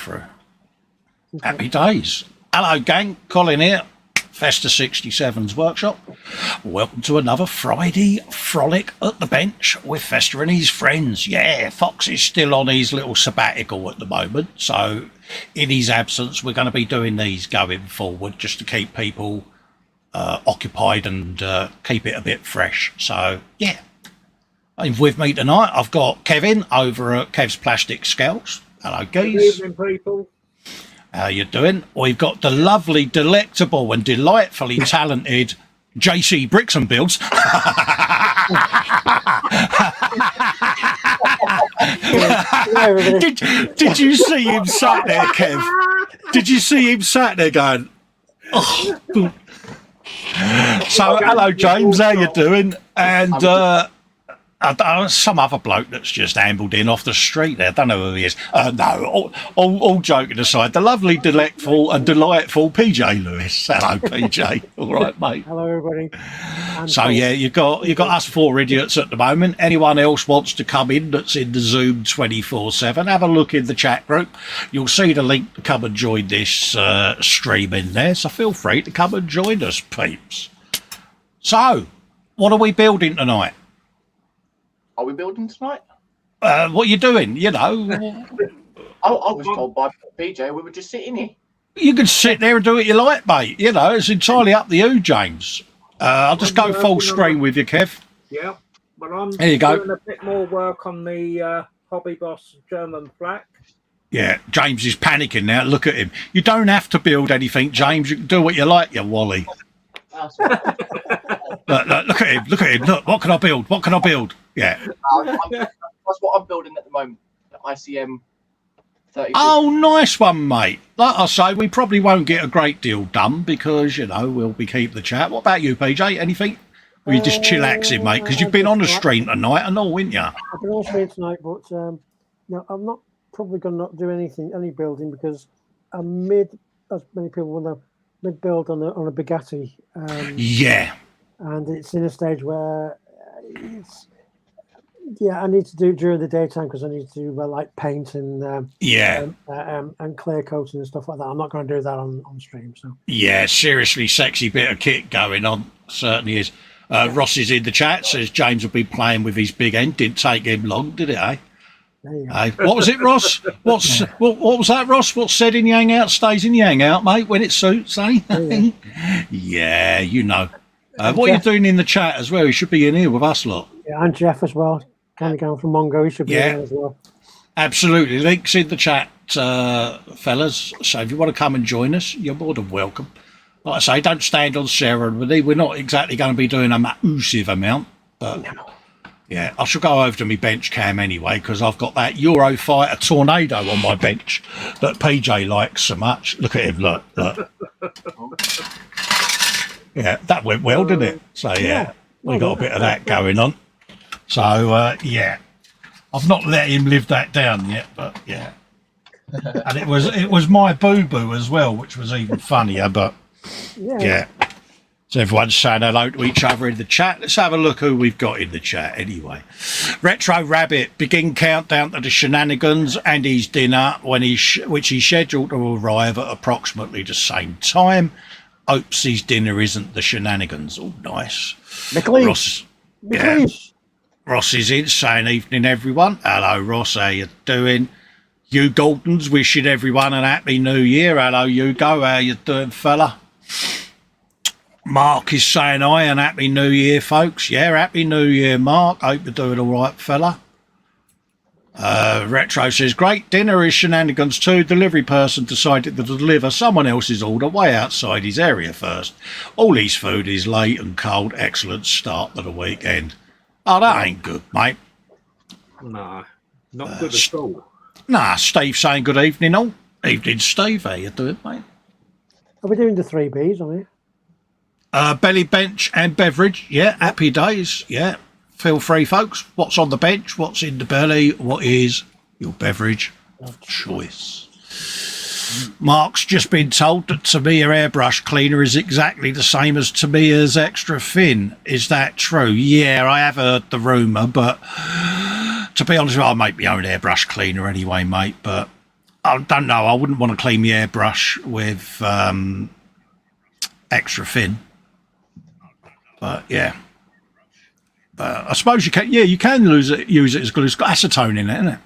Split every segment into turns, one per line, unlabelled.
through. Okay. Happy days. Hello, gang. Colin here. Festa 67's workshop. Welcome to another Friday frolic at the bench with Festa and his friends. Yeah, Fox is still on his little sabbatical at the moment, so in his absence we're going to be doing these going forward just to keep people occupied and keep it a bit fresh. So yeah, and with me tonight I've got Kevin over at Kev's Plastic Scouts. Hello, guys.
Good evening, people.
How you doing? We've got the lovely, delectable and delightfully talented JC Bricks and Builds. did you see him sat there, Kev? Did you see him sat there going, oh. So, hello, James. How you doing? And some other bloke that's just ambled in off the street there. I don't know who he is. No, all joking aside, the lovely, delectful and delightful PJ Lewis. Hello, PJ. All right, mate.
Hello, everybody.
So yeah, you got us four idiots at the moment. Anyone else wants to come in that's in the Zoom 24/7? Have a look in the chat group. You'll see the link to come and join this stream in there. So feel free to come and join us, peeps. So, what are we building tonight?
Are we building tonight?
What are you doing? You know.
I was told by PJ we were just sitting here.
You can sit there and do what you like, mate. You know, it's entirely up to you, James. I'll just go full screen with you, Kev.
Yeah, but I'm
there you go.
Doing a bit more work on the Hobby Boss German flag.
Yeah, James is panicking now. Look at him. You don't have to build anything, James. You can do what you like, you Wally. Look at him. Look at him. Look, what can I build? What can I build? Yeah.
That's what I'm building at the moment. The ICM 30.
Oh, nice one, mate. Like I say, we probably won't get a great deal done because, you know, we'll be keeping the chat. What about you, PJ? Anything? Or you just chillaxing, mate? Because you've been on the stream tonight and all, haven't you?
I've been on the stream tonight, but no, I'm not probably going to not do any building because I'm as many people will know, mid-build on a Bugatti.
Yeah.
And it's in a stage where I need to do it during the daytime because I need to do like paint and and clear coating and stuff like that. I'm not going to do that on stream. So
yeah, seriously, sexy bit of kit going on. Certainly is. Ross is in the chat. Says James will be playing with his big end. Didn't take him long, did it? Eh? What was it, Ross? What was that, Ross? What's said in the hangout stays in the hangout, mate. When it suits, eh? Yeah, you know. What are you doing in the chat as well? You should be in here with us lot.
Yeah, and Jeff as well. Kind of going from Mongo. He should be in there as well.
Absolutely. Links in the chat, fellas. So if you want to come and join us, you're more than welcome. Like I say, don't stand on ceremony. We're not exactly going to be doing a massive amount, but yeah, I shall go over to my bench cam anyway because I've got that Eurofighter Tornado on my bench that PJ likes so much. Look at him. Look. Yeah, that went well, didn't it? So yeah, we got a bit of that going on. So yeah, I've not let him live that down yet, but yeah. And it was my boo-boo as well, which was even funnier. But yeah. So everyone's saying hello to each other in the chat. Let's have a look who we've got in the chat anyway. Retro Rabbit, begin countdown to the shenanigans and his dinner which he's scheduled to arrive at approximately the same time. Hopes his dinner isn't the shenanigans. Oh, nice. Ross is in saying evening, everyone. Hello, Ross. How you doing? Hugh Golden's wishing everyone an happy new year. Hello, Hugo. How you doing, fella? Mark is saying hi and happy new year, folks. Yeah, happy new year, Mark. Hope you're doing all right, fella. Retro says, great dinner is shenanigans too. Delivery person decided to deliver someone else's order way outside his area first. All his food is late and cold. Excellent start to the weekend. Oh, that ain't good, mate.
No, not good at all.
Nah, Steve saying good evening all. Evening, Steve. How you doing, mate?
Are we doing the 3 Bs on it?
Belly, bench and beverage. Yeah, happy days. Yeah. Feel free, folks. What's on the bench? What's in the belly? What is your beverage of choice? Mark's just been told that Tamiya airbrush cleaner is exactly the same as Tamiya's extra thin. Is that true? Yeah, I have heard the rumour, but to be honest, I make my own airbrush cleaner anyway, mate. But I don't know. I wouldn't want to clean my airbrush with extra thin. But yeah. I suppose you can. Yeah, you can use it as glue. It's got acetone in it, isn't it?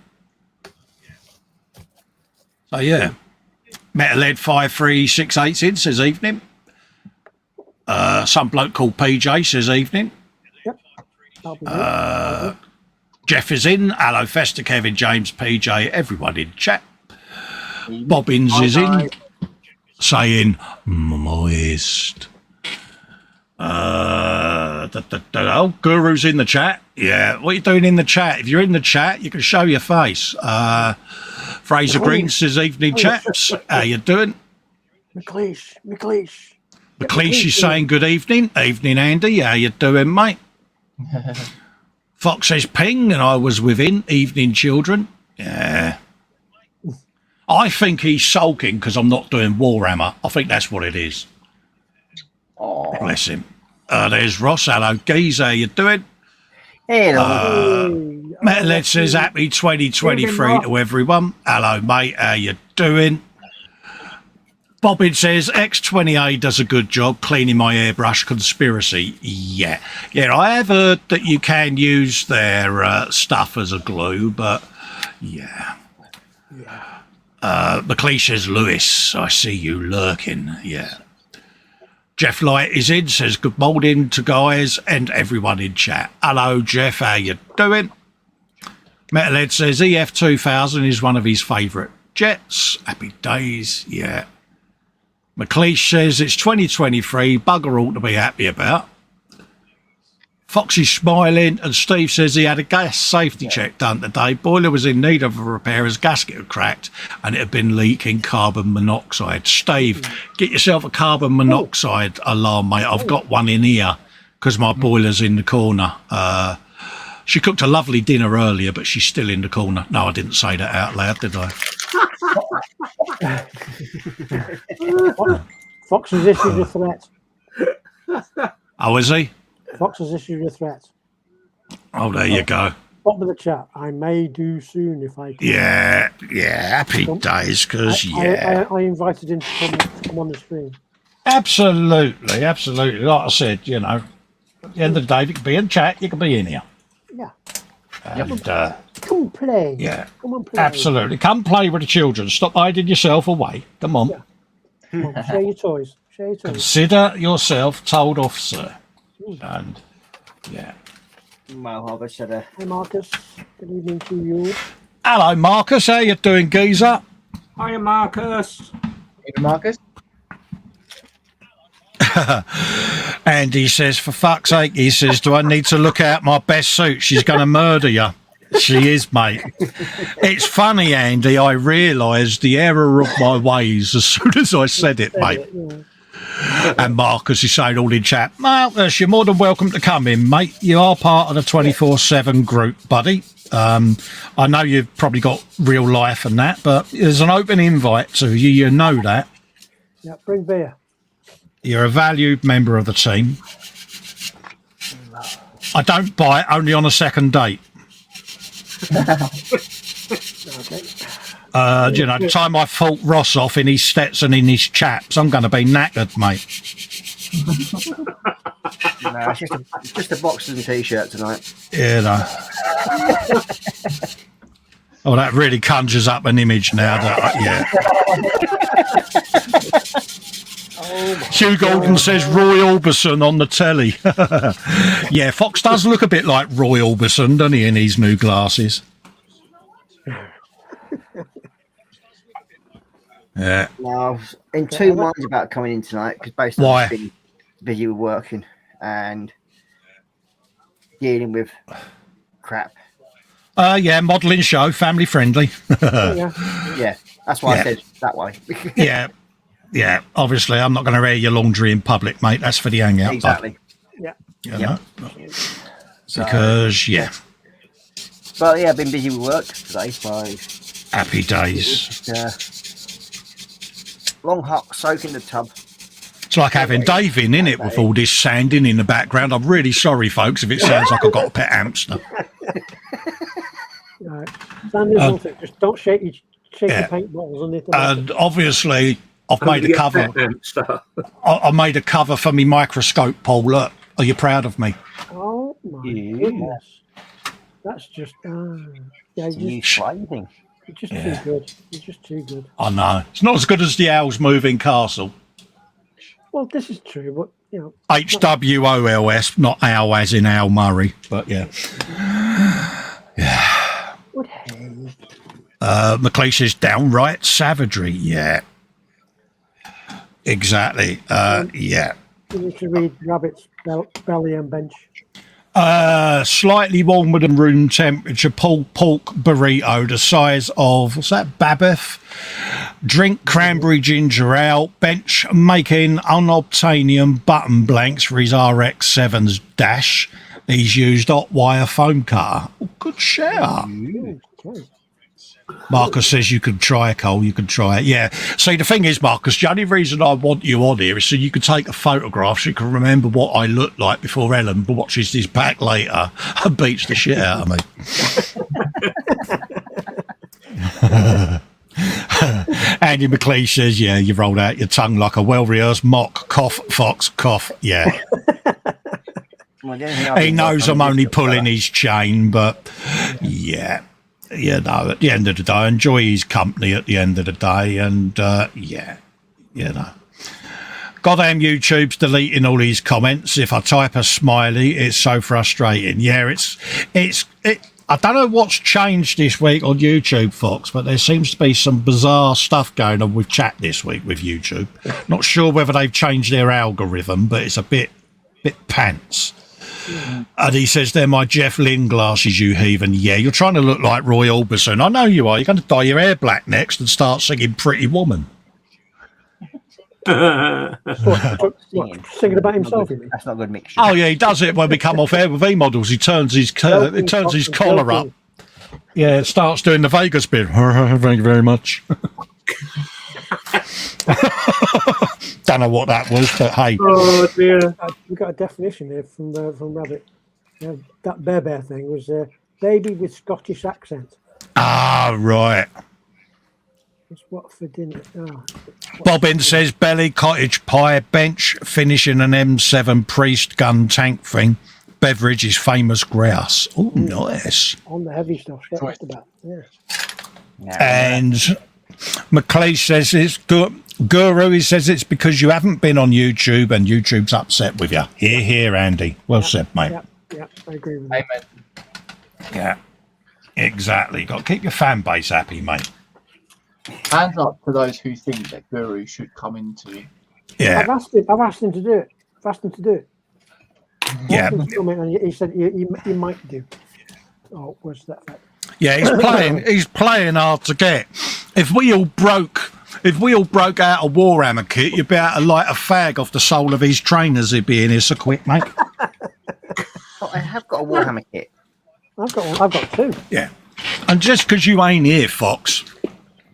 So yeah. Metal Lead 5368 in says evening. Some bloke called PJ says evening.
Yep. I'll be here.
Jeff is in. Hello, Festa, Kevin, James, PJ, everyone in chat. Bobbins is in, saying moist. Oh, Guru's in the chat. Yeah, what are you doing in the chat? If you're in the chat, you can show your face. Fraser Green says evening, chaps. How you doing?
McLeish.
McLeish is saying good evening. Evening, Andy. How you doing, mate? Fox says ping, and I was within. Evening, children. Yeah. I think he's sulking because I'm not doing Warhammer. I think that's what it is.
Oh,
Bless him. There's Ross. Hello, Geese. How you doing?
Hello.
Metalhead says happy 2023 to everyone. Hello, mate. How you doing? Bobbin says X20A does a good job cleaning my airbrush. Conspiracy. Yeah, I have heard that you can use their stuff as a glue, but yeah. McLeish says Lewis, I see you lurking. Yeah. Jeff Light is in, says good morning to guys and everyone in chat. Hello, Jeff. How you doing? Metalhead says EF2000 is one of his favourite jets. Happy days. Yeah. McLeish says it's 2023, bugger all to be happy about. Foxy's smiling, and Steve says he had a gas safety check done today. Boiler was in need of a repair as gasket had cracked and it had been leaking carbon monoxide. Steve, get yourself a carbon monoxide alarm, mate. I've got one in here because my boiler's in the corner. She cooked a lovely dinner earlier, but she's still in the corner. No, I didn't say that out loud, did I?
Fox has issued a threat.
Oh, is he?
Fox has issued a threat.
Oh, there you go.
Bottom of the chat. I may do soon if I can.
Yeah. Happy days, because, yeah.
I invited him to come on the stream.
Absolutely. Like I said, you know, at the end of the day, if you can be in chat, you can be in here.
Yeah.
And,
come play.
Yeah.
Come on, play.
Absolutely. Come play with the children. Stop hiding yourself away. Come on.
Yeah. Come on, share your toys.
Consider yourself told off, sir. And, yeah.
Hi, Marcus. Good evening to you.
Hello, Marcus. How you doing, geezer?
Hiya, Marcus.
hey, Marcus.
And he says, for fuck's sake, he says, do I need to look out my best suit? She's going to murder you. She is, mate. It's funny, Andy. I realised the error of my ways as soon as I said it, mate. And Marcus is saying all in chat, Marcus, you're more than welcome to come in, mate. You are part of the 24/7 group, buddy. I know you've probably got real life and that, but there's an open invite to you. You know that.
Yeah, bring beer.
You're a valued member of the team. I don't buy it, only on a second date.
Okay.
You know, the time I fought Ross off in his Stetson in his chaps, I'm going to be knackered, mate.
No, it's just a boxers and t-shirt tonight.
Yeah, no. Oh, that really conjures up an image now. Yeah. Hugh Golden says Roy Orbison on the telly. Yeah, Fox does look a bit like Roy Orbison, doesn't he, in his new glasses? Yeah.
No, I was in two minds about coming in tonight because basically
Why?
I've been busy with working and dealing with crap.
Yeah, modelling show, family friendly.
Yeah, that's why I said that way.
Yeah. Obviously, I'm not going to air your laundry in public, mate. That's for the hangout.
Exactly.
Yeah.
You know? Because, yeah.
But yeah, I've been busy with work today, so
Happy days.
Long hot soak in the tub.
It's like having Dave in, innit, with all this sanding in the background. I'm really sorry, folks, if it sounds like I've got a pet hamster.
Right. Stand in something. Just don't shake shaky paint bottles and anything.
And obviously, I've made a
Yeah,
cover.
and stuff.
I made a cover for me microscope, Paul. Look, are you proud of me?
Oh my
Yeah.
goodness. That's just yeah,
You're thriving.
you're just too good. You're just too good.
I know. It's not as good as the Owls Moving Castle.
Well, this is true, but you know,
HWOLS, not Owl as in Al Murray, but yeah.
what hey.
McLeish says downright savagery. Yeah. Exactly. Yeah.
You need to read Rabbit's belly and bench.
Slightly warmer than room temperature pulled pork burrito the size of, what's that, Babeff? Drink cranberry ginger ale, bench making unobtainium button blanks for his RX-7's dash. He's used hot wire foam cutter. Oh, good shout.
Okay.
Marcus says you can try, Cole. You can try it. Yeah. See, the thing is, Marcus, the only reason I want you on here is so you can take a photograph so you can remember what I look like before Ellen watches this back later and beats the shit out of me. Andy McLeish says, yeah, you rolled out your tongue like a well-rehearsed mock. Cough, fox, cough. Yeah. He knows I'm only pulling his chain, but yeah. You know, at the end of the day, I enjoy his company at the end of the day, and yeah, you know. Goddamn YouTube's deleting all these comments. If I type a smiley, it's so frustrating. Yeah, it's I don't know what's changed this week on YouTube, Fox, but there seems to be some bizarre stuff going on with chat this week with YouTube. Not sure whether they've changed their algorithm, but it's a bit pants. And he says, they're my Jeff Lynne glasses, you heathen. Yeah, you're trying to look like Roy Orbison. I know you are. You're going to dye your hair black next and start singing Pretty Woman.
What, singing about himself?
That's not a good mixture.
Oh, yeah, he does it when we come off air with E-models. He turns his collar up. Yeah, it starts doing the Vegas bit. Thank you very much. Don't know what that was, but hey.
Oh dear.
We got a definition here from Rabbit. That bear thing was baby with Scottish accent.
Ah, right.
It's what for dinner.
Bobbin says belly, cottage pie, bench, finishing an M7 priest gun tank thing. Beverage is famous grouse. Oh, nice.
On the heavy stuff. Just about. Yeah.
And McLeish says it's good. Guru, he says it's because you haven't been on YouTube and YouTube's upset with you. Here, Andy. Well said, mate.
Yeah, I agree with that.
Amen.
Yeah, exactly. Got to keep your fan base happy, mate.
Hands up to those who think that Guru should come into.
Yeah.
I've asked him to do it.
Yeah.
And he said he might do. Oh, where's that fact?
Yeah, he's playing hard to get. If we all broke out a Warhammer kit, you'd be able to light a fag off the sole of his trainers. He'd be in here so quick, mate.
Oh, I have got a Warhammer kit.
I've got two.
Yeah. And just because you ain't here, Fox,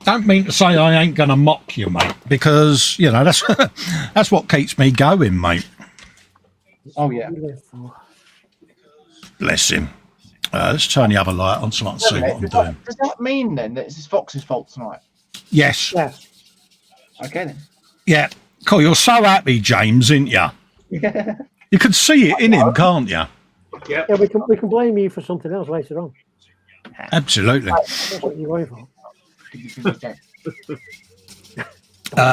don't mean to say I ain't going to mock you, mate, because, you know, that's what keeps me going, mate.
Oh yeah.
Bless him. Let's turn the other light on so I can see what I'm doing.
Does that mean then that it's Fox's fault tonight?
Yes.
Yes.
Okay then.
Yeah. Cool. You're so happy, James, aren't you?
Yeah.
You can see it in him, can't you?
Yeah.
Yeah, we can blame you for something else later on.
Absolutely.
That's what you're going for.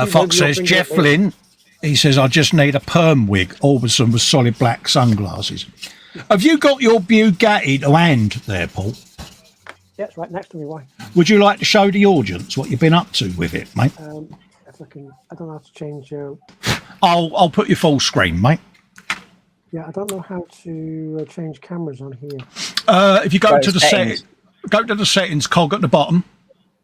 Fox says, Jeff Lynne, he says, I just need a perm wig, Orbison with solid black sunglasses. Have you got your Bugatti to hand there, Paul?
Yeah, it's right next to me. Why?
Would you like to show the audience what you've been up to with it, mate?
If I can, I don't know how to change.
I'll put you full screen, mate.
Yeah, I don't know how to change cameras on here.
If you go to the settings, go to the settings cog at the bottom.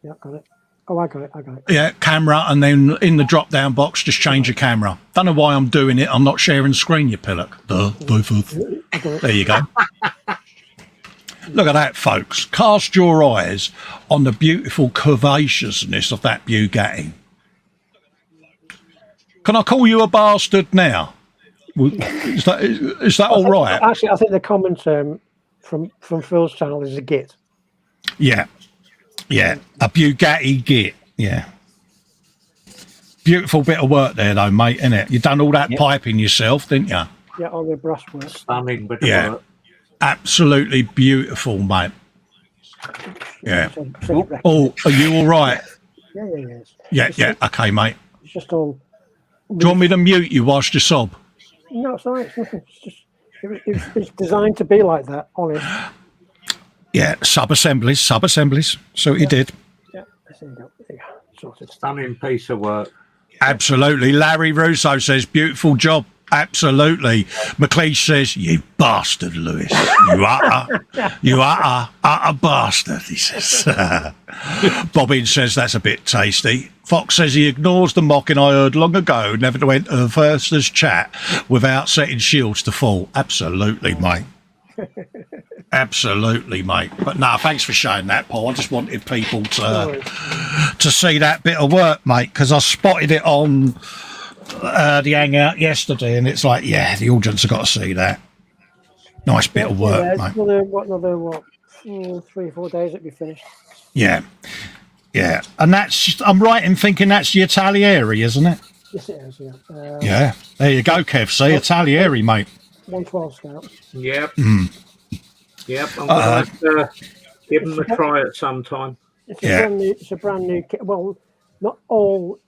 Yeah, got it. Oh, I got it.
Yeah, camera, and then in the drop-down box, just change your camera. Don't know why I'm doing it. I'm not sharing screen, you pillock. There you go. Look at that, folks. Cast your eyes on the beautiful curvaceousness of that Bugatti. Can I call you a bastard now? Is that all right?
Actually, I think the comment from Phil's channel is a git.
Yeah. Yeah, a Bugatti Git. Yeah. Beautiful bit of work there, though, mate, isn't it? You done all that piping yourself, didn't you?
Yeah, all the brass work.
Stunning bit
Yeah.
of work.
Absolutely beautiful, mate. Yeah.
So
Oh, are you all right?
Yeah.
Yeah. Okay, mate.
It's just all.
Do you want me to mute you whilst you sob?
No, it's all right. It's nothing. It's just. It's designed to be like that. Honest.
Yeah. Sub-assemblies. So he did.
Yeah. There you go. Sorted.
Stunning piece of work.
Absolutely. Larry Russo says, beautiful job. Absolutely. McLeish says, you bastard, Lewis. You utter bastard, he says. Bobbin says, that's a bit tasty. Fox says he ignores the mocking I heard long ago, never to enter the firsters chat without setting shields to fall. Absolutely, mate. Absolutely, mate. But no, thanks for showing that, Paul. I just wanted people to see that bit of work, mate, because I spotted it on the hangout yesterday, and it's like, yeah, the audience have got to see that. Nice bit of work, mate.
Another 3 or 4 days it'll be finished.
Yeah. And that's, I'm right in thinking that's the Italieri, isn't it?
Yes, it is. Yeah.
Yeah. There you go, Kev. See, Italieri, mate.
112 Scout.
Yep. Yep. I'm going to give them a try at some time.
It's a brand new kit. Well, not all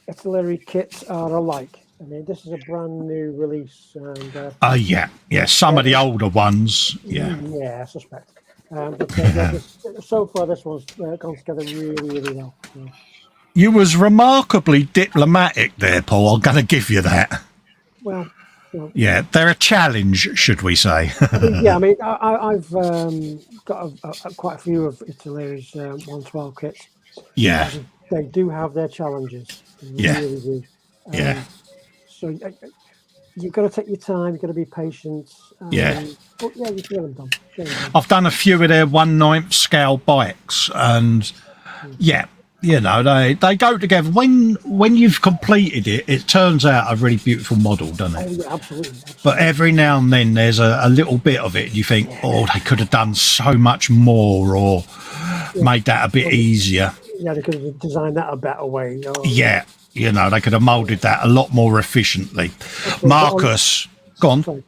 artillery kits are alike. I mean, this is a brand new release. And
yeah. Some of the older ones. Yeah.
Yeah, I suspect. But so far, this one's gone together really, really well. So.
You was remarkably diplomatic there, Paul. I'm going to give you that.
Well.
Yeah, they're a challenge, should we say?
Yeah, I mean, I've got quite a few of Italy's 112 kits.
Yeah.
They do have their challenges. They really do.
Yeah.
So you've got to take your time. You've got to be patient. But yeah, you can get them done.
I've done a few of their 1/9 scale bikes, and yeah. You know, they go together. When you've completed it, it turns out a really beautiful model, doesn't it?
Oh, yeah, absolutely.
But every now and then there's a little bit of it you think, oh, they could have done so much more or made that a bit easier.
Yeah, they could have designed that a better way. You know?
Yeah, you know, they could have moulded that a lot more efficiently. Marcus, go on.
Sorry,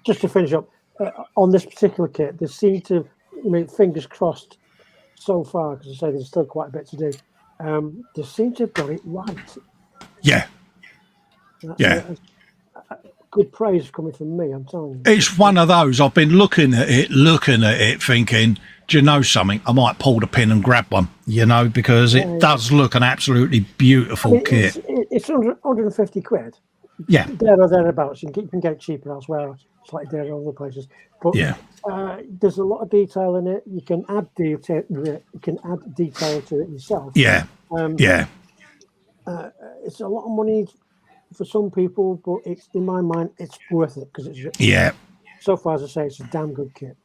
just to finish up, on this particular kit, they seem to, fingers crossed, so far, because I say there's still quite a bit to do. They seem to have got it right.
Yeah.
Good praise coming from me, I'm telling you.
It's one of those. I've been looking at it, thinking, do you know something? I might pull the pin and grab one, because it does look an absolutely beautiful kit.
It's 150 quid.
Yeah.
There or thereabouts. You can get it cheaper elsewhere, slightly there in other places. But there's a lot of detail in it. You can add detail. To it yourself.
Yeah.
It's a lot of money for some people, but it's, in my mind, it's worth it because it's.
Yeah.
So far, as I say, it's a damn good kit.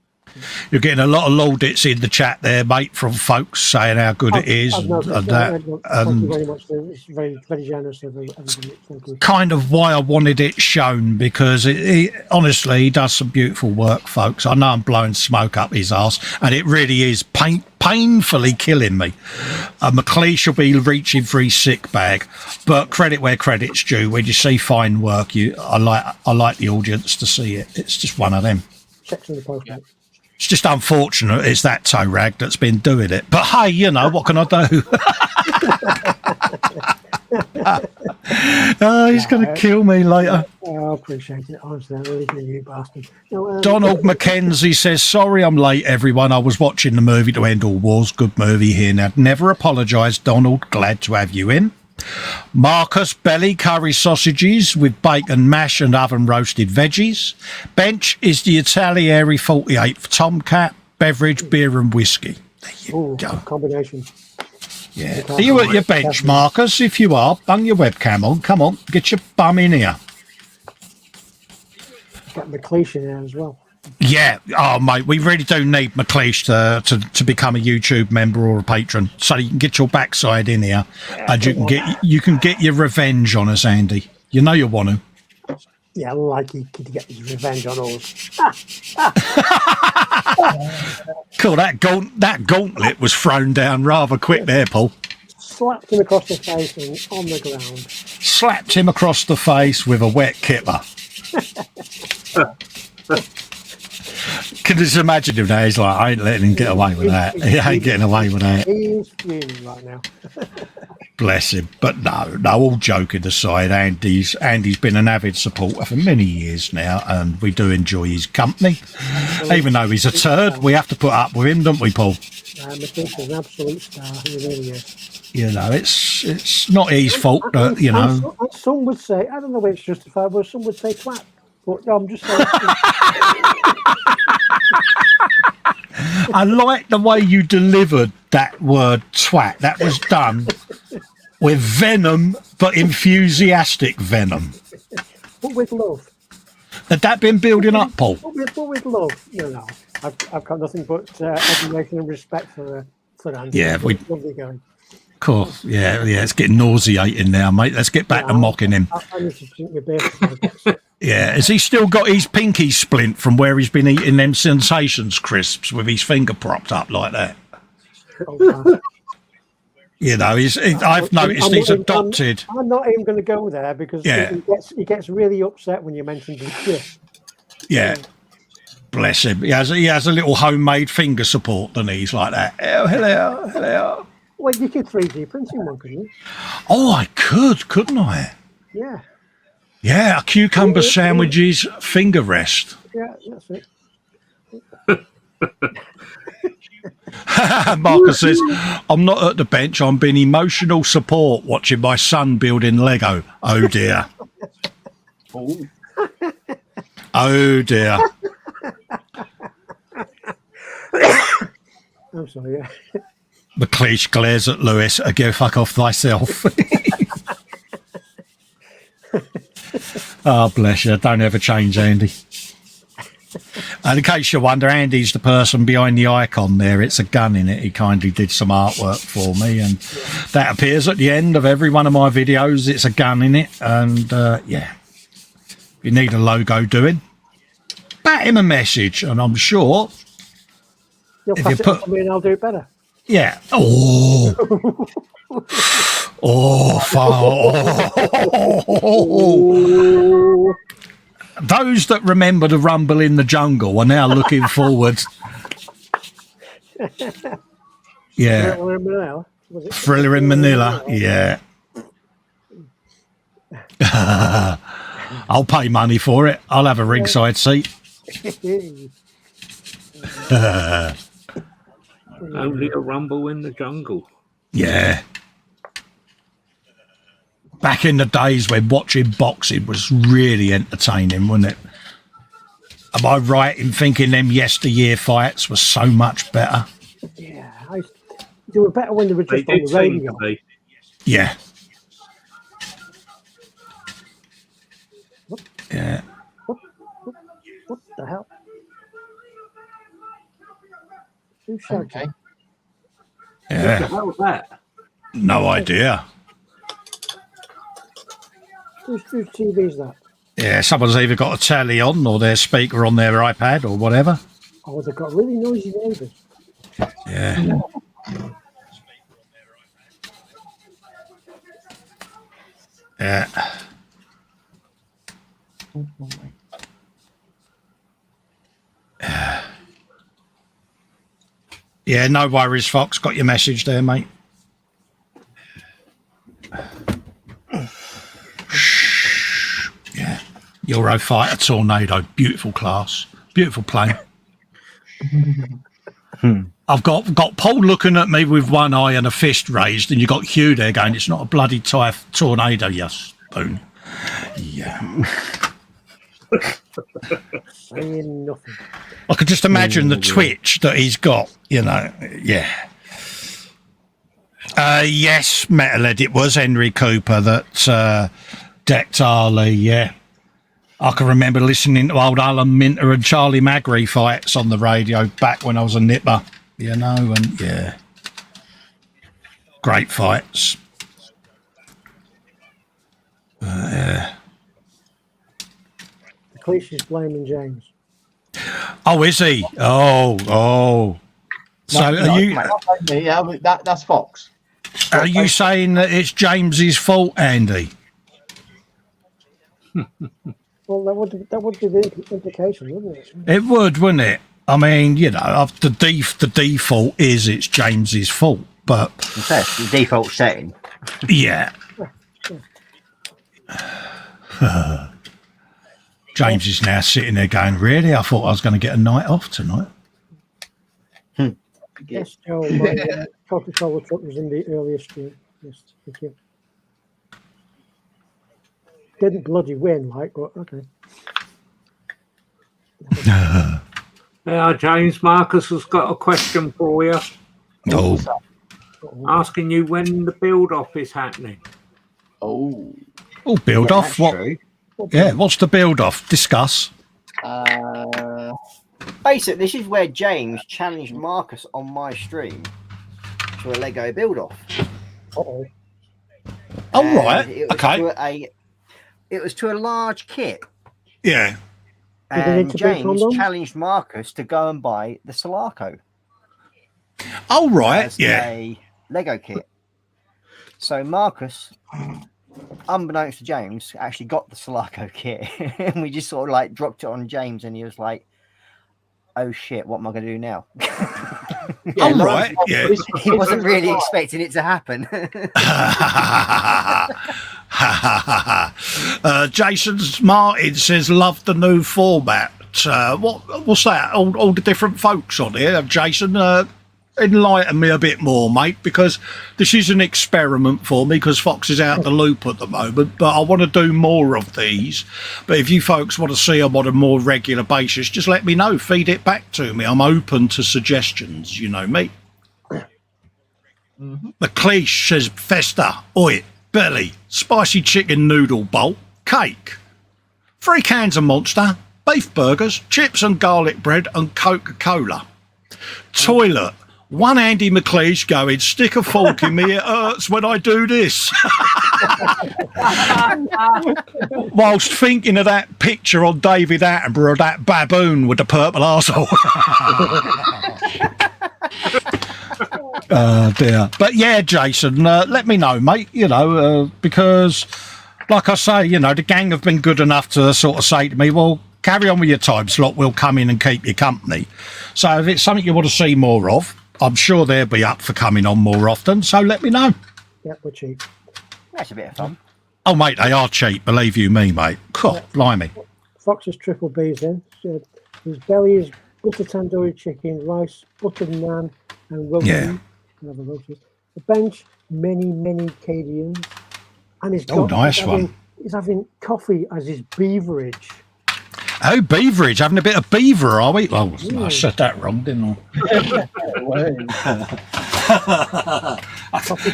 You're getting a lot of laudits in the chat there, mate, from folks saying how good it is.
Thank you very much. It's very, very generous of everybody. Thank you.
Kind of why I wanted it shown, because honestly, he does some beautiful work, folks. I know I'm blowing smoke up his arse, and it really is painfully killing me. McLeish will be reaching for his sick bag, but credit where credit's due. When you see fine work, I like the audience to see it. It's just one of them.
Checks in the post, mate.
It's just unfortunate it's that toe rag that's been doing it. But hey, what can I do? Oh, he's going to kill me later.
I appreciate it. Honestly, I really do, you bastard. No,
Donald McKenzie says, sorry I'm late, everyone. I was watching the movie To End All Wars. Good movie here now. Never apologise, Donald. Glad to have you in. Marcus, belly curry sausages with bacon mash and oven roasted veggies. Bench is the Italieri 48 for Tomcat. Beverage, beer and whiskey. There you go.
Combination.
Yeah. Are you at your bench, Marcus? If you are, bung your webcam on. Come on, get your bum in here.
Get McLeish in there as well.
Yeah. Oh, mate, we really do need McLeish to become a YouTube member or a patron, so you can get your backside in here, and you can get your revenge on us, Andy. You know you want to.
Yeah, like he could get his revenge on us.
Cool. That gauntlet was thrown down rather quick there, Paul.
Slapped him across the face and on the ground.
Slapped him across the face with a wet kipper. Can you just imagine him now? He's like, I ain't letting him get away with that. He ain't getting away with that.
He's fuming right now.
Bless him. But no, all joking aside, Andy's been an avid supporter for many years now, and we do enjoy his company. Even though he's a turd, we have to put up with him, don't we, Paul?
Matisse is an absolute star. He really is.
You know, it's not his fault that, you know.
And some would say, I don't know whether it's justified, but some would say twat. But I'm just saying.
I like the way you delivered that word twat. That was done with venom, but enthusiastic venom.
But with love.
Had that been building up, Paul?
But with love. You know, I've got nothing but admiration and respect for Andy.
Yeah,
lovely going.
Cool. Yeah, it's getting nauseating now, mate. Let's get back to mocking him.
I need to drink my beer.
Yeah, has he still got his pinky splint from where he's been eating them Sensations crisps with his finger propped up like that?
Oh,
you know, I've noticed he's adopted.
I'm not even going to go there because he gets really upset when you mention the crisp.
Yeah. Bless him. He has a little homemade finger support, and he's like that. Oh, hello.
Well, you could 3D printing one, couldn't you?
Oh, I couldn't I?
Yeah.
Yeah, a cucumber sandwiches finger rest.
Yeah, that's it.
Marcus says, I'm not at the bench, I'm being emotional support watching my son building Lego. Oh dear. Oh dear.
I'm sorry, yeah.
McLeish glares at Lewis, go fuck off thyself. Oh, bless you. Don't ever change, Andy. And in case you wonder, Andy's the person behind the icon there. It's a gun in it. He kindly did some artwork for me, and that appears at the end of every one of my videos. It's a gun in it, and if you need a logo doing, bat him a message, and I'm sure
You'll pass it on to me and I'll do it better.
Yeah. Oh. Oh. Those that remember the Rumble in the Jungle are now looking forward. Yeah. Thriller in Manila. Yeah. I'll pay money for it. I'll have a ringside seat.
Only a rumble in the jungle.
Yeah. Back in the days when watching boxing was really entertaining, wasn't it? Am I right in thinking them yesteryear fights were so much better?
Yeah, they were better when they were just on the radio.
Yeah. Yeah.
What the hell? Who's shouting?
Okay.
Yeah.
What the hell was that?
No idea.
Whose TV is that?
Yeah, someone's either got a telly on or their speaker on their iPad or whatever.
Oh, they've got really noisy neighbours.
Yeah. Yeah. Yeah, no worries, Fox. Got your message there, mate. Yeah. Eurofighter Tornado. Beautiful class. Beautiful plane. I've got Paul looking at me with one eye and a fist raised, and you got Hugh there going, it's not a bloody tornado, you spoon. Yeah.
Saying nothing.
I could just imagine the twitch that he's got, you know. Yeah. Yes, Metalhead, it was Henry Cooper that decked Harley, yeah. I can remember listening to old Alan Minter and Charlie Magri fights on the radio back when I was a nipper, you know, and yeah. Great fights. Yeah.
The cliche's blaming James.
Oh, is he? Oh. So are you
Yeah, that's Fox.
saying that it's James's fault, Andy?
Well, that would be the implication, wouldn't it?
It would, wouldn't it? I mean, you know, the default is it's James's fault, but
That's the default setting.
yeah. James is now sitting there going, really? I thought I was going to get a night off tonight.
Yes, Joe, my Coca-Cola truck was in the earlier stream. Yes, thank you. Didn't bloody win, like, but okay.
Yeah, James, Marcus has got a question for you.
Oh,
Asking you when the build-off is happening.
Oh.
build off?
That's
What?
true.
Yeah, what's the build off? Discuss.
Basically, this is where James challenged Marcus on my stream to a Lego build-off.
Uh-oh.
Oh,
And
right.
It was
Okay.
it was to a large kit.
Yeah.
Did they need
And
to be
James
condoms?
challenged Marcus to go and buy the Sulaco
Oh, right.
as
Yeah.
a Lego kit. So Marcus, unbeknownst to James, actually got the Sulaco kit. And we just sort of like dropped it on James and he was like, oh shit, what am I going to do now?
Oh, right. Yeah.
He wasn't really expecting it to happen.
Jason Martin says, love the new format. What's that? All the different folks on here. Jason, enlighten me a bit more, mate, because this is an experiment for me because Fox is out of the loop at the moment, but I want to do more of these. But if you folks want to see them on a more regular basis, just let me know. Feed it back to me. I'm open to suggestions, you know me. McLeish says, Festa, oi, belly, spicy chicken noodle bowl, cake, 3 cans of Monster, beef burgers, chips and garlic bread and Coca-Cola. Toilet, 1 Andy McLeish going, stick a fork in me, it hurts when I do this. Whilst thinking of that picture on David Attenborough of that baboon with the purple arsehole. Dear. But yeah, Jason, let me know, mate, you know, because like I say, you know, the gang have been good enough to sort of say to me, well, carry on with your time slot, we'll come in and keep you company. So if it's something you want to see more of, I'm sure they'll be up for coming on more often, so let me know.
Yeah, we're cheap.
That's a bit of fun.
Oh, mate, they are cheap, believe you me, mate. God, blimey.
Fox's triple B's in. So his belly is butter tandoori chicken, rice, buttered naan, and roti.
Yeah.
Another roti. The bench, many Cadians. And he's
Oh, nice one.
He's having coffee as his beverage.
Oh, beverage, having a bit of beaver, are we? Oh, I said that wrong, didn't I?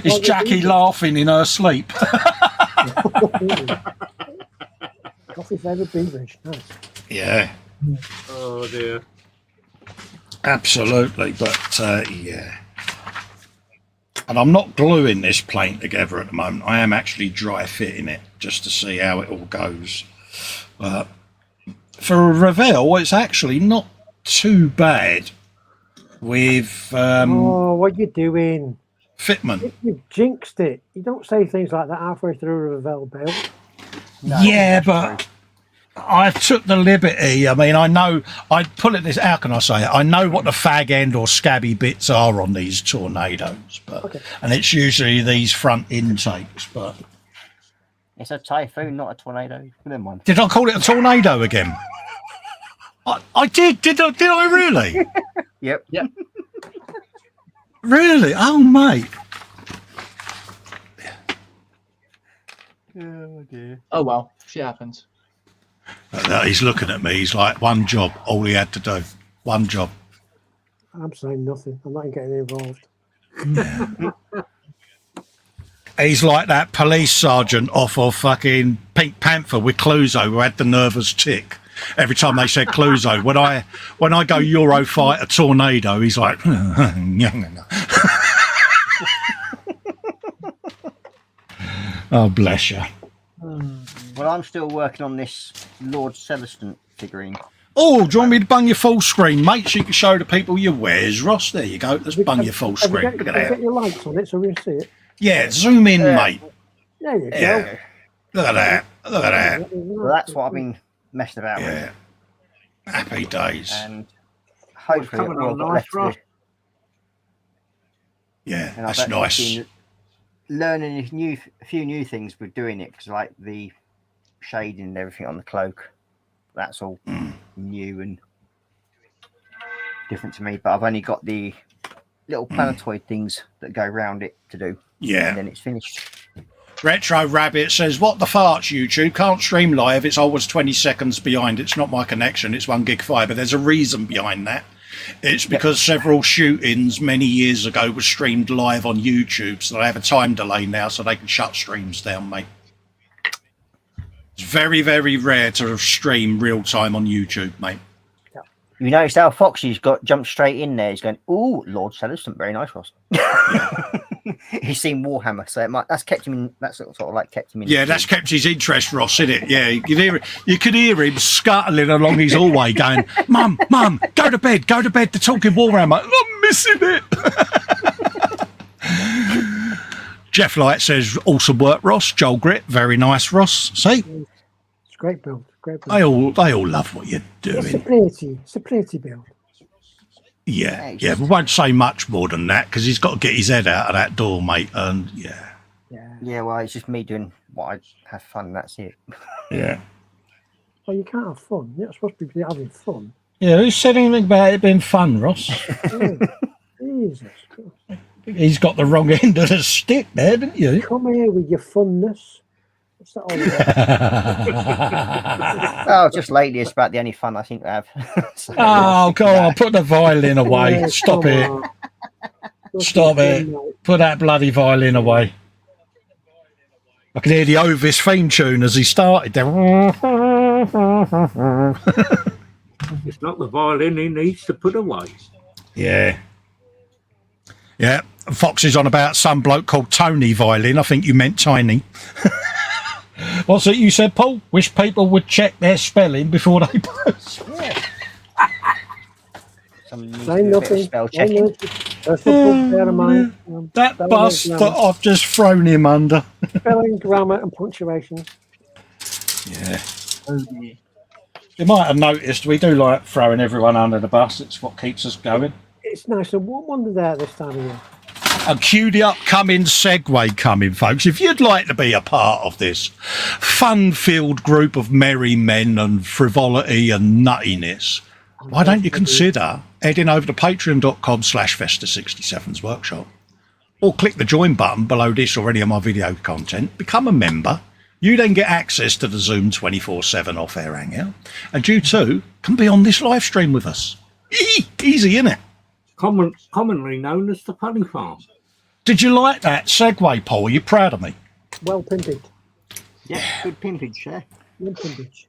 Is Jackie laughing in her sleep?
Coffee flavoured beverage. Nice.
Yeah,
Oh dear.
absolutely. But yeah. And I'm not gluing this plane together at the moment. I am actually dry fitting it just to see how it all goes. For a reveal, it's actually not too bad with
Oh, what you doing?
fitment.
You've jinxed it. You don't say things like that halfway through a Ravel build.
No,
Yeah,
that's
but
true.
I took the liberty. I mean, I know, I put it this, how can I say it? I know what the fag end or scabby bits are on these tornadoes, but
Okay.
and it's usually these front intakes. But
It's a typhoon, not a tornado. Never mind.
did I call it a tornado again? I did. Did I really?
Yep.
Really? Oh, mate.
Oh dear.
Oh well, shit happens.
He's looking at me. He's like, one job, all he had to do. One job.
I'm saying nothing. I'm not getting involved.
He's like that police sergeant off of fucking Pink Panther with Clouseau who had the nervous tick. Every time they said Clouseau, when I go Eurofighter tornado, he's like, oh, bless you.
Well, I'm still working on this Lord Celestant figurine.
Oh, do you want me to bung your full screen, mate, so you can show the people your wares, Ross? There you go. Let's bung your full screen. Look at
Get
that.
your lights on it so we can see it.
Yeah, zoom in, mate.
There you
Yeah. Look at that. Look at that.
go.
Well, that's what I've been messing about with.
Yeah. Happy days.
And hopefully
coming
we'll
on
got
nice,
left to
Ross.
do.
Yeah,
And
that's
I've actually
nice.
been learning a few new things with doing it, because like the shading and everything on the cloak, that's all new and different to me. But I've only got the little planetoid things that go around it to do, and
Yeah.
then it's finished.
Retro Rabbit says, what the farts, YouTube? Can't stream live. It's always 20 seconds behind. It's not my connection. It's 1 gig fiber. There's a reason behind that. It's because several shootings many years ago were streamed live on YouTube, so they have a time delay now, so they can shut streams down, mate. It's very, very rare to stream real time on YouTube, mate.
You noticed how Foxy's got jumped straight in there. He's going, "Oh, Lord Celestin, very nice, Ross." He's seen Warhammer, so that's kept him in. That's sort of like kept him in.
Yeah, that's kept his interest, Ross, isn't it? Yeah, you could hear him scuttling along his hallway going, Mum, go to bed, they're talking Warhammer. I'm missing it. Jeff Light says, awesome work, Ross. Joel Grit, very nice, Ross. See?
It's a great build. Great build.
They all love what you're doing.
It's a pretty build.
Yeah, we won't say much more than that because he's got to get his head out of that door, mate. And
yeah. Well, it's just me doing what I have fun. That's it.
Yeah.
Well, you can't have fun. You're not supposed to be having fun.
Yeah, who said anything about it being fun, Ross?
Jesus.
He's got the wrong end of the stick there, didn't you?
Come here with your funness. What's that all about?
Oh, just lately, it's about the only fun I seem to have. So,
Oh, go on, put the violin away.
Yeah,
Stop
come
it.
on.
Stop it. Put that bloody violin away. I can hear the Ovis theme tune as he started there.
It's not the violin he needs to put away.
Yeah. Yeah. Fox is on about some bloke called Tony Violin. I think you meant Tiny. What's it you said, Paul? Wish people would check their spelling before they post.
Say nothing.
Spell checking.
That's not bear in mind.
That bus that I've just thrown him under.
Spelling, grammar, and punctuation.
Yeah. You might have noticed we do like throwing everyone under the bus. It's what keeps us going.
It's nice. So what wonder there this time of year?
And cue the upcoming segue coming, folks. If you'd like to be a part of this fun-filled group of merry men and frivolity and nuttiness, why don't you consider heading over to patreon.com/Festa67's workshop, or click the join button below this or any of my video content, become a member. You then get access to the Zoom 24/7 off-air hangout, and you too can be on this live stream with us. Easy, innit?
Commonly known as the Pony Farm.
Did you like that segue, Paul? Are you proud of me?
Well pimped.
Yeah, good pimpage, yeah.
Well pimped.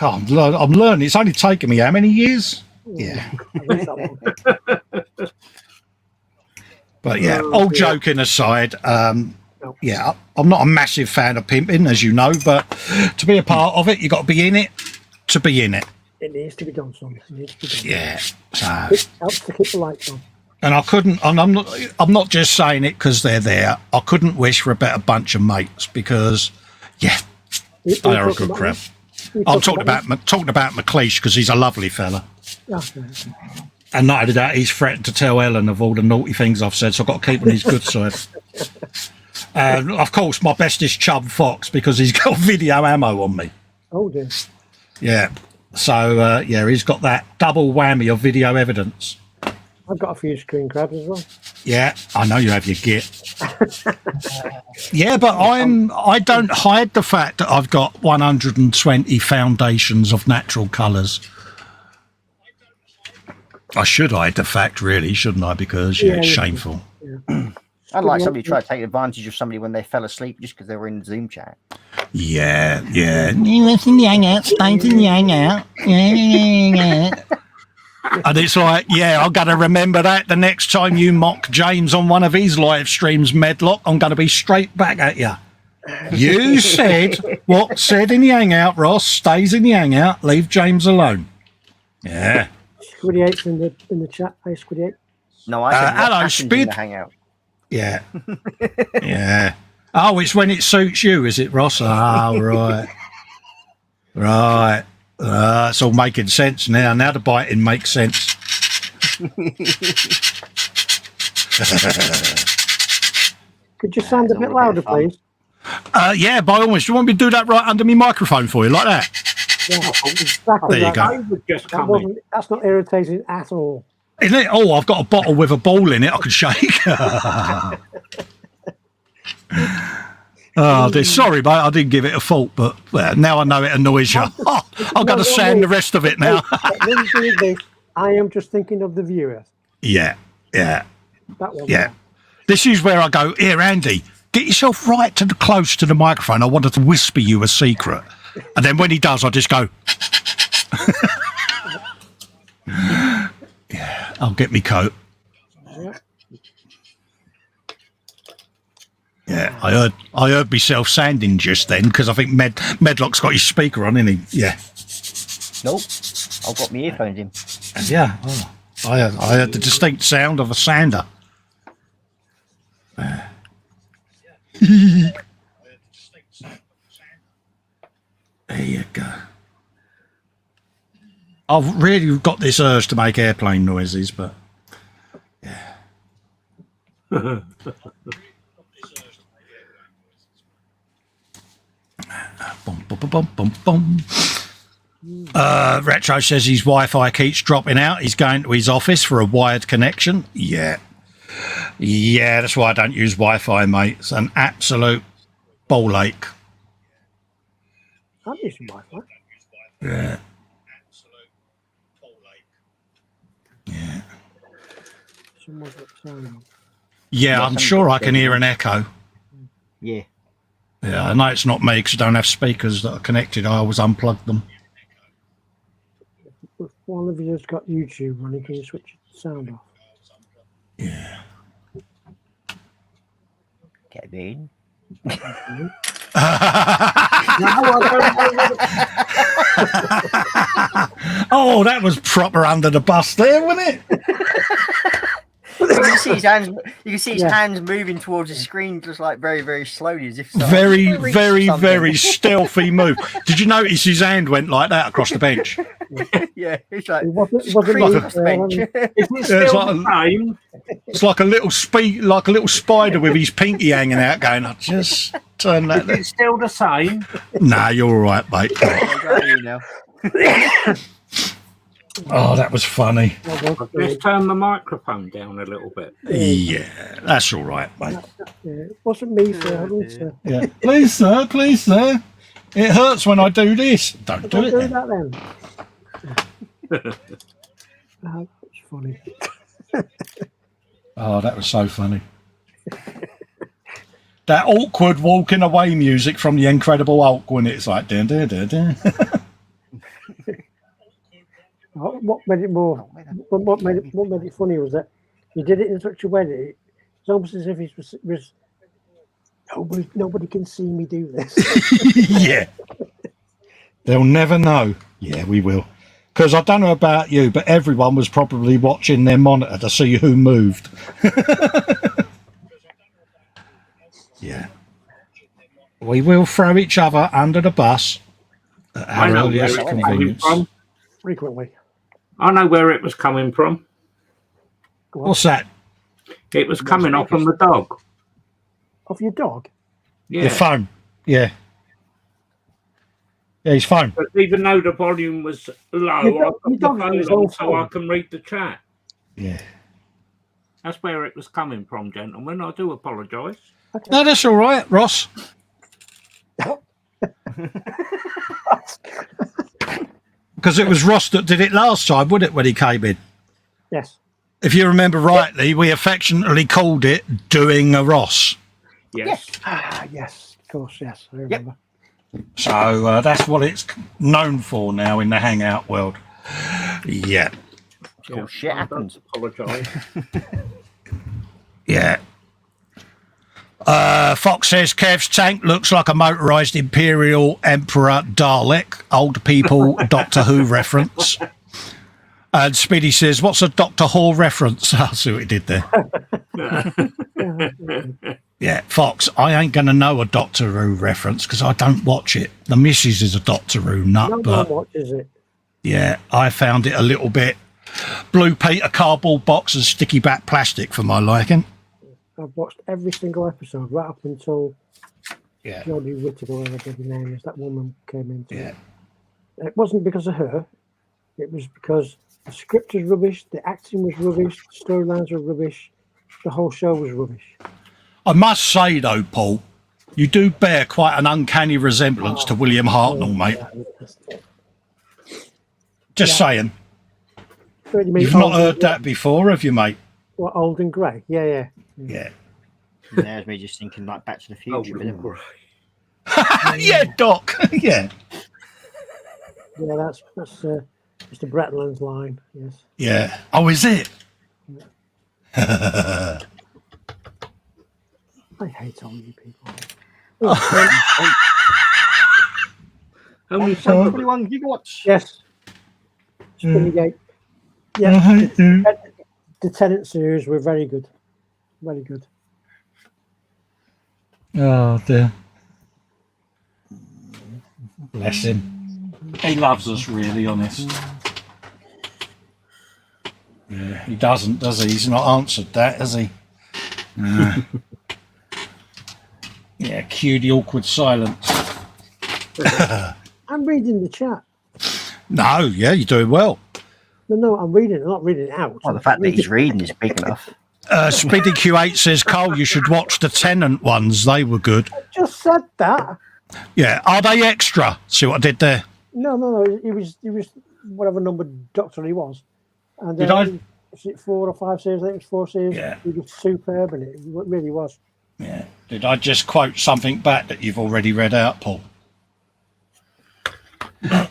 I'm learning. It's only taken me how many years? Yeah. But yeah, all joking aside, yeah, I'm not a massive fan of pimping, as you know, but to be a part of it, you got to be in it to be in it.
It needs to be done, son. It needs to be done.
Yeah. So,
It helps to keep the lights on.
and I couldn't, and I'm not just saying it because they're there. I couldn't wish for a better bunch of mates because, yeah, they are a good crowd. I'm talking about McLeish because he's a lovely fella. And not only that, he's threatened to tell Ellen of all the naughty things I've said, so I've got to keep on his good side. Of course, my bestest chum, Fox, because he's got video ammo on me.
Oh, dear.
Yeah. So, yeah, he's got that double whammy of video evidence.
I've got a few screen grabs as well.
Yeah, I know you have your git. Yeah, but I don't hide the fact that I've got 120 foundations of natural colours. I should hide the fact, really, shouldn't I? Because, yeah, it's shameful.
Yeah.
I'd like somebody to try to take advantage of somebody when they fell asleep just because they were in the Zoom chat.
Yeah, yeah. You listen the hangout, stays in the hangout. Yeah. And it's like, yeah, I'm going to remember that the next time you mock James on one of his live streams, Medlock, I'm going to be straight back at you. You said what said in the hangout, Ross, stays in the hangout, leave James alone. Yeah.
Squiddy 8's in the chat. Hey, Squiddy 8.
No, I said
hello,
hello,
Spid.
the hangout.
Yeah. Yeah. Oh, it's when it suits you, is it, Ross? Oh, right. Right. It's all making sense now. Now the biting makes sense.
Could you sound a bit louder, please?
Yeah, by all means. Do you want me to do that right under my microphone for you, like that?
Yeah, exactly.
There you go.
I would just come in.
That's not irritating at all.
Isn't it? Oh, I've got a bottle with a ball in it I can shake. Oh, dear. Sorry, mate. I didn't give it a thought, but now I know it annoys you. Oh, I've got to sand the rest of it now.
I am just thinking of the viewers.
Yeah, yeah,
That one.
yeah. This is where I go, here, Andy, get yourself right close to the microphone. I wanted to whisper you a secret. And then when he does, I just go... Yeah, I'll get me coat. Yeah, I heard myself sanding just then because I think Medlock's got his speaker on, isn't he? Yeah.
Nope. I've got my earphones in.
Yeah. Oh, I heard the distinct sound of a sander. There you go. I've really got this urge to make airplane noises, but yeah. Bum, bum, bum, bum, bum. Retro says his Wi-Fi keeps dropping out. He's going to his office for a wired connection. Yeah. Yeah, that's why I don't use Wi-Fi, mate. It's an absolute ball ache.
I'm using Wi-Fi.
Yeah. Yeah.
Someone's got sound on.
Yeah, I'm sure I can hear an echo.
Yeah.
Yeah, I know it's not me because I don't have speakers that are connected. I always unplug them.
If one of you has got YouTube running, can you switch the sound off?
Yeah.
Kevin.
Oh, that was proper under the bus there, wasn't it?
You can see his hands. You can see his hands moving towards the screen, just like very, very slowly, as if
Very, very, very stealthy move. Did you notice his hand went like that across the bench?
Yeah, it's like
It wasn't
cream
me,
off the bench.
It's
It's like a little spider with his pinky hanging out, going, "I just turn that."
It's still the same.
Nah, you're all right, mate.
You know.
Oh, that was funny.
Just turn the microphone down a little bit.
Yeah, that's all right, mate.
Yeah, it wasn't me, sir. Sir.
Yeah. Please, sir. It hurts when I do this. Don't do
Don't
it
do
then.
that then. It's funny.
Oh, that was so funny. That awkward walking away music from the Incredible Hulk when it's like dun dun dun dun.
What made it more? What made it funny was that he did it in such a way that it's almost as if he was nobody can see me do this.
Yeah. They'll never know. Yeah, we will. Because I don't know about you, but everyone was probably watching their monitor to see who moved. Yeah. We will throw each other under the bus at
I
our
know where
earliest
it's coming
convenience.
from.
Frequently.
I know where it was coming from.
What's that?
It was coming off from the dog.
Of your dog?
Yeah.
Your phone. Yeah. Yeah, his phone.
But even though the volume was low,
Your
I
dog-
put
your
the
dog's
phone
his
on
own
so I
phone.
can read the chat.
Yeah.
That's where it was coming from, gentlemen. I do apologise.
No, that's all right, Ross. Because it was Ross that did it last time, wasn't it, when he came in?
Yes.
If you remember rightly, we affectionately called it doing a Ross.
Yes.
Yes. Of course. Yes. I remember.
So that's what it's known for now in the hangout world. Yeah.
Oh, shit happens.
Apologise.
Yeah. Fox says Kev's tank looks like a motorised Imperial Emperor Dalek. Old people Doctor Who reference. And Speedy says, what's a Doctor Who reference? I see what he did there. Yeah, Fox, I ain't going to know a Doctor Who reference because I don't watch it. The missus is a Doctor Who nut,
No one
but
watches it.
yeah, I found it a little bit Blue Peter cardboard box and sticky back plastic for my liking.
I've watched every single episode right up until
Yeah.
Jodie Whittaker, whatever the name is, that woman came into
Yeah.
it. It wasn't because of her. It was because the script was rubbish, the acting was rubbish, the storylines were rubbish, the whole show was rubbish.
I must say, though, Paul, you do bear quite an uncanny resemblance to William Hartnell, mate. Just saying.
What do you mean,
You've not
old
heard
and-
that before, have you, mate?
What, old and grey? Yeah.
Yeah.
There's me just thinking like Back to the
Oh,
Future. Bit
Yeah, Doc. Yeah.
Yeah, that's Mr. Bretland's line, yes.
Yeah. Oh, is it?
I hate all you people.
Only
21 gigawatts.
Yes. Spinnygate.
I
Yeah,
hate you.
the Tenant series were very good. Very good.
Oh, dear. Bless him. He loves us, really, honest. Yeah, he doesn't, does he? He's not answered that, has he? Yeah, cue the awkward silence.
I'm reading the chat.
No, yeah, you're doing well.
No, I'm reading it. I'm not reading it out.
Well, the fact that he's reading is big enough.
Speedy Q8 says, Cole, you should watch the Tenant ones. They were good.
I just said that.
Yeah, are they extra? See what I did there?
No. He was whatever number doctor he was. And
Did I?
Was it 4 or 5 series? I think it was 4 series.
Yeah.
He was superb in it. It really was.
Yeah. Did I just quote something back that you've already read out, Paul?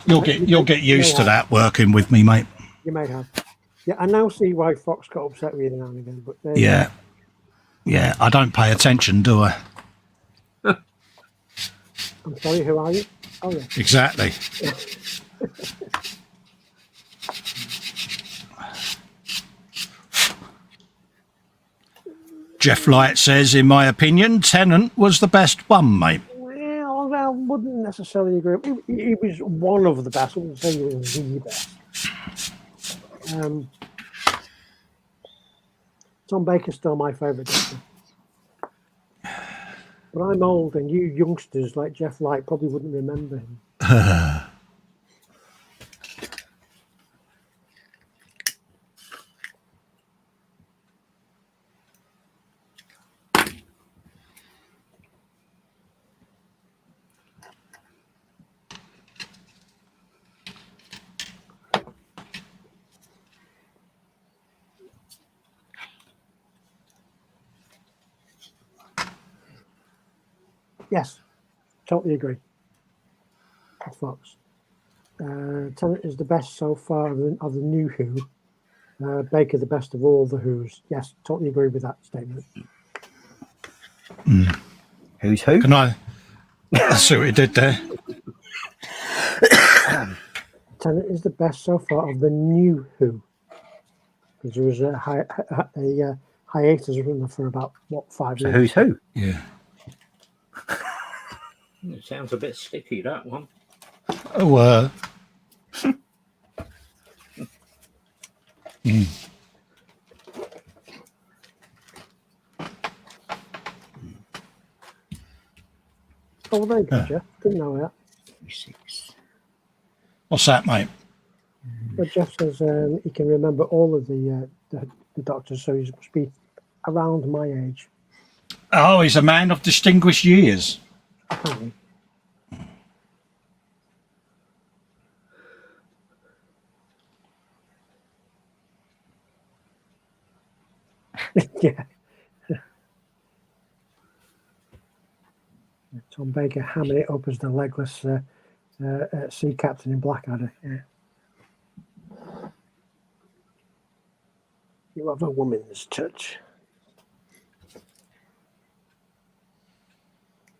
You'll get used to that working with me, mate.
You may have. Yeah, I now see why Fox got upset with you now and again. But
Yeah. Yeah, I don't pay attention, do I?
I'm sorry, who are you? Oh, yeah.
Exactly. Jeff Light says, in my opinion, Tennant was the best one, mate.
Well, I wouldn't necessarily agree. He was one of the best. I wouldn't say he was the best. Tom Baker's still my favourite doctor. But I'm old, and you youngsters like Jeff Light probably wouldn't remember him. Yes, totally agree. Fox. Tennant is the best so far of the new Who. Baker the best of all the Who's. Yes, totally agree with that statement.
Who's who?
Can I see what you did there?
Tennant is the best so far of the new Who. Because there was a hiatus for about, 5
So
years?
who's who?
Yeah.
It sounds a bit sticky, that one.
Oh,
Oh, there you go, Jeff. Didn't know that.
what's that, mate?
But Jeff says he can remember all of the doctors, so he must be around my age.
Oh, he's a man of distinguished years.
Apparently. Yeah. Tom Baker hamming it up as the legless sea captain in Blackadder. Yeah. You have a woman's touch.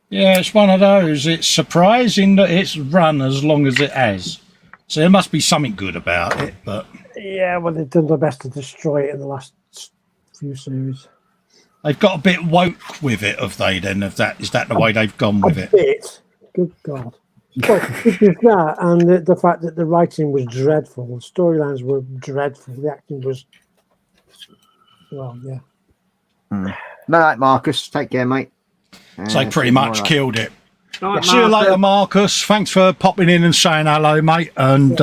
Yeah, it's one of those. It's surprising that it's run as long as it has. So there must be something good about it, but
Yeah, well, they've done their best to destroy it in the last few series.
They've got a bit woke with it, have they? Then, is that the way they've gone with
A
it?
bit. Good God. Well, it was that, and the fact that the writing was dreadful, the storylines were dreadful, the acting was, well, yeah.
Night, Marcus. Take care, mate.
So they pretty much killed it.
Right,
See you later,
Martha.
Marcus. Thanks for popping in and saying hello, mate. And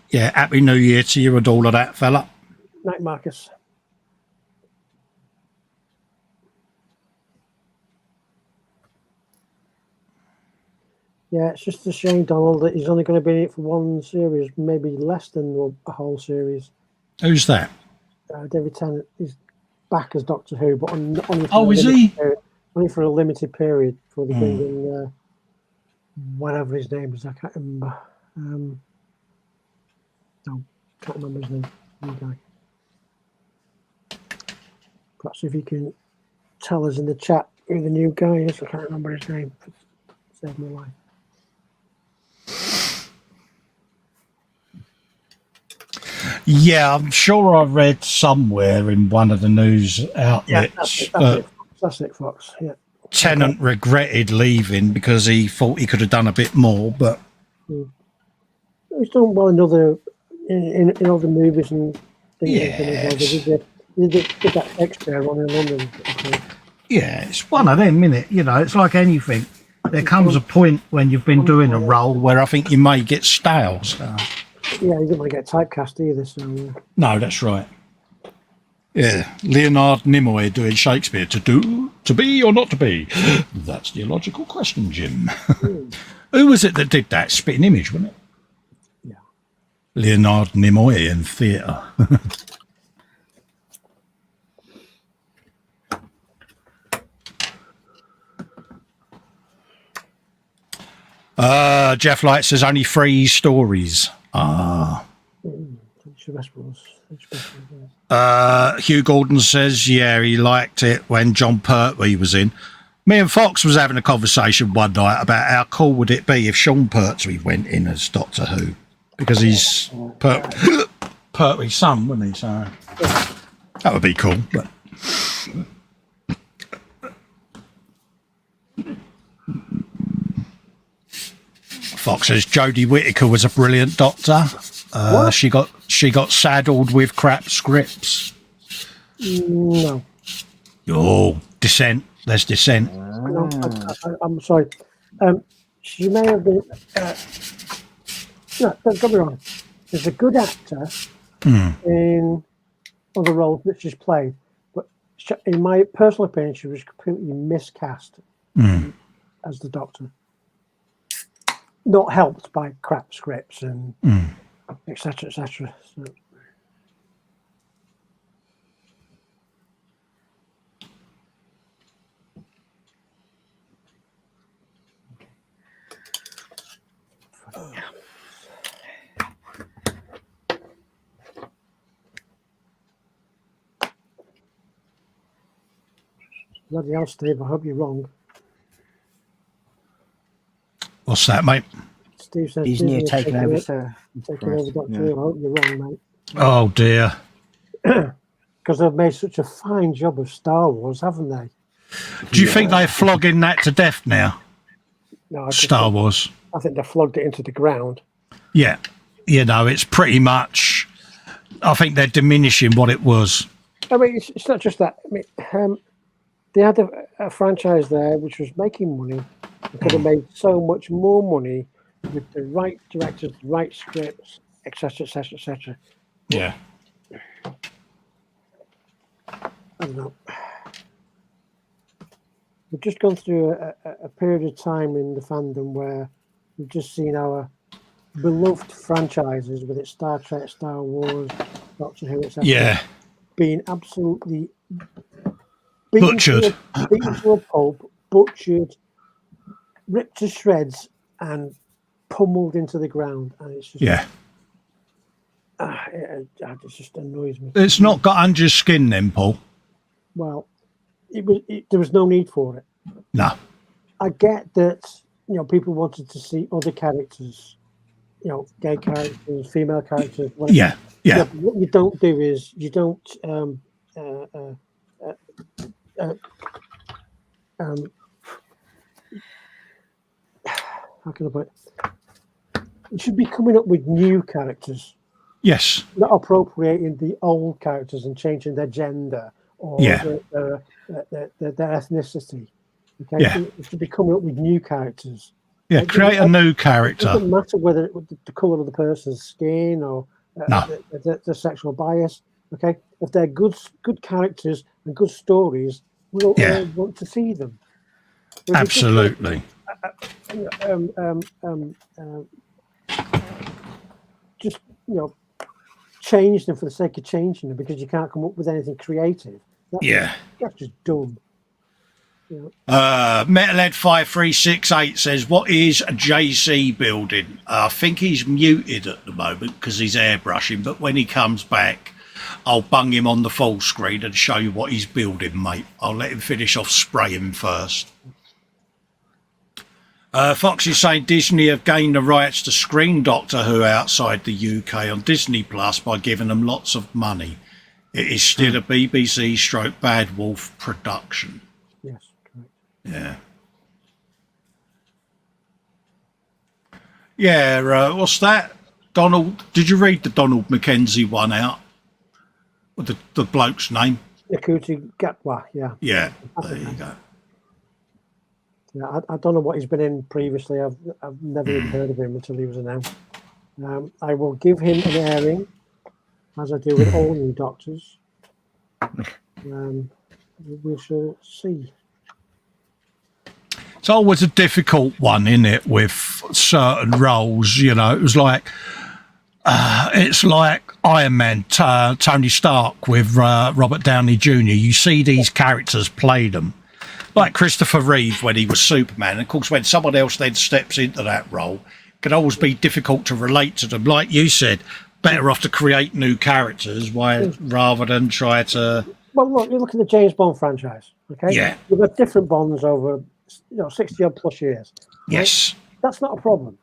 yeah, happy New Year to you and all of that, fella.
Night, Marcus. Yeah, it's just a shame, Donald, that he's only going to be in it for one series, maybe less than a whole series.
Who's that?
David Tennant is back as Doctor Who, but only for
Is he?
Only for a limited period before they bring in whatever his name is. I can't remember. No, can't remember his name. New guy. Perhaps if you can tell us in the chat who the new guy is. I can't remember his name. Saved my life.
Yeah, I'm sure I read somewhere in one of the news outlets
That's it, Fox. Yeah.
Tennant regretted leaving because he thought he could have done a bit more, but
He's done well in other movies and things.
Yes.
He did that Shakespeare one in London.
yeah, it's one of them, isn't it? You know, it's like anything. There comes a point when you've been doing a role where I think you may get stale. So.
Yeah, you don't want to get typecast either. So
No, that's right. Yeah, Leonard Nimoy doing Shakespeare. To do, to be, or not to be? That's the illogical question, Jim. Who was it that did that? Spitting Image, wasn't it?
Yeah.
Leonard Nimoy in theatre. Jeff Light says only 3 stories. Hugh Gordon says, yeah, he liked it when John Pertwee was in. Me and Fox was having a conversation one night about how cool would it be if Sean Pertwee went in as Doctor Who, because he's Pertwee's son, wouldn't he? So that would be cool. But Fox says Jodie Whittaker was a brilliant Doctor. She got saddled with crap scripts.
no.
Oh, Descent. There's Descent.
No, I'm sorry. She may have been. No, don't get me wrong. She's a good actor in other roles that she's played, but in my personal opinion, she was completely miscast as the Doctor. Not helped by crap scripts and etc. etc. So. Bloody hell, Steve, I hope you're wrong.
What's that, mate?
Steve says
He's near taking over, sir.
Taking over Doctor Who. I hope you're wrong, mate.
Oh, dear.
Because they've made such a fine job of Star Wars, haven't they?
Do you think they're flogging that to death now?
No,
Star Wars.
I think they flogged it into the ground.
Yeah. You know, it's pretty much, I think they're diminishing what it was.
I mean, it's not just that. I mean, they had a franchise there which was making money. They could have made so much more money with the right directors, the right scripts, etc., etc., etc.
Yeah.
I don't know. We've just gone through a period of time in the fandom where we've just seen our beloved franchises, whether it's Star Trek, Star Wars, Doctor Who, etc., being absolutely
butchered,
beaten to a pulp, butchered, ripped to shreds, and pummeled into the ground. And it's just it just annoys me.
It's not got under your skin, then, Paul.
Well, there was no need for it.
No.
I get that, people wanted to see other characters gay characters, female characters, whatever.
Yeah, yeah,
But what you don't do is you don't how can I put it? You should be coming up with new characters,
yes,
not appropriating the old characters and changing their gender or
Yeah.
their ethnicity. Okay,
Yeah.
you should be coming up with new characters.
yeah. Create a new
It
character.
doesn't matter whether the colour of the person's skin or
No.
the sexual bias. Okay, if they're good characters and good stories, we'll
Yeah.
all want to see them. But if you
Absolutely.
just change them for the sake of changing them because you can't come up with anything creative.
Yeah.
That's just dumb.
Metalhead 5368 says, "What is JC building?" I think he's muted at the moment because he's airbrushing, but when he comes back, I'll bung him on the full screen and show you what he's building, mate. I'll let him finish off spraying first. Fox is saying Disney have gained the rights to screen Doctor Who outside the UK on Disney Plus by giving them lots of money. It is still a BBC / Bad Wolf production.
Yes, correct.
Yeah. Yeah, what's that? Donald, did you read the Donald Mackenzie one out? With the bloke's name?
Nikuti Gatwa, yeah.
Yeah, there you go.
Yeah, I don't know what he's been in previously. I've never even heard of him until he was announced. I will give him an airing, as I do with all new doctors. We shall see.
It's always a difficult one, isn't it, with certain roles, It was like, it's like Iron Man, Tony Stark with Robert Downey Jr. You see these characters play them. Like Christopher Reeve when he was Superman. And of course, when someone else then steps into that role, it can always be difficult to relate to them. Like you said, better off to create new characters rather than try to...
Well, look, you look at the James Bond franchise, okay?
Yeah.
You've got different Bonds over 60-odd plus years. Right?
Yes.
That's not a problem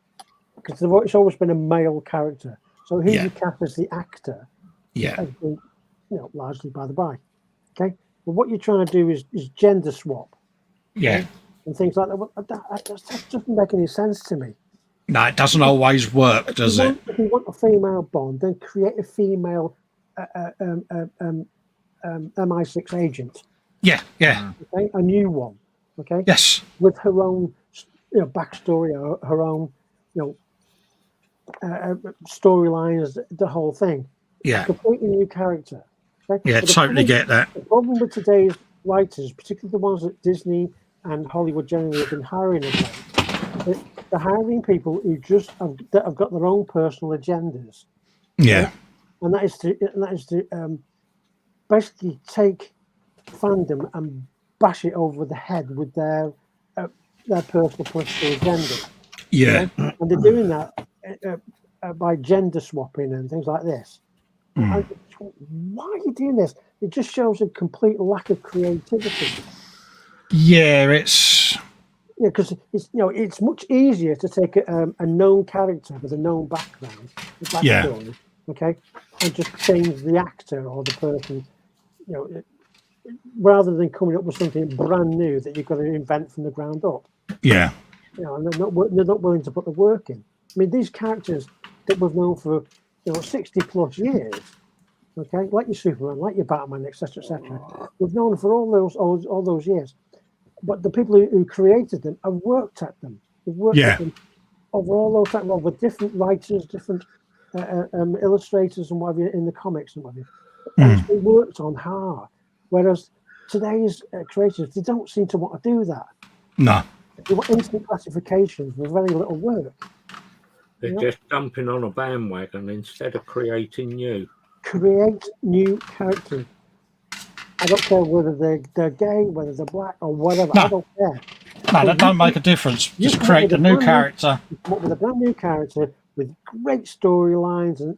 because it's always been a male character. So who you cast as the actor
Yeah.
has been, largely by the by. Okay? But what you're trying to do is gender swap.
Yeah.
And things like that. Well, that doesn't make any sense to me.
No, it doesn't always work, does it?
If you want a female Bond, then create a female MI6 agent.
Yeah, yeah.
Okay, a new one. Okay.
Yes.
With her own, backstory, or her own, storylines, the whole thing.
Yeah.
Completely new character. Okay?
Yeah, totally get that.
The problem with today's writers, particularly the ones that Disney and Hollywood generally have been hiring about, they're hiring people who just have got their own personal agendas.
Yeah.
And that is to basically take fandom and bash it over the head with their personal political agenda.
Yeah.
Okay? And they're doing that by gender swapping and things like this. And why are you doing this? It just shows a complete lack of creativity.
Yeah, it's...
Yeah, because it's much easier to take a known character with a known background, backstory, okay, and just change the actor or the person, rather than coming up with something brand new that you've got to invent from the ground up.
Yeah.
And they're not willing to put the work in. I mean, these characters that we've known for 60 plus years, okay, like your Superman, like your Batman, etc., etc. We've known for all those years. But the people who created them have worked at them. They've worked at them over all those time, with different writers, different illustrators and whatever in the comics and whatever. And it's been worked on hard. Whereas today's creators, they don't seem to want to do that.
No.
They want instant classifications with very little work.
They're just jumping on a bandwagon instead of creating new.
Create new characters. I don't care whether they're gay, whether they're black, or whatever.
No.
I don't care.
No, that don't make a difference. Just create a new character.
Come up with a brand new character with great storylines and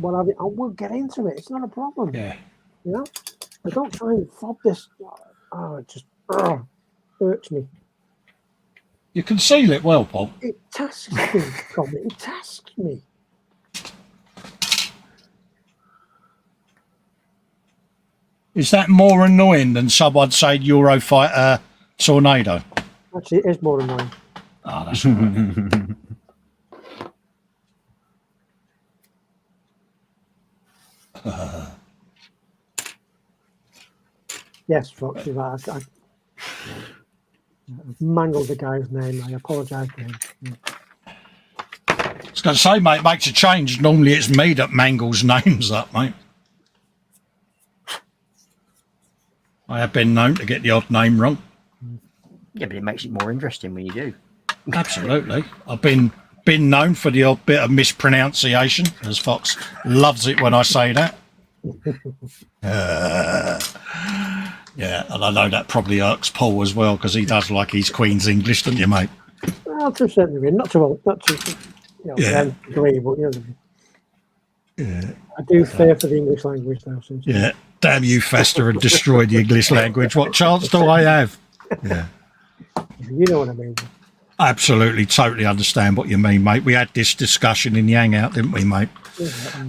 what have you, and we'll get into it. It's not a problem.
Yeah.
But don't try and fob this. Oh, it just irks me.
You conceal it well, Paul.
It tasks me, Tom. It tasks me.
Is that more annoying than someone saying Eurofighter Tornado?
Actually, it is more annoying.
Oh, that's all right.
Yes, Fox, you're right. I've mangled the guy's name. I apologise to him.
I was going to say, mate, makes a change. Normally it's me that mangles names up, mate. I have been known to get the odd name wrong.
Yeah, but it makes it more interesting when you do.
Absolutely. I've been known for the odd bit of mispronunciation, as Fox loves it when I say that. Yeah, and I know that probably irks Paul as well, because he does like his Queen's English, don't you, mate?
Well, to a certain degree, not to
Yeah.
degree, but
Yeah.
I do fear for the English language now. Since
Yeah. Damn you, Festa, and destroy the English language. What chance do I have? Yeah.
you know what I mean.
I absolutely, totally understand what you mean, mate. We had this discussion in the hangout, didn't we, mate?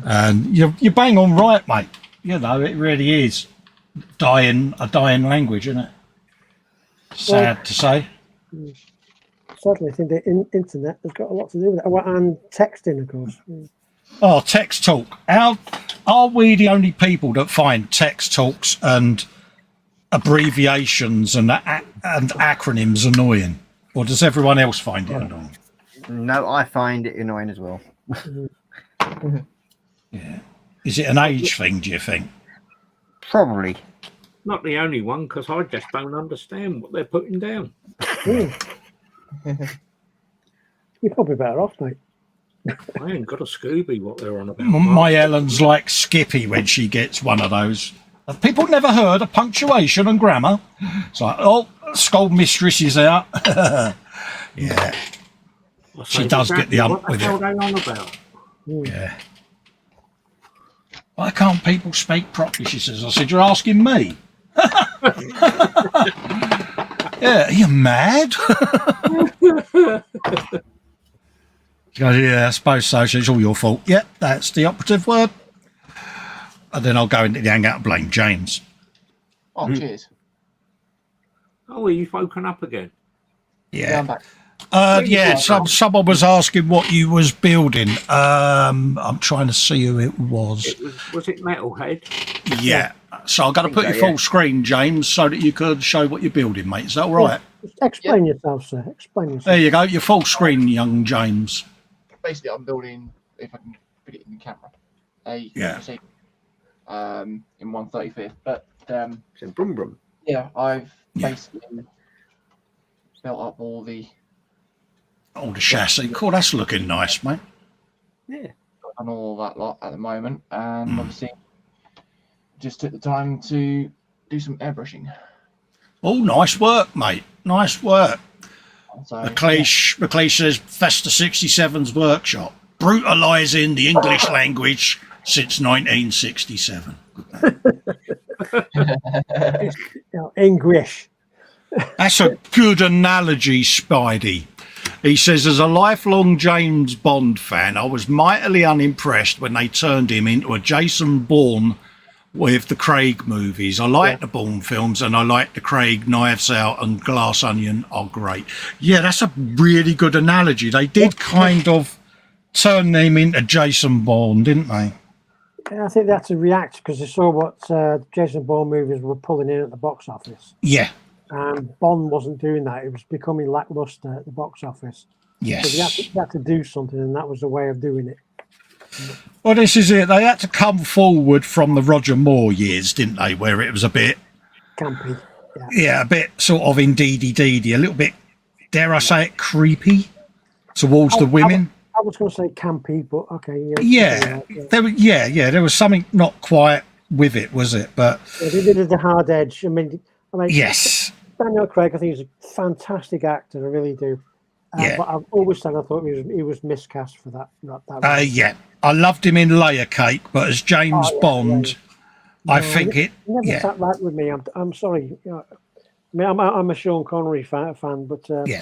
And you bang on right, mate. You know, it really is a dying language, isn't it? Sad to say.
Sadly, I think the internet has got a lot to do with it. Oh, and texting, of course.
Oh, text talk. Are we the only people that find text talks and abbreviations and acronyms annoying? Or does everyone else find it annoying?
No, I find it annoying as well.
Yeah. Is it an age thing, do you think?
Probably.
Not the only one, because I just don't understand what they're putting down.
You're probably better off, mate.
I ain't got a Scooby what they're on about.
My Ellen's like Skippy when she gets one of those. Have people never heard of punctuation and grammar? It's like, oh, scold mistress is out. Yeah. She does get the ump with
What
it.
the hell are they on about?
Yeah. Why can't people speak properly? She says. I said, you're asking me. Yeah, are you mad? She goes, yeah, I suppose so. She says, it's all your fault. Yep, that's the operative word. And then I'll go into the hangout and blame James.
Oh, cheers.
Oh, are you woken up again?
Yeah, I'm
Yeah.
back.
Yeah, someone was asking what you was building. I'm trying to see who it was.
Was it Metalhead?
Yeah. So I'm going to put you
so,
full
yeah.
screen, James, so that you could show what you're building, mate. Is that all right?
Just explain yourself, sir. Explain yourself.
There you go. You're full screen, young James.
Basically, I'm building, if I can put it in the camera, a
Yeah.
in 1/35th. But
So brum brum.
yeah, I've
Yeah.
basically built up all the
Oh, the chassis. Cool, that's looking nice, mate.
Yeah.
and all that lot at the moment, and obviously just took the time to do some airbrushing.
Oh, nice work, mate. Nice work.
So
McLeish says Festa 67's workshop, brutalising the English language since 1967.
English.
That's a good analogy, Spidey. He says, as a lifelong James Bond fan, I was mightily unimpressed when they turned him into a Jason Bourne with the Craig movies. I like the Bourne films, and I like the Craig Knives Out and Glass Onion are great. Yeah, that's a really good analogy. They did kind of turn him into Jason Bourne, didn't they?
I think they had to react because they saw what Jason Bourne movies were pulling in at the box office.
Yeah.
And Bond wasn't doing that. It was becoming lackluster at the box office.
Yes.
So they had to do something, and that was a way of doing it.
Well, this is it. They had to come forward from the Roger Moore years, didn't they? Where it was a bit,
Campy.
yeah, a bit sort of indeedy-deedy, a little bit, dare I say it, creepy towards the women.
I was going to say campy, but okay.
Yeah, there was, there was something not quite with it, was it? But
Yeah, they did the hard edge. I mean,
yes,
Daniel Craig, I think he's a fantastic actor. I really do.
Yeah.
But I've always said I thought he was miscast for that role.
yeah, I loved him in Layer Cake, but as James Bond, I
No,
think it.
never
Yeah,
sat right with me. I'm sorry. I mean, I'm a Sean Connery fan, but
yeah,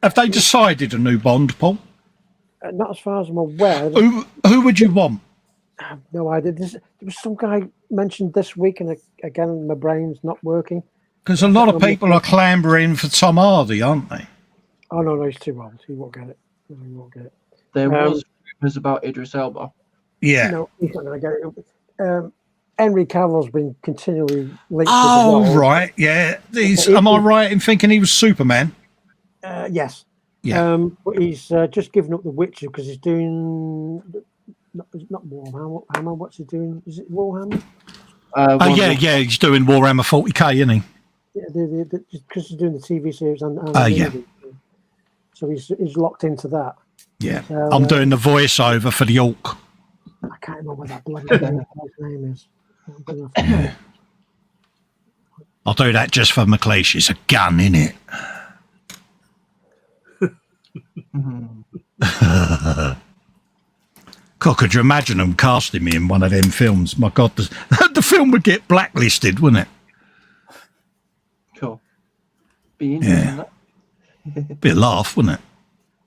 Have they decided a new Bond, Paul?
Not as far as I'm aware.
Who would you want?
I have no idea. There was some guy mentioned this week, and again, my brain's not working.
Because a lot of people are clambering for Tom Hardy, aren't they?
Oh no, he's too old. He won't get it. He won't get it.
There was rumors about Idris Elba.
Yeah.
No, he's not going to get it. Henry Cavill's been continually linked.
Oh,
with the role.
right. Yeah. Am I right in thinking he was Superman?
Yes.
Yeah.
But he's just given up The Witcher because he's doing not Warhammer. What's he doing? Is it Warhammer?
Yeah. He's doing Warhammer 40k, isn't he?
Yeah, because he's doing the TV series and
yeah.
movie. So he's locked into that.
Yeah.
So,
I'm doing the voiceover for the Orc.
I can't remember what that bloody guy's name is.
I'll do that just for McLeish. It's a gun, innit? God, could you imagine them casting me in one of them films? My God, the film would get blacklisted, wouldn't it?
Cool. Be interesting.
Yeah. Be a laugh, wouldn't it?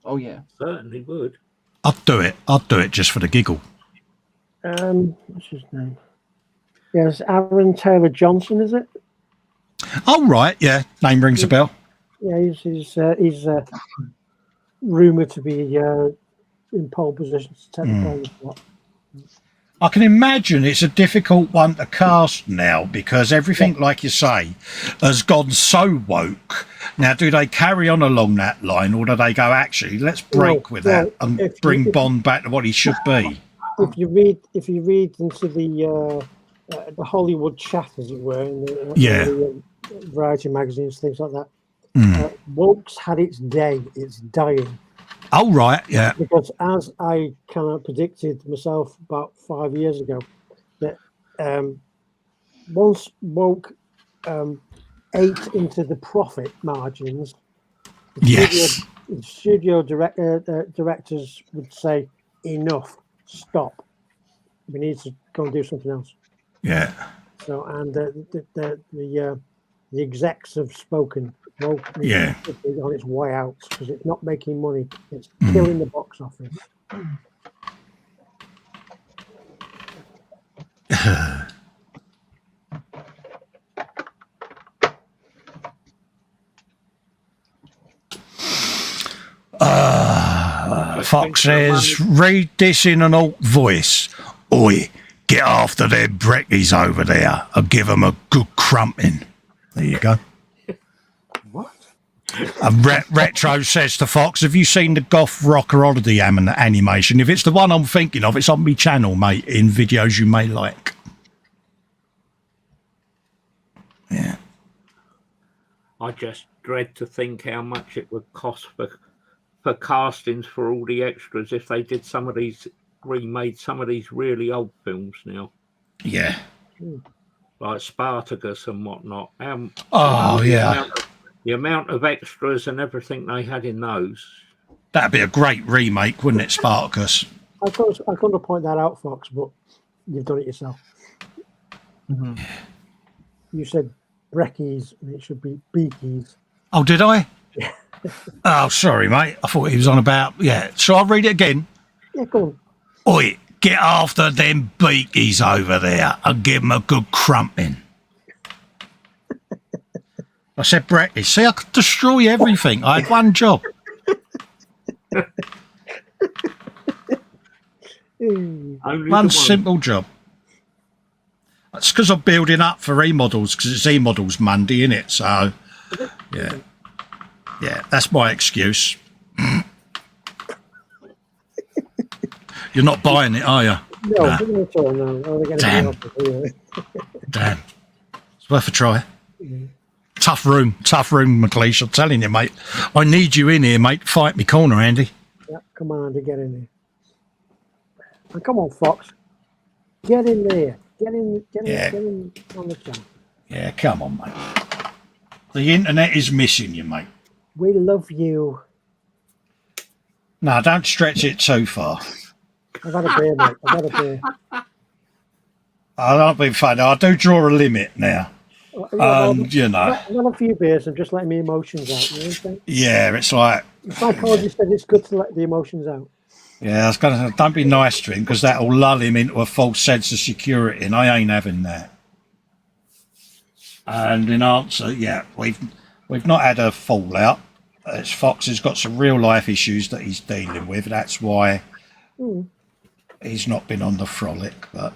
Oh yeah,
Certainly would.
I'd do it. I'd do it just for the giggle.
What's his name? Yes, Aaron Taylor Johnson, is it?
Oh, right. Yeah. Name rings a bell.
Yeah, he's rumoured to be in pole position to take the pole spot.
I can imagine it's a difficult one to cast now because everything, like you say, has gone so woke. Now, do they carry on along that line, or do they go, actually, let's break with that and bring Bond back to what he should be?
If you read into the Hollywood chat, as it were, in the variety magazines, things like that, woke's had its day. It's dying.
Oh, right, yeah.
Because as I kind of predicted myself about 5 years ago, that once woke ate into the profit margins, the studio directors would say, enough, stop. We need to go and do something else.
Yeah.
So, and the execs have spoken. Woke is on its way out because it's not making money. It's killing the box office.
Fox says, read this in an alt voice. Oi, get after them brekkies over there and give them a good crumping. There you go.
What?
And Retro says to Fox, have you seen the Goth Rocker Holiday animation? If it's the one I'm thinking of, it's on my channel, mate, in videos you may like. Yeah.
I just dread to think how much it would cost for castings for all the extras if they did remade some of these really old films now.
Yeah.
Like Spartacus and whatnot. The amount of extras and everything they had in those.
That'd be a great remake, wouldn't it, Spartacus?
I couldn't point that out, Fox, but you've done it yourself.
Mm-hmm.
You said brekkies, and it should be beakies.
Oh, did I? Oh, sorry, mate. I thought he was on about... Yeah. Shall I read it again?
Yeah, go on.
Oi, get after them beakies over there and give them a good crumping. I said brekkies. See, I could destroy everything. I had one job. One simple job. That's because I'm building up for E-models, because it's E-models Monday, innit? So, yeah. Yeah, that's my excuse. You're not buying it, are you?
No, at all, no.
Damn. Damn. It's worth a try.
Mm-hmm.
Tough room, McLeish. I'm telling you, mate. I need you in here, mate. Fight me corner, Andy.
Yeah, come on, Andy, get in there. And come on, Fox. Get in there. Get in on the channel.
Yeah, come on, mate. The internet is missing you, mate.
We love you.
No, don't stretch it too far.
I've had a beer, mate. I've had a beer.
I don't be funny. I do draw a limit now. You know,
I've had a few beers and just letting my emotions out. You know what I'm saying?
yeah, it's like,
The psychologist said it's good to let the emotions out.
yeah, I was going to say, don't be nice to him because that'll lull him into a false sense of security, and I ain't having that. And in answer, yeah, we've not had a fallout. Fox has got some real life issues that he's dealing with. That's why he's not been on the Frolic. But a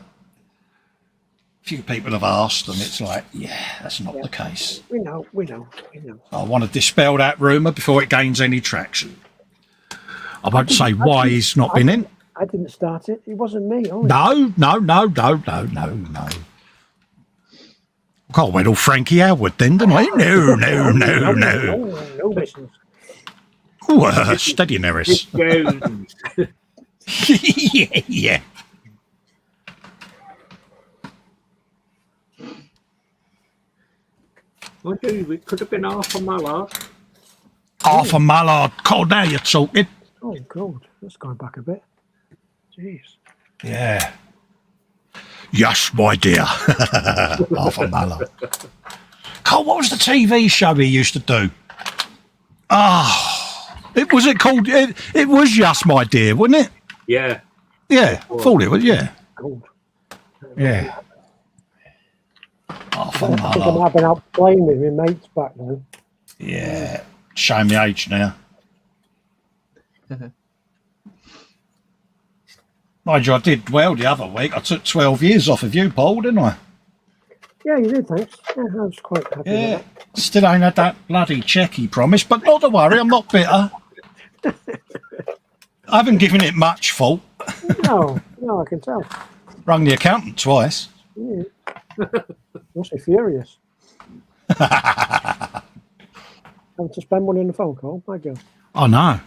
few people have asked, and it's like, yeah, that's not the case.
We know.
I want to dispel that rumour before it gains any traction. I won't say why he's not been in.
I didn't start it. It wasn't me.
No. God, went all Frankie Howard then, didn't I? No.
No business.
Ooh, steady, Neris. Yeah.
It could have been half a mallard.
Half a mallard. God, now you're talking.
Oh, God. That's going back a bit. Jeez.
Yeah. Yes, my dear. Half a mallard. God, what was the TV show he used to do? It was Yes, my dear, wasn't it?
Yeah.
Yeah, thought it was, yeah.
Gold.
Yeah. Half a
I think I might
mallard.
have been out playing with my mates back then.
Yeah. Showing me age now. Mind you, I did well the other week. I took 12 years off of you, Paul, didn't I?
Yeah, you did, thanks. Yeah, I was quite happy
Yeah.
with
Still ain't had that bloody check he promised, but not to worry, I'm not bitter. I haven't given it much fault.
that. No, I can tell.
Rung the accountant twice.
Yeah. Must be furious. Having to spend money on the phone call, my God.
I know.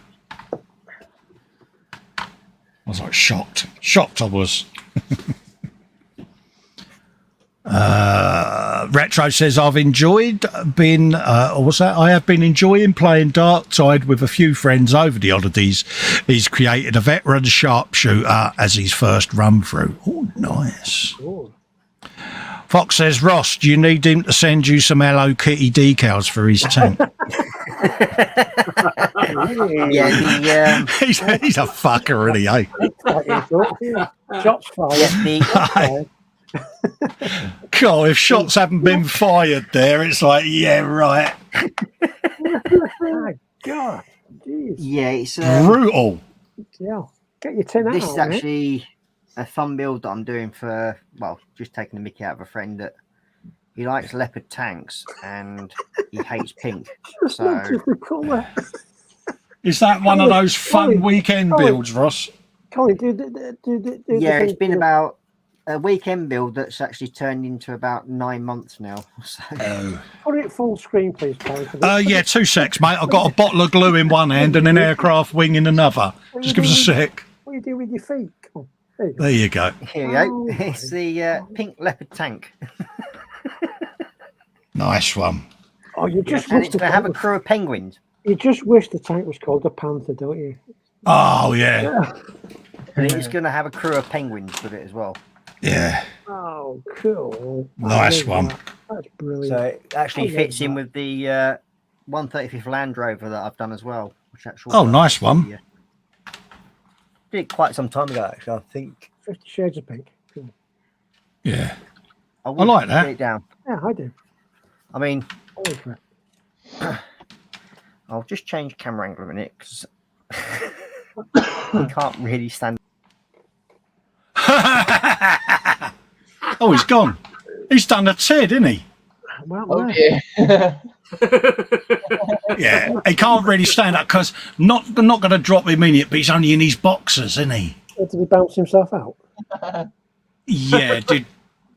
I was like shocked. Shocked I was. Retro says I've enjoyed being I have been enjoying playing Darktide with a few friends over the holidays. He's created a veteran sharpshooter as his first run through. Oh, nice.
Cool.
Fox says, Ross, do you need him to send you some Hello Kitty decals for his tank?
Yeah,
he's a fucker, really, eh?
Shots fired.
God, if shots haven't been fired there, it's like, yeah, right.
My God. Jeez.
yeah, it's
Brutal.
Yeah. Get your tin out.
this is
mate.
actually a fun build that I'm doing for, well, just taking the mickey out of a friend that he likes leopard tanks and he hates pink. So
Is that one of those fun
Colin,
weekend
Colin.
builds, Ross?
Colin, do
yeah, it's been about a weekend build that's actually turned into about 9 months now. So,
Put it full screen, please, Colin. for this.
Yeah, 2 secs, mate. I've got a bottle of glue in one hand and an aircraft wing in another. Just give us a sec.
What do you do with your feet? Come on.
There you go.
here you
Oh,
go. It's the pink leopard tank.
Nice one.
Oh, you just
And
wish
it's
the
going to have a
tank,
crew of penguins.
you just wish the tank was called the Panther, don't you?
Oh, yeah.
And it's going to have a crew of penguins with it as well.
Yeah.
Oh, cool.
Nice
I love
one.
that. That's brilliant.
So it actually
I love
fits in
that.
with the 135th Land Rover that I've done as well. Which actually,
Oh, nice one.
Did it quite some time ago, actually. I think
50 Shades of Pink. Cool.
Yeah.
I, would
like that.
Get it down.
Yeah, I do.
I mean,
Always for it.
I'll just change camera angle a minute because we can't really stand.
Oh, he's gone. He's done a TED, isn't he?
Well,
Oh
yeah.
dear.
Yeah. He can't really stand up because not going to drop him in it, but he's only in his boxers, isn't he?
Did he bounce himself out?
Yeah.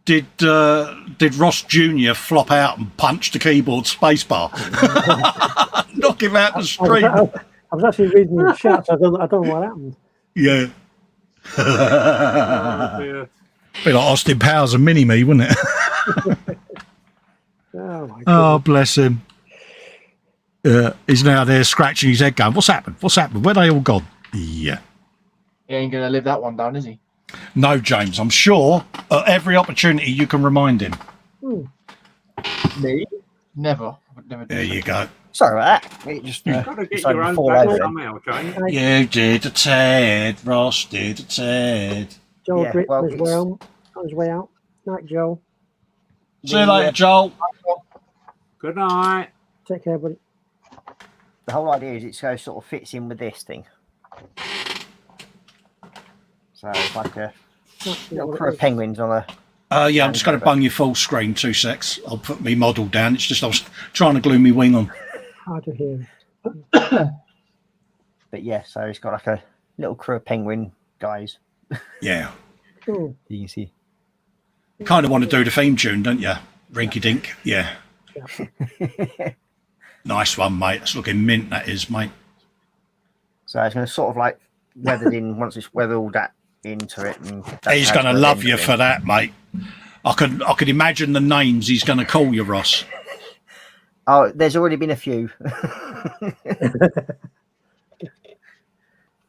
Did Ross Jr. flop out and punch the keyboard spacebar? Knock him out the street.
I was actually reading in the chat, so I don't know what happened.
Yeah.
Yeah.
Be like Austin Powers and Mini-Me, wouldn't it?
Oh, my God.
Oh, bless him. He's now there scratching his head going, what's happened? What's happened? Where they all gone? Yeah.
He ain't gonna live that one down, is he?
No, James, I'm sure at every opportunity you can remind him.
Me? Never. I would never do
There
that.
you go.
Sorry about that. It just
You've got to get
decided
your
to
own
fall
back
over.
somehow, James.
You did a tad. Ross did a tad.
Joel
Yeah,
Grit
well,
on his way home, on his way out. Night, Joel.
See you later, Joel.
Good night.
Take care, buddy.
The whole idea is it sort of fits in with this thing. So it's like a
That's
little
what
crew
it
of
is.
penguins on a.
Yeah, I'm just going to bung your full screen 2 secs. I'll put me model down. It's just I was trying to glue me wing on.
Hard to hear.
But yeah, so it's got like a little crew of penguin guys.
Yeah.
Oh,
You can see.
Kind of want to do the theme tune, don't you? Rinky Dink. Yeah. Nice one, mate. That's looking mint, that is, mate.
So it's going to sort of like weathered in once it's weathered that into it. And
He's going to love you for that, mate. I could imagine the names he's going to call you, Ross.
Oh, there's already been a few.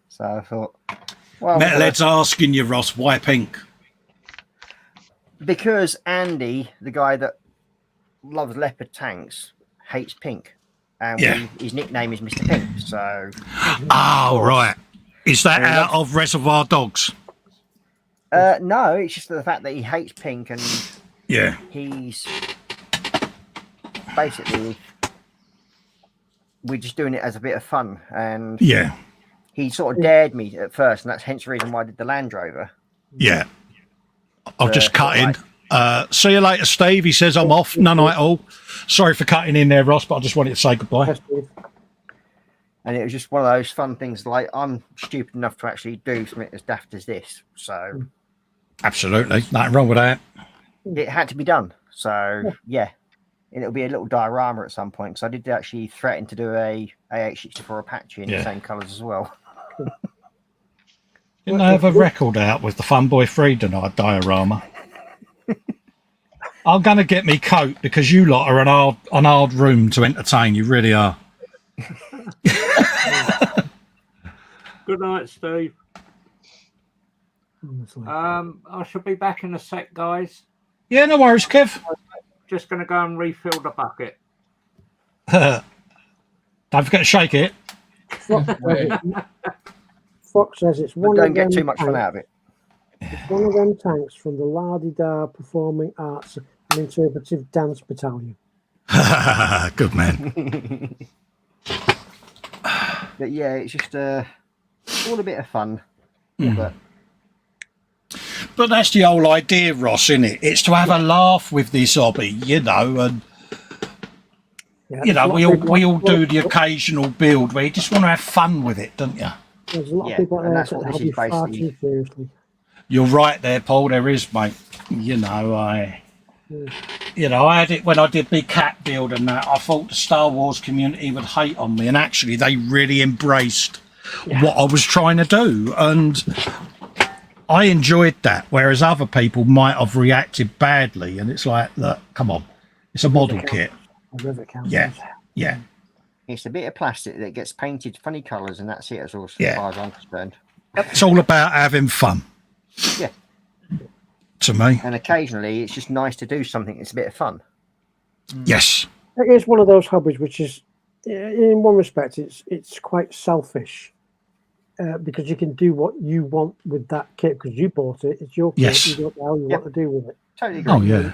So I thought, well,
Metalhead's asking you, Ross, why pink?
because Andy, the guy that loves leopard tanks, hates pink. And
Yeah.
his nickname is Mr. Pink. So
Oh, right. Is that
Yeah.
out of Reservoir Dogs?
no, it's just the fact that he hates pink and
Yeah.
he's basically we're just doing it as a bit of fun. And
Yeah.
he sort of dared me at first, and that's hence the reason why I did the Land Rover.
Yeah. I've just cut in.
Right.
See you later, Steve. He says I'm off. No night all. Sorry for cutting in there, Ross, but I just wanted to say goodbye.
yes, Steve.
And it was just one of those fun things. Like, I'm stupid enough to actually do something as daft as this, so
Absolutely. Nothing wrong with that.
it had to be done. So yeah, and it'll be a little diorama at some point, because I did actually threaten to do a AH64 Apache in
Yeah.
the same colours as well.
Didn't they have a record out with the Funboy Freedom diorama? I'm going to get me coat because you lot are an hard room to entertain. You really are.
Good night, Steve.
Honestly.
I shall be back in a sec, guys.
Yeah, no worries, Kev.
Just going to go and refill the bucket.
Don't forget to shake it.
Fox says it's
But
one
don't
of
get
them
too much fun
tanks-
out of it.
It's one of them tanks from the La-di-da Performing Arts and Interpretive Dance Battalion.
Good man.
But yeah, it's just all a bit of fun. But
But that's the whole idea, Ross, isn't it? It's to have a laugh with this hobby, you know, and
Yeah,
you know,
there's a lot of
we all
people-
do the occasional build where you just want to have fun with it, don't you?
There's a lot
Yeah,
of people out
and
there
that's
that
what this
hobby
is
far
basically.
too seriously.
You're right there, Paul. There is, mate. You know, I had it when I did Big Cat build and that. I thought the Star Wars community would hate on me, and actually, they really embraced what I was trying to do, and I enjoyed that. Whereas other people might have reacted badly, and it's like, look, come on, it's a model kit.
A river count.
Yeah, yeah,
it's a bit of plastic that gets painted funny colours, and that's it, as
Yeah.
far as I'm concerned.
it's all about having fun.
Yeah.
To me,
And occasionally, it's just nice to do something that's a bit of fun.
yes,
It is one of those hobbies which is, in one respect, it's quite selfish. Because you can do what you want with that kit because you bought it. It's your kit.
Yes.
You don't know how you
Yep.
want to do with it.
Totally agree.
oh yeah,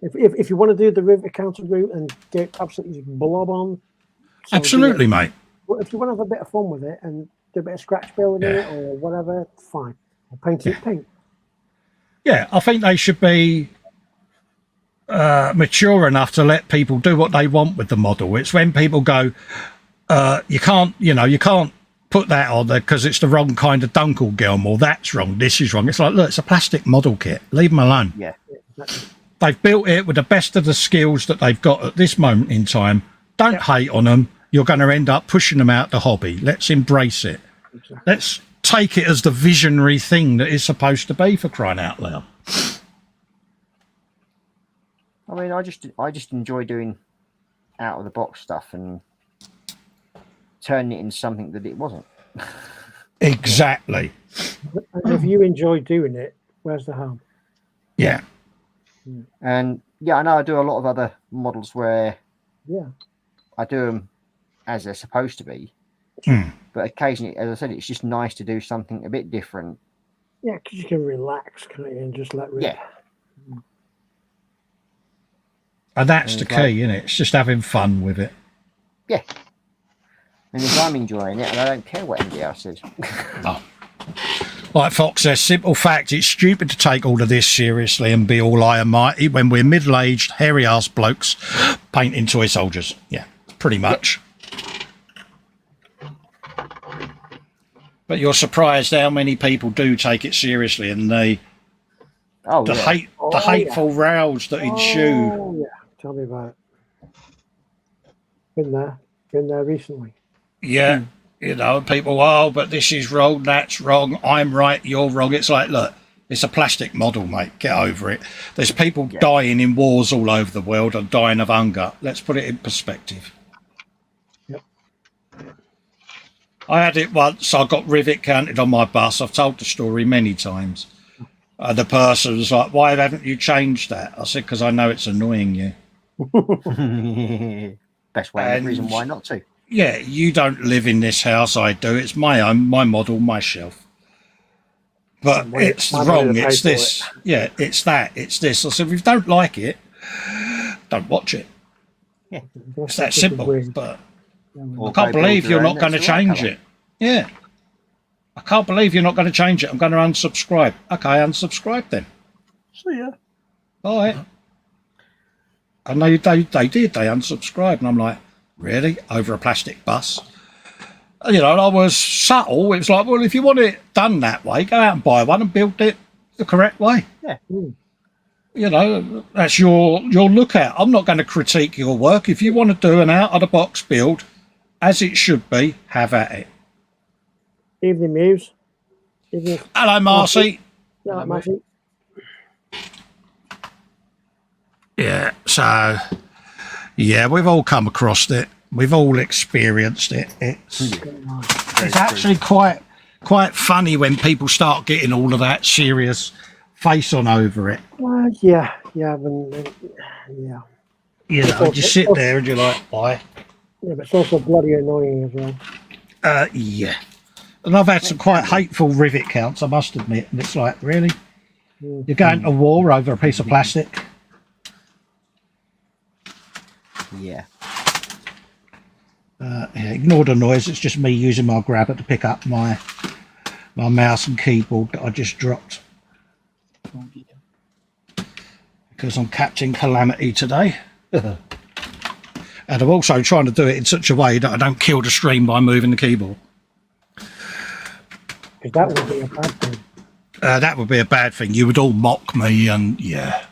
If you want to do the river counter route and get absolutely blob on, so
absolutely,
do it.
mate.
But if you want to have a bit of fun with it and do a bit of scratch building
Yeah.
or whatever, fine. Or paint it pink.
Yeah, I think they should be mature enough to let people do what they want with the model. It's when people go, you can't put that on there because it's the wrong kind of Dunkelgelm, or that's wrong, this is wrong. It's like, look, it's a plastic model kit. Leave them alone.
Yeah.
They've built it with the best of the skills that they've got at this moment in time. Don't hate on them. You're going to end up pushing them out the hobby. Let's embrace it.
Exactly.
Let's take it as the visionary thing that it's supposed to be, for crying out loud.
I mean, I just enjoy doing out of the box stuff and turning it into something that it wasn't.
Exactly.
And if you enjoy doing it, where's the harm?
Yeah.
And Yeah, I know I do a lot of other models where
Yeah.
I do them as they're supposed to be.
Hmm.
But occasionally, as I said, it's just nice to do something a bit different.
Yeah, because you can relax, can't you, and just let rip.
Yeah.
And that's
And
the
it's like-
key, isn't it? It's just having fun with it.
Yeah. And if I'm enjoying it, and I don't care what anybody else says.
Like Fox says, simple fact, it's stupid to take all of this seriously and be all high and mighty when we're middle-aged, hairy-ass blokes painting toy soldiers. Yeah, pretty much. But you're surprised how many people do take it seriously, and the hateful rows that ensue.
Oh, yeah. Tell me about it. Been there recently.
Yeah, you know, people, oh, but this is wrong, that's wrong, I'm right, you're wrong. It's like, look, it's a plastic model, mate. Get over it. There's people dying in wars all over the world and dying of hunger. Let's put it in perspective.
Yep.
I had it once. I got rivet counted on my bus. I've told the story many times. The person was like, why haven't you changed that? I said, because I know it's annoying you.
Best way, and reason why not to.
Yeah, you don't live in this house, I do. It's my own, my model, my shelf. But it's wrong, it's this. Yeah, it's that, it's this. I said, if you don't like it, don't watch it.
Yeah.
It's that simple. But I can't believe you're not going to change it. Yeah. I can't believe you're not going to change it. I'm going to unsubscribe. Okay, unsubscribe then.
See ya.
All right. And they did. They unsubscribed. And I'm like, really? Over a plastic bus? You know, and I was subtle. It was like, well, if you want it done that way, go out and buy one and build it the correct way.
Yeah.
You know, that's your lookout. I'm not going to critique your work. If you want to do an out-of-the-box build, as it should be, have at it.
Evening, Muse. Evening.
Hello, Marcy.
Yeah, Marcy.
Yeah, so, yeah, we've all come across it. We've all experienced it. It's actually quite funny when people start getting all of that serious face on over it.
Yeah.
You know, you sit there and you're like, why?
Yeah, but it's also bloody annoying as well.
Yeah. And I've had some quite hateful rivet counts, I must admit. And it's like, really? You're going to war over a piece of plastic?
Yeah.
Ignore the noise. It's just me using my grabber to pick up my mouse and keyboard that I just dropped. Because I'm Captain Calamity today. And I'm also trying to do it in such a way that I don't kill the stream by moving the keyboard.
Because that would be a bad thing.
That would be a bad thing. You would all mock me and yeah.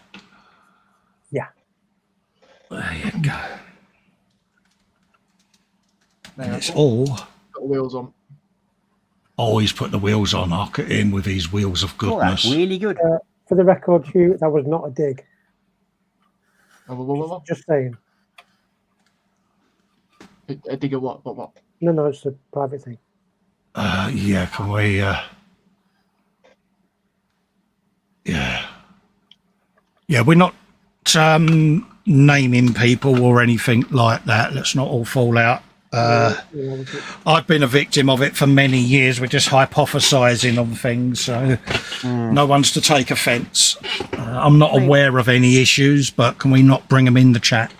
Yeah.
There you go. And it's
Got
all...
the wheels on.
Always put the wheels on. I'll get in with these wheels of
Oh, that's
goodness.
really good.
For the record, Hugh, that was not a dig.
Oh,
Just saying.
a digger what?
No, it's a private thing.
Yeah, can we... Yeah. Yeah, we're not naming people or anything like that. Let's not all fall out. I've been a victim of it for many years. We're just hypothesizing on things, so no one's to take offence. I'm not aware of any issues, but can we not bring them in the chat?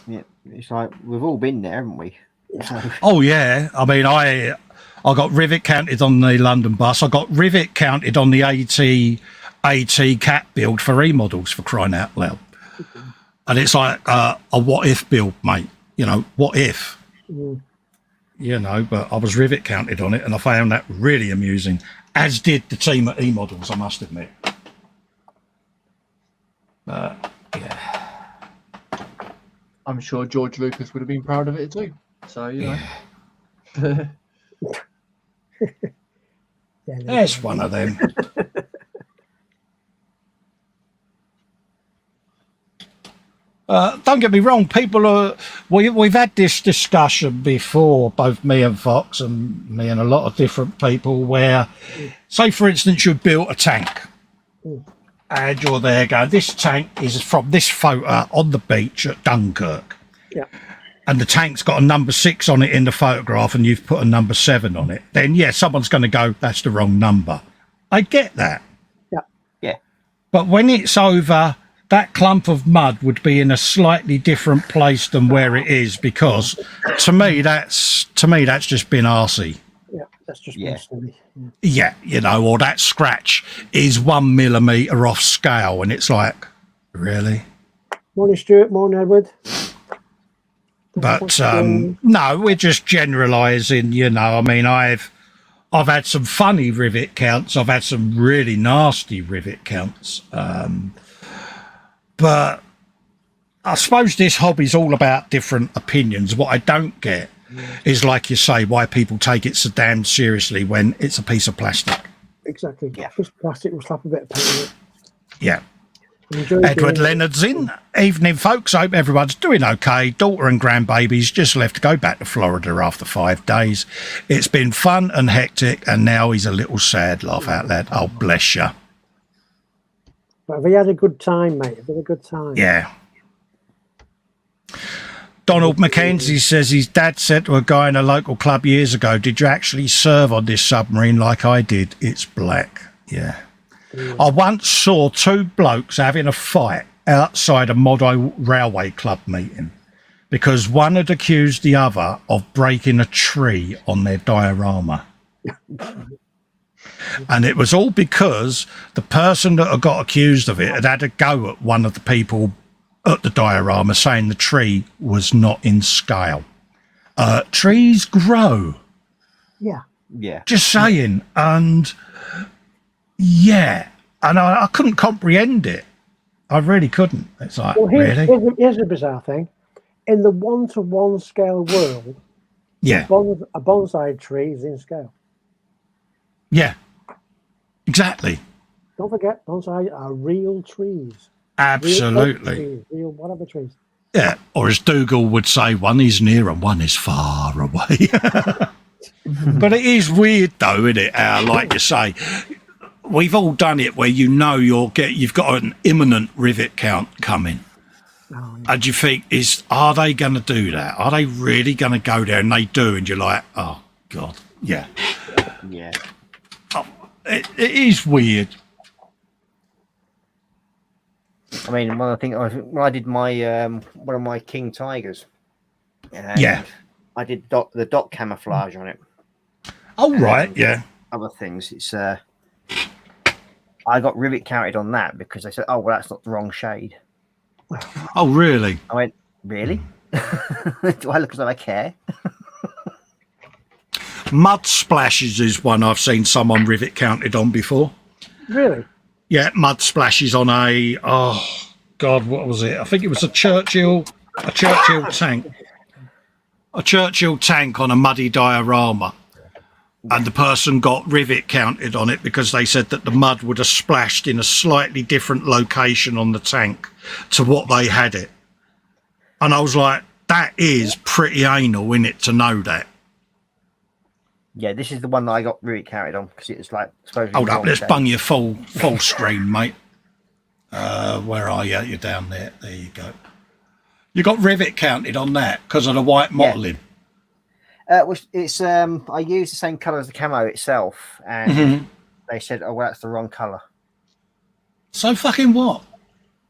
Yeah, it's like we've all been there, haven't we? So,
Oh yeah, I mean, I got rivet counted on the London bus. I got rivet counted on the AT cat build for remodels, for crying out loud. And it's like a what if build, mate. You know, what if? You know, but I was rivet counted on it, and I found that really amusing, as did the team at E-Models, I must admit. Yeah.
I'm sure George Lucas would have been proud of it too. So, you know.
There's one of them. Don't get me wrong, people are... We've had this discussion before, both me and Fox and me and a lot of different people, where, say, for instance, you built a tank and you're there going, this tank is from this photo on the beach at Dunkirk.
Yeah.
And the tank's got a number 6 on it in the photograph and you've put a number 7 on it, then, yeah, someone's going to go, that's the wrong number. I get that.
Yeah.
Yeah.
But when it's over, that clump of mud would be in a slightly different place than where it is, because to me that's just been arsey.
Yeah, that's just
Yeah.
silly.
Yeah, you know, or that scratch is 1 millimetre off scale, and it's like, really?
Morning, Stuart. Morning, Edward.
But no, we're just generalising. You know, I mean, I've had some funny rivet counts. I've had some really nasty rivet counts. But I suppose this hobby's all about different opinions. What I don't get is, like you say, why people take it so damn seriously when it's a piece of plastic.
Exactly.
Yeah.
Just plastic will slap a bit of paint on it.
Yeah.
Enjoy
Edward
the-
Leonard's in. Evening, folks. Hope everyone's doing okay. Daughter and grandbaby's just left to go back to Florida after 5 days. It's been fun and hectic, and now he's a little sad. Laugh out loud. Oh, bless you.
But have you had a good time, mate? Have you had a good time?
Yeah. Donald Mackenzie says his dad said to a guy in a local club years ago, did you actually serve on this submarine like I did? It's black. Yeah. I once saw 2 blokes having a fight outside a Modo Railway Club meeting because one had accused the other of breaking a tree on their diorama. And it was all because the person that had got accused of it had had a go at one of the people at the diorama, saying the tree was not in scale. Trees grow.
Yeah.
Yeah.
Just saying. And yeah, and I couldn't comprehend it. I really couldn't. It's like,
Well,
really?
here's a bizarre thing. In the 1-to-1 scale world,
Yeah,
a bonsai tree is in scale.
yeah, exactly.
Don't forget, bonsai are real trees.
Absolutely.
Real, oak trees, real whatever trees.
Yeah, or as Dougal would say, one is near and one is far away. But it is weird though, isn't it? Like you say, we've all done it where you know you've got an imminent rivet count coming.
Oh, yeah.
And you think, are they going to do that? Are they really going to go there? And they do, and you're like, oh God, yeah.
Yeah.
It is weird.
I mean, one of the things when I did my one of my king tigers, and
Yeah.
I did the dot camouflage on it.
Oh right, yeah.
Other things, it's I got rivet counted on that because they said, "Oh, well, that's not the wrong shade."
Oh really?
I went, "Really? Do I look as though I care?"
Mud splashes is one I've seen someone rivet counted on before.
Really?
Yeah, mud splashes on a God, what was it? I think it was a Churchill tank. A Churchill tank on a muddy diorama. And the person got rivet counted on it because they said that the mud would have splashed in a slightly different location on the tank to what they had it. And I was like, that is pretty anal in it to know that.
Yeah, this is the one that I got rivet counted on because it was like supposedly.
Hold
the
up,
wrong
let's
shade.
bung your full screen, mate. Where are you? You're down there. There you go. You got rivet counted on that because of the white mottling.
It's I used the same colour as the camo itself, and they said, "Oh, well, that's the wrong colour."
So fucking what?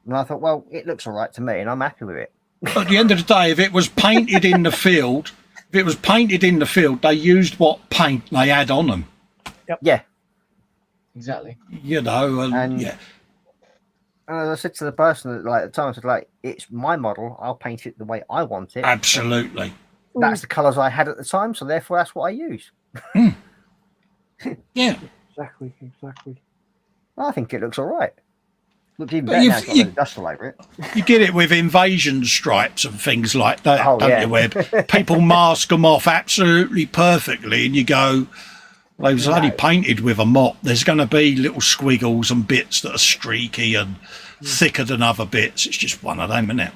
And I thought, well, it looks all right to me, and I'm happy with it.
At the end of the day, if it was painted in the field, they used what paint they had on them.
Yeah,
Exactly.
You know, and yeah.
And I said to the person that, like, at the time, I said, like, it's my model. I'll paint it the way I want it.
Absolutely.
That's the colours I had at the time, so therefore that's what I use.
Yeah.
Exactly.
I think it looks all right. Looks even
But
better now. It's got a dust all over it.
You get it with invasion stripes and things like that,
Oh,
don't
yeah.
you? Where people mask them off absolutely perfectly, and you go, well, it was only painted with a mop. There's going to be little squiggles and bits that are streaky and thicker than other bits. It's just one of them, isn't it?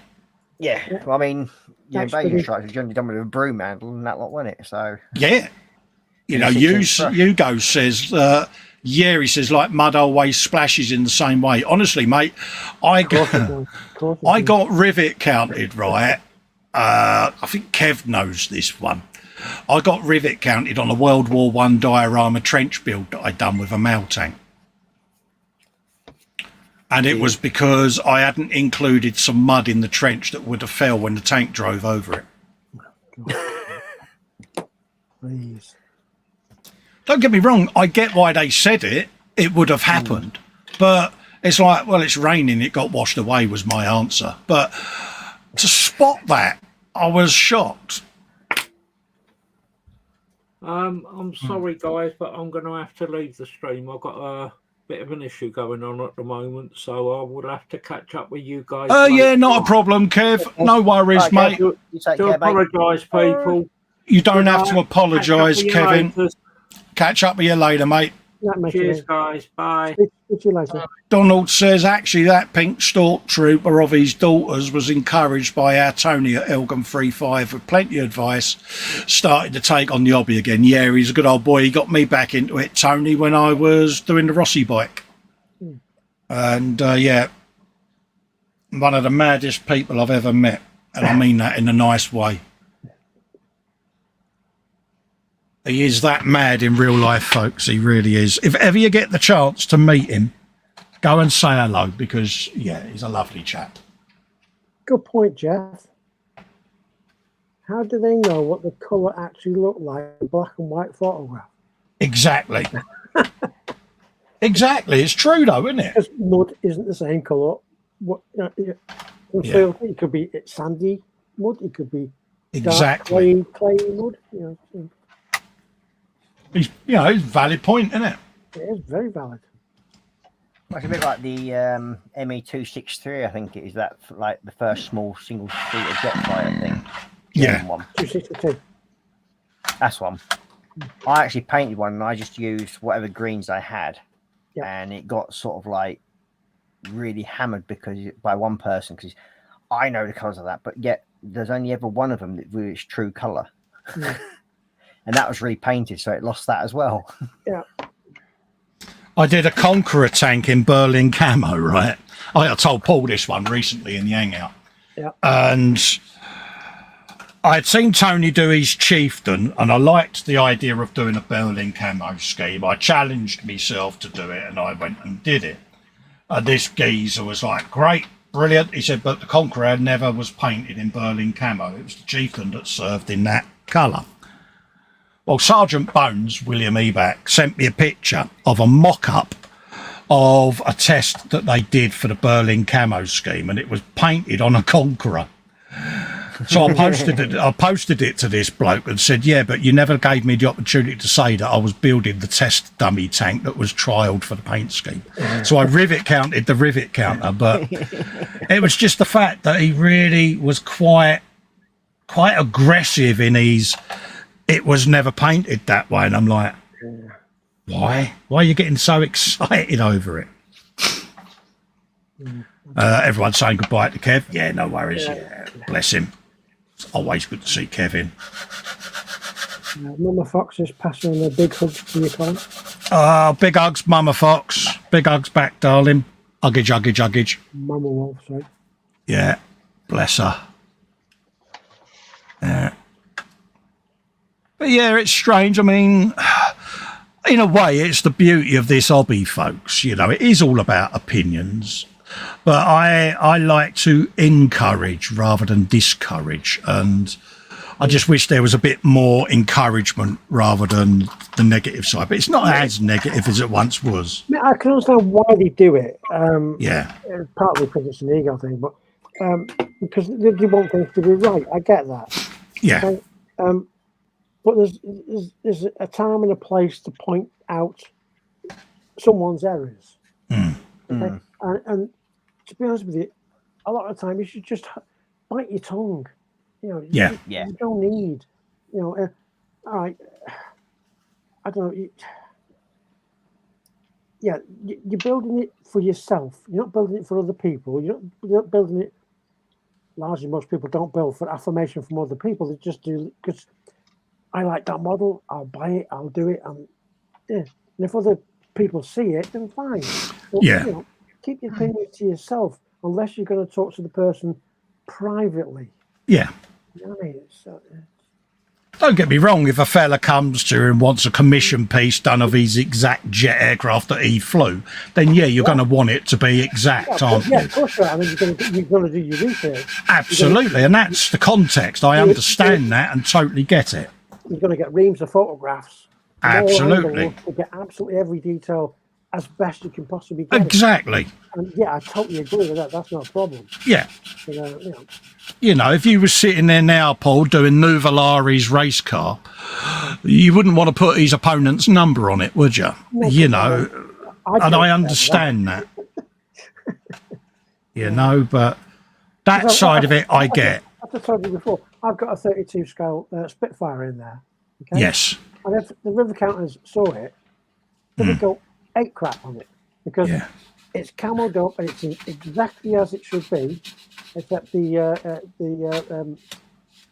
Yeah. Well, I mean, your
That's
invasion
pretty-
stripes was generally done with a broom handle and that lot, wasn't it? So
Yeah. You know,
It's
Hugo says Yeah, he says, like mud always splashes in the same way. Honestly, mate, I got rivet counted, right? I think Kev knows this one. I got rivet counted on a World War One diorama trench build that I'd done with a mail tank. And it was because I hadn't included some mud in the trench that would have fell when the tank drove over it.
Please.
Don't get me wrong, I get why they said it. It would have happened. But it's like, well, it's raining, it got washed away was my answer. But to spot that, I was shocked.
I'm sorry, guys, but I'm going to have to leave the stream. I've got a bit of an issue going on at the moment, so I will have to catch up with you guys.
Yeah, not a problem, Kev. No worries,
Right,
mate.
Kev, you take care, mate.
Apologise, people.
You don't have to apologise, Kevin.
Later.
Catch up with you later, mate.
Cheers, guys. Bye.
See you later.
Donald says, actually, that pink stormtrooper of his daughters was encouraged by our Tony at Elgin 3-5 with plenty of advice, started to take on the hobby again. Yeah, he's a good old boy. He got me back into it, Tony, when I was doing the Rossi bike. And, yeah, one of the maddest people I've ever met. And I mean that in a nice way. He is that mad in real life, folks. He really is. If ever you get the chance to meet him, go and say hello because, yeah, he's a lovely chap.
Good point, Jeff. How do they know what the colour actually looked like in a black and white photograph?
Exactly. Exactly. It's true, though, isn't it?
Because mud isn't the same colour. What, it could be sandy mud. It could be
exactly
clay mud. You know,
it's a valid point, isn't it?
it is very valid.
It's a bit like the ME263, I think it is. That like the first small single-seater jet fighter thing.
Yeah.
One.
262.
That's one. I actually painted one, and I just used whatever greens I had, and it got sort of like really hammered by one person because I know the colours of that, but yet there's only ever one of them that really is true colour.
Yeah.
And that was repainted, so it lost that as well.
Yeah.
I did a Conqueror tank in Berlin camo, right? I told Paul this one recently in the hangout.
Yeah.
And I had seen Tony do his chieftain, and I liked the idea of doing a Berlin camo scheme. I challenged myself to do it, and I went and did it. And this geezer was like, great, brilliant. He said, but the Conqueror never was painted in Berlin camo. It was the chieftain that served in that colour. Well, Sergeant Bones, William Eback, sent me a picture of a mock-up of a test that they did for the Berlin camo scheme, and it was painted on a Conqueror. So I posted it to this bloke and said, yeah, but you never gave me the opportunity to say that I was building the test dummy tank that was trialled for the paint scheme. So I rivet counted the rivet counter, but it was just the fact that he really was quite aggressive in his... It was never painted that way, and I'm like, why? Why are you getting so excited over it? Everyone's saying goodbye to Kev. Yeah, no worries. Yeah, bless him. It's always good to see Kevin.
Mama Fox is passing on a big hug to your comment.
Big hugs, Mama Fox. Big hugs back, darling. Huggage, huggage, huggage.
Mama Wolf, sorry.
Yeah, bless her. Yeah. But yeah, it's strange. I mean, in a way, it's the beauty of this hobby, folks. You know, it is all about opinions. But I like to encourage rather than discourage. And I just wish there was a bit more encouragement rather than the negative side. But it's not as negative as it once was.
I mean, I can understand why they do it.
Yeah.
Partly because it's an ego thing, but because they want things to be right. I get that.
Yeah.
Okay? But there's a time and a place to point out someone's errors. Okay? And to be honest with you, a lot of the time you should just bite your tongue. You know, you don't need, all right, I don't know. You're building it for yourself. You're not building it for other people. You're not building it, largely most people don't build for affirmation from other people. They just do because I like that model, I'll buy it, I'll do it. And if other people see it, then fine. But,
Yeah.
you know, keep your opinions to yourself unless you're going to talk to the person privately.
Yeah.
You know what I mean?
Don't get me wrong, if a fella comes to you and wants a commission piece done of his exact jet aircraft that he flew, then yeah, you're going to want it to be exact, aren't you?
Yeah, of course. I mean, you've got to do your research.
Absolutely, and that's the context. I understand that and totally get it.
You're going to get reams of photographs. from all
Absolutely.
angles to get absolutely every detail as best you can possibly get.
Exactly.
And yeah, I totally agree with that. That's not a problem.
Yeah.
You know,
If you were sitting there now, Paul, doing Nuvolari's race car, you wouldn't want to put his opponent's number on it, would you? And I understand that. But that side of it, I get.
As I told you before, I've got a 32 scale Spitfire in there. Okay?
Yes.
And if the river counters saw it, they would go 8 crap on it because it's camoed up and it's exactly as it should be, except the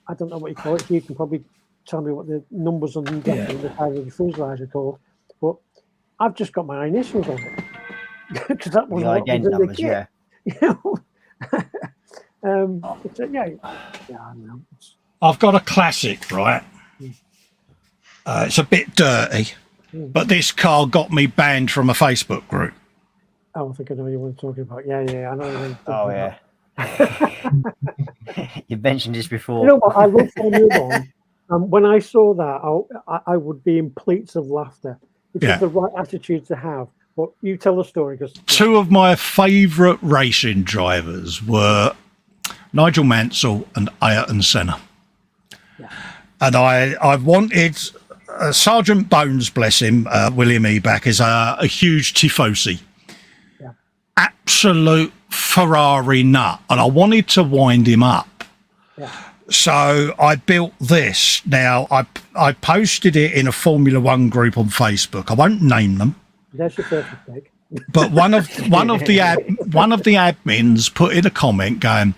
I don't know what you call it. You can probably tell me what the numbers on the side of the fuselage are called, but I've just got my initials on it because that was what was in the kit. I know.
I've got a classic, right? It's a bit dirty, but this car got me banned from a Facebook group.
Oh, I think I know what you're talking about. Yeah, I know.
Oh, yeah. You mentioned this before.
You know what? I love Formula One. When I saw that, I would be in pleats of laughter. Which is the right attitude to have. But you tell the story. Because
two of my favourite racing drivers were Nigel Mansell and Ayrton Senna. Yeah. And I wanted Sergeant Bones, bless him, William Eback, is a huge tifosi. Yeah. Absolute Ferrari nut. And I wanted to wind him up. Yeah. So I built this. Now, I posted it in a Formula One group on Facebook. I won't name them.
That's your first mistake.
But one of the admins put in a comment going,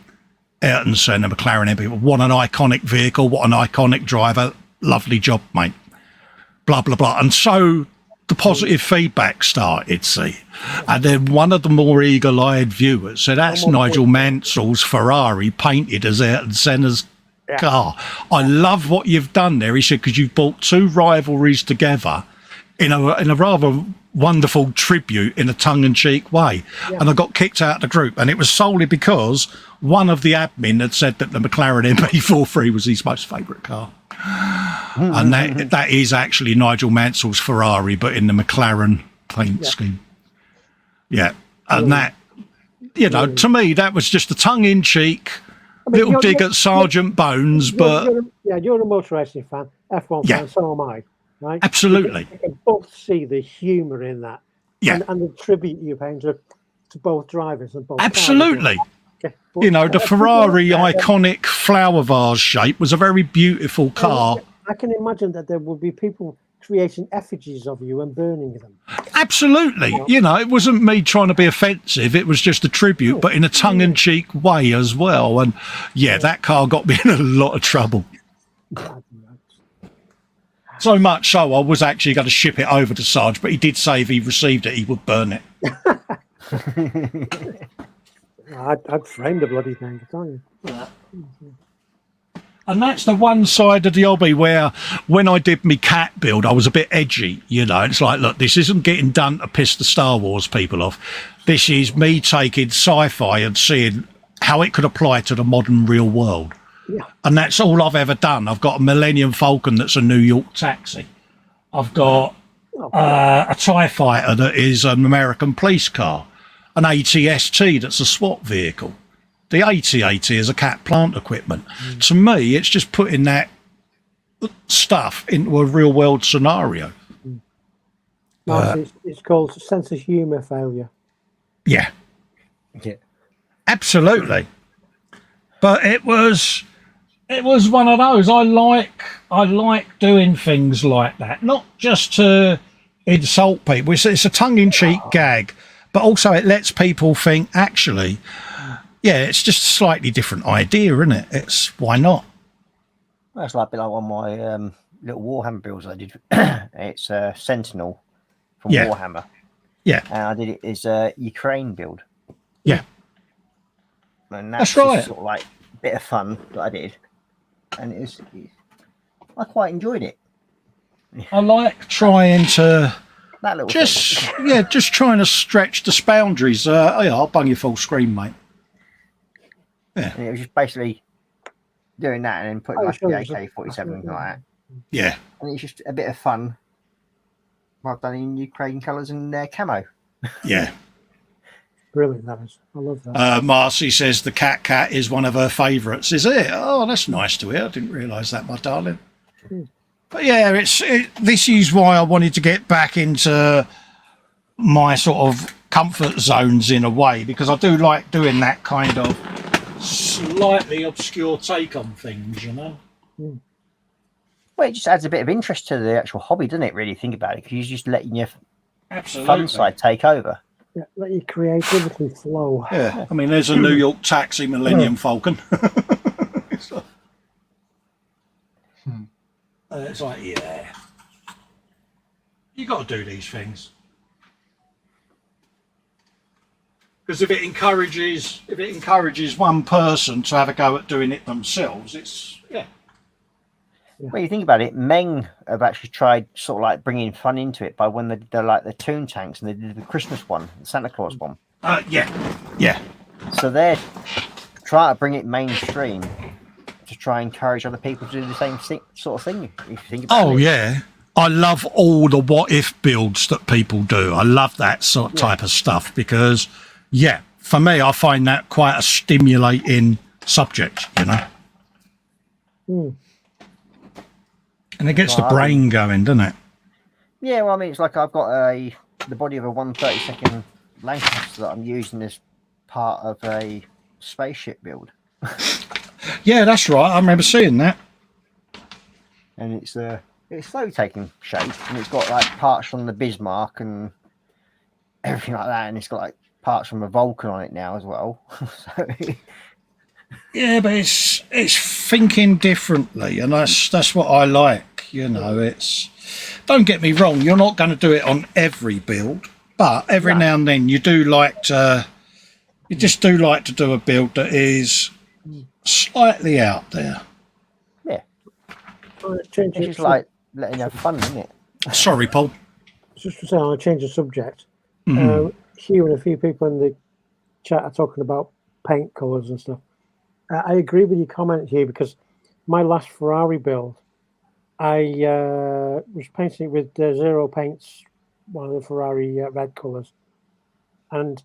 Ayrton Senna, McLaren MP, what an iconic vehicle, what an iconic driver, lovely job, mate. Blah, blah, blah. And so the positive feedback started, see. And then one of the more eagle-eyed viewers said, that's Nigel Mansell's Ferrari painted as Ayrton Senna's car. I love what you've done there, he said, because you've brought two rivalries together in a rather wonderful tribute in a tongue-in-cheek way. And I got kicked out of the group, and it was solely because one of the admin had said that the McLaren MP43 was his most favourite car. And that is actually Nigel Mansell's Ferrari, but in the McLaren paint scheme. Yeah. And that, to me, that was just a tongue-in-cheek little dig at Sergeant Bones, but...
You're a motor racing fan, F1 fan, so am I. Right?
Absolutely.
You can both see the humour in that.
Yeah.
And the tribute you're paying to both drivers and both
Absolutely.
Okay.
The Ferrari iconic flower vase shape was a very beautiful car.
I can imagine that there would be people creating effigies of you and burning them.
Absolutely. It wasn't me trying to be offensive. It was just a tribute, but in a tongue-in-cheek way as well. And, that car got me in a lot of trouble. So much so, I was actually going to ship it over to Sarge, but he did say if he received it, he would burn it.
I'd frame the bloody thing, I tell you.
And that's the one side of the hobby where when I did my cat build, I was a bit edgy, It's like, look, this isn't getting done to piss the Star Wars people off. This is me taking sci-fi and seeing how it could apply to the modern real world. Yeah. And that's all I've ever done. I've got a Millennium Falcon that's a New York taxi. I've got a TIE fighter that is an American police car. An ATST that's a SWAT vehicle. The AT-AT is a cat plant equipment. To me, it's just putting that stuff into a real world scenario.
It's called sense of humour failure.
Yeah. Absolutely. But it was one of those. I like doing things like that, not just to insult people. It's a tongue-in-cheek gag, but also it lets people think, actually, it's just a slightly different idea, isn't it? It's why not?
Well, it's like a bit like one of my little Warhammer builds I did. It's Sentinel from Warhammer,
Yeah.
And I did it as a Ukraine build.
Yeah.
And
That's
just
right.
sort of like a bit of fun that I did. And I quite enjoyed it.
I like trying to
That little
just
thing.
just trying to stretch the boundaries. Yeah, I'll bung you full screen, mate.
And it was just basically doing that and then putting like
sure,
the
it's a-
AK-47 like that.
Yeah.
And it's just a bit of fun. I've done in Ukraine colours and camo.
Yeah.
Brilliant, that is. I love that.
Marcy says the cat is one of her favourites. Is it? Oh, that's nice to hear. I didn't realise that, my darling. But yeah, this is why I wanted to get back into my sort of comfort zones in a way, because I do like doing that kind of slightly obscure take on things, you know.
Well, it just adds a bit of interest to the actual hobby, doesn't it? Really think about it, because you're just letting your fun side take over.
Yeah, let your creativity flow.
Yeah, I mean, there's a New York Taxi Millennium Falcon. It's like, yeah, you got to do these things, because if it encourages one person to have a go at doing it themselves, it's
Well, you think about it, Meng have actually tried sort of like bringing fun into it by when they did like the Toon Tanks and they did the Christmas one, the Santa Claus one.
yeah.
So they're trying to bring it mainstream to try and encourage other people to do the same sort of thing. If you think about it.
Yeah. I love all the what if builds that people do. I love that sort of type of stuff because, yeah, for me, I find that quite a stimulating subject, you know. And it gets the brain going, doesn't it?
Yeah, well, I mean, it's like I've got the body of a 132nd Lancaster that I'm using as part of a spaceship build.
Yeah, that's right. I remember seeing that.
And it's slowly taking shape, and it's got like parts from the Bismarck and everything like that, and it's got like parts from a Vulcan on it now as well. So,
yeah, but it's thinking differently, and that's what I like. You know, it's, don't get me wrong, you're not going to do it on every build, but every now and then you do like to do a build that is slightly out there.
Yeah,
It's
just like letting you have fun, isn't it?
Sorry, Paul.
Just to say, I'll change the subject. Hugh and a few people in the chat are talking about paint colours and stuff. I agree with your comment here, because my last Ferrari build, I was painting it with Zero Paints, one of the Ferrari red colours, and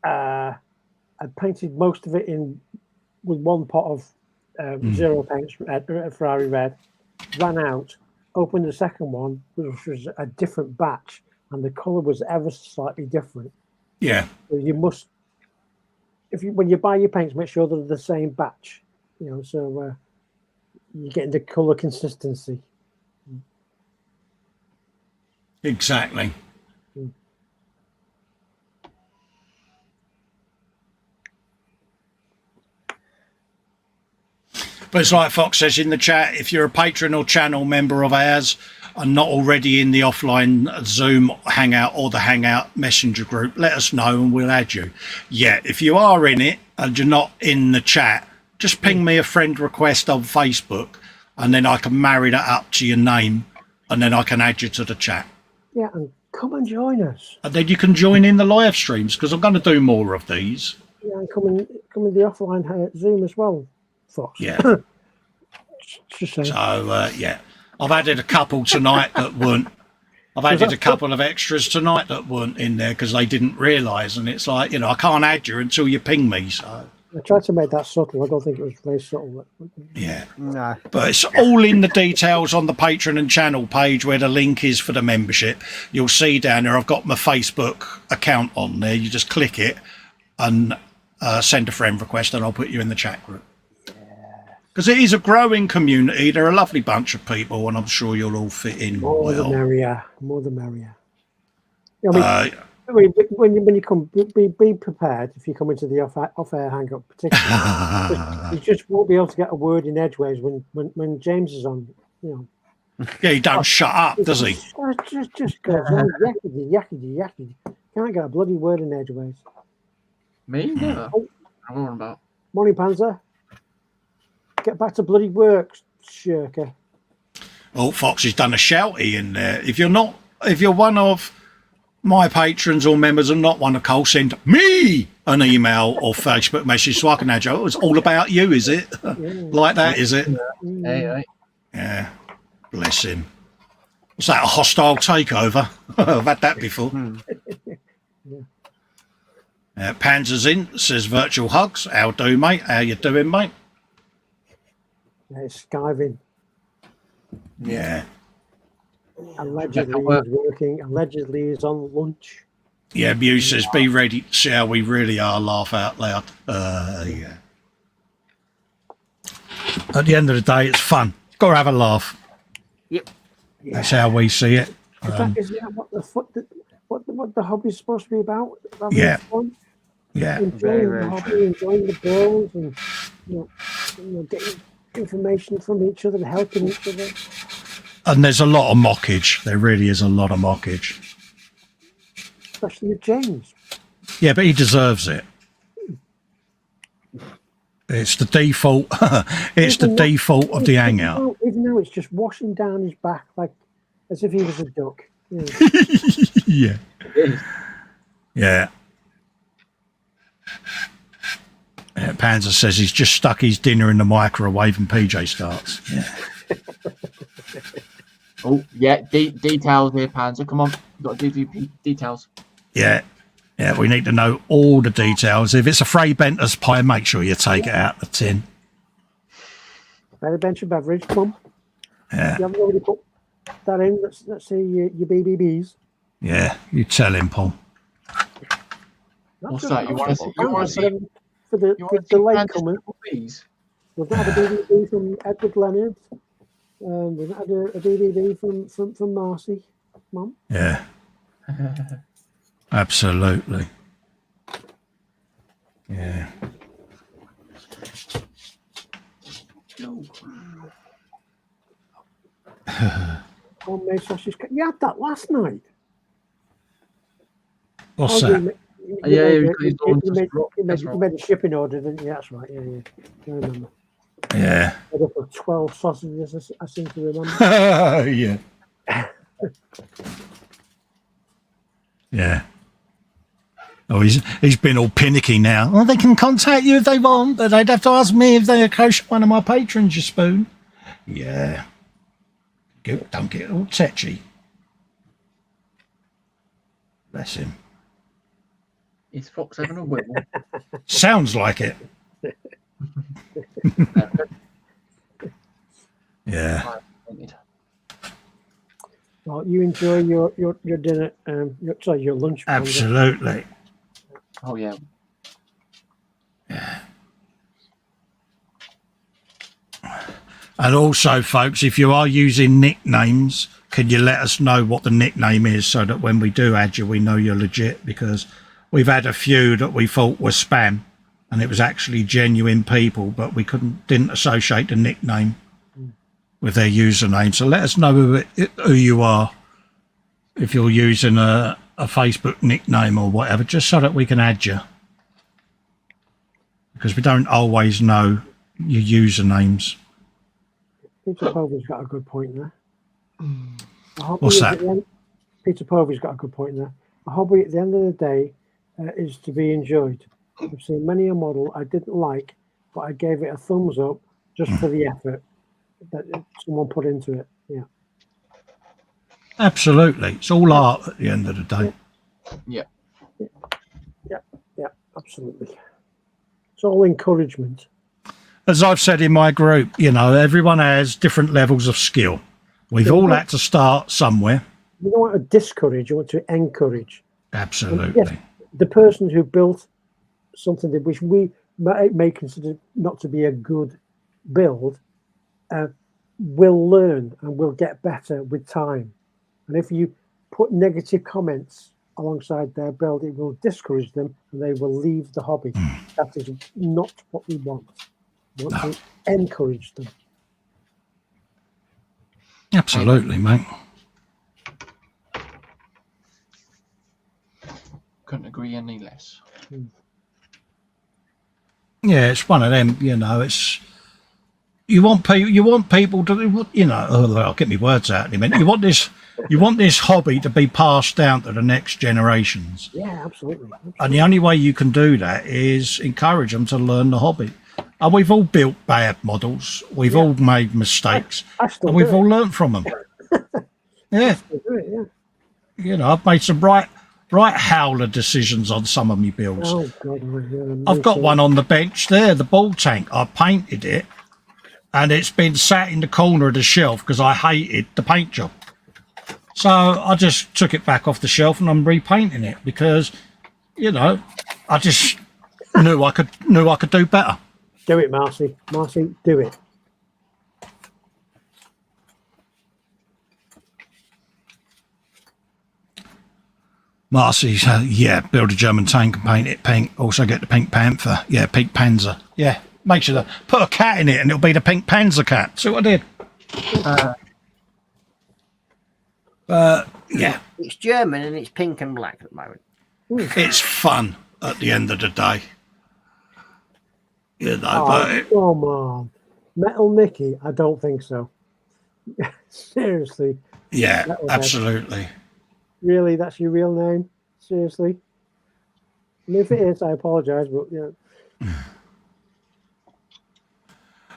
I painted most of it in with one pot of Zero Paints Ferrari red, ran out, opened the second one, which was a different batch, and the colour was ever slightly different.
Yeah.
So you must, when you buy your paints, make sure they're the same batch, you know, so you're getting the colour consistency.
Exactly. But it's like Fox says in the chat, if you're a patron or channel member of ours and not already in the offline Zoom Hangout or the Hangout Messenger group, let us know and we'll add you. Yeah, if you are in it and you're not in the chat, just ping me a friend request on Facebook and then I can marry that up to your name and then I can add you to the chat.
Yeah, and come and join us.
And then you can join in the live streams, because I'm going to do more of these.
Yeah, and come in the offline Zoom as well, Fox.
Yeah.
Just saying.
So, yeah. I've added a couple tonight that weren't. I've added a couple of extras tonight that weren't in there because they didn't realise. And it's like, you know, I can't add you until you ping me. So
I tried to make that subtle. I don't think it was very subtle.
yeah.
No.
But it's all in the details on the Patreon and channel page where the link is for the membership. You'll see down there, I've got my Facebook account on there. You just click it and send a friend request and I'll put you in the chat group. Because it is a growing community. They're a lovely bunch of people, and I'm sure you'll all fit in
More
well.
the merrier. More the merrier. I mean, when you come, be prepared if you come into the off-air hang-up, particularly. You just won't be able to get a word in edgeways when James is on. You know,
Yeah, he don't shut up, does he?
Just goes on yakety. Can't get a bloody word in edgeways.
Me? Never.
Oh.
I'm on about.
Morning, Panzer. Get back to bloody work, shirker.
Oh, Foxy's done a shouty in there. If you're one of my patrons or members and not one of Cole, send me an email or Facebook message so I can add you. Oh, it's all about you, is it?
Yeah.
Like that, is it?
Hey.
Yeah. Bless him. Was that a hostile takeover? I've had that before. Panzer's in, says virtual hugs. How do, mate? How you doing, mate?
It's skiving.
Yeah.
Allegedly he's working. Allegedly he's on lunch.
Yeah, Mew says, be ready to see how we really are, laugh out loud. Yeah. At the end of the day, it's fun. Got to have a laugh.
Yep.
That's how we see it.
Is that what the hobby's supposed to be about?
Yeah.
Fun?
Yeah.
Enjoying the hobby, enjoying the builds, and you know, getting information from each other and helping each other.
And there's a lot of mockage. There really is a lot of mockage.
Especially with James.
Yeah, but he deserves it. It's the default. It's the default of the hangout.
Even though it's just washing down his back like as if he was a duck.
Yeah. Yeah. Panzer says he's just stuck his dinner in the microwave and PJ starts. Yeah.
Oh, yeah. Details here, Panzer. Come on. You've got to do details.
Yeah. Yeah, we need to know all the details. If it's a Frey Benter's pie, make sure you take it out the tin.
Better bench of beverage, come on.
Yeah.
You haven't already put that in. Let's see your BBBs.
Yeah, you tell him, Paul.
What's that? You want to see
for the late comment.
Please.
We've not had a BBB from Edward Leonard. We've not had a BBB from Marcy. Mum.
Yeah. Absolutely. Yeah.
Homemade sausage. You had that last night.
What's that?
You made a shipping order, didn't you? That's right. Yeah. I remember.
Yeah.
I got for 12 sausages, I seem to remember.
Yeah. Yeah. Oh, he's been all pinicky now. Well, they can contact you if they want, but they'd have to ask me if they approach one of my patrons, you spoon. Yeah. Don't get all tetchy. Bless him.
Is Fox having a wiggle?
Sounds like it. Yeah.
Well, you enjoy your dinner, your lunch.
Absolutely.
Oh, yeah.
Yeah. And also, folks, if you are using nicknames, can you let us know what the nickname is so that when we do add you, we know you're legit? Because we've had a few that we thought were spam and it was actually genuine people, but we didn't associate the nickname with their username. So let us know who you are if you're using a Facebook nickname or whatever, just so that we can add you. Because we don't always know your usernames.
Peter Povey's got a good point there.
What's that?
Peter Povey's got a good point there. A hobby at the end of the day is to be enjoyed. I've seen many a model I didn't like, but I gave it a thumbs up just for the effort that someone put into it. Yeah.
Absolutely. It's all art at the end of the day.
Yeah.
Yeah, absolutely. It's all encouragement.
As I've said in my group, everyone has different levels of skill. We've all had to start somewhere.
You don't want to discourage, you want to encourage.
Absolutely.
Yes, the person who built something which we may consider not to be a good build will learn and will get better with time. And if you put negative comments alongside their build, it will discourage them and they will leave the hobby. That is not what we want. We want to encourage them.
Absolutely, mate.
Couldn't agree any less.
Yeah, it's one of them. You know, it's you want people to, you know. Oh, I'll get my words out in a minute. You want this hobby to be passed down to the next generations.
Yeah, absolutely.
And the only way you can do that is encourage them to learn the hobby. And we've all built bad models. We've all made mistakes,
I still
and we've
do
all
it.
learned from them. Yeah,
I do it, yeah.
you know, I've made some right howler decisions on some of my builds.
Oh God,
I've got one on the bench there, the ball tank. I painted it, and it's been sat in the corner of the shelf because I hated the paint job. So I just took it back off the shelf and I'm repainting it because, you know, I just knew I could do better.
Do it, Marcy. Marcy, do it.
Marcy, yeah, build a German tank and paint it pink. Also get the Pink Panther. Yeah, Pink Panzer. Yeah, make sure put a cat in it and it'll be the Pink Panzer cat. See what I did? Yeah.
It's German and it's pink and black at the moment.
It's fun at the end of the day. You know, but
Come on. Metal Mickey? I don't think so. Seriously.
yeah, absolutely.
Really? That's your real name? Seriously? And if it is, I apologise, but yeah.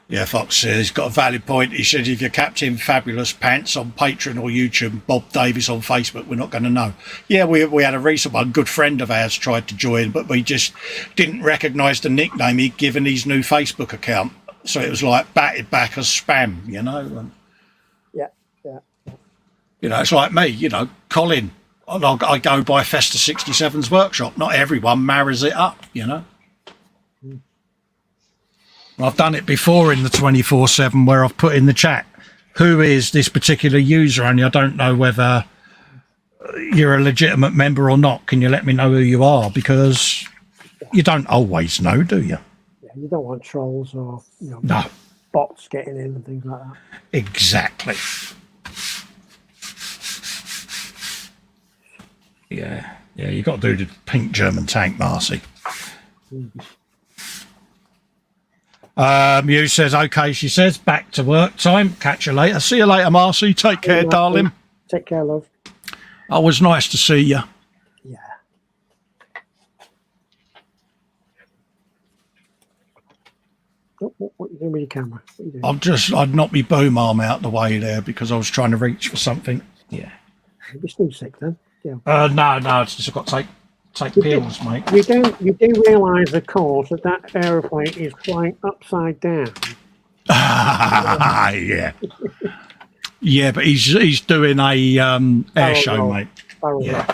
Yeah, Fox says he's got a valid point. He said if you're Captain Fabulous Pants on Patreon or YouTube, Bob Davis on Facebook, we're not going to know. Yeah, we had a recent one. A good friend of ours tried to join, but we just didn't recognise the nickname he'd given his new Facebook account. So it was like batted back as spam, you know. And,
Yeah.
you know, it's like me, you know, Colin. I go by Festa 67's workshop. Not everyone marries it up, you know. I've done it before in the 24/7 where I've put in the chat, who is this particular user? Only I don't know whether you're a legitimate member or not. Can you let me know who you are? Because you don't always know, do you?
Yeah, you don't want trolls or
No.
bots getting in and things like that.
Exactly. Yeah, you got to do the pink German tank, Marcy. Mew says, okay, she says, back to work time. Catch you later. See you later, Marcy. Take care,
Marcy.
darling.
Take care, love.
Oh, it was nice to see you.
Yeah. What are you doing with your camera? What are you doing?
I'd knocked my boom arm out the way there because I was trying to reach for something. Yeah.
You're still sick then? Yeah.
No, it's just I've got to take pills, mate.
You do realise, of course, that aeroplane is flying upside down.
Yeah. Yeah, but he's doing a air show, mate.
Yeah.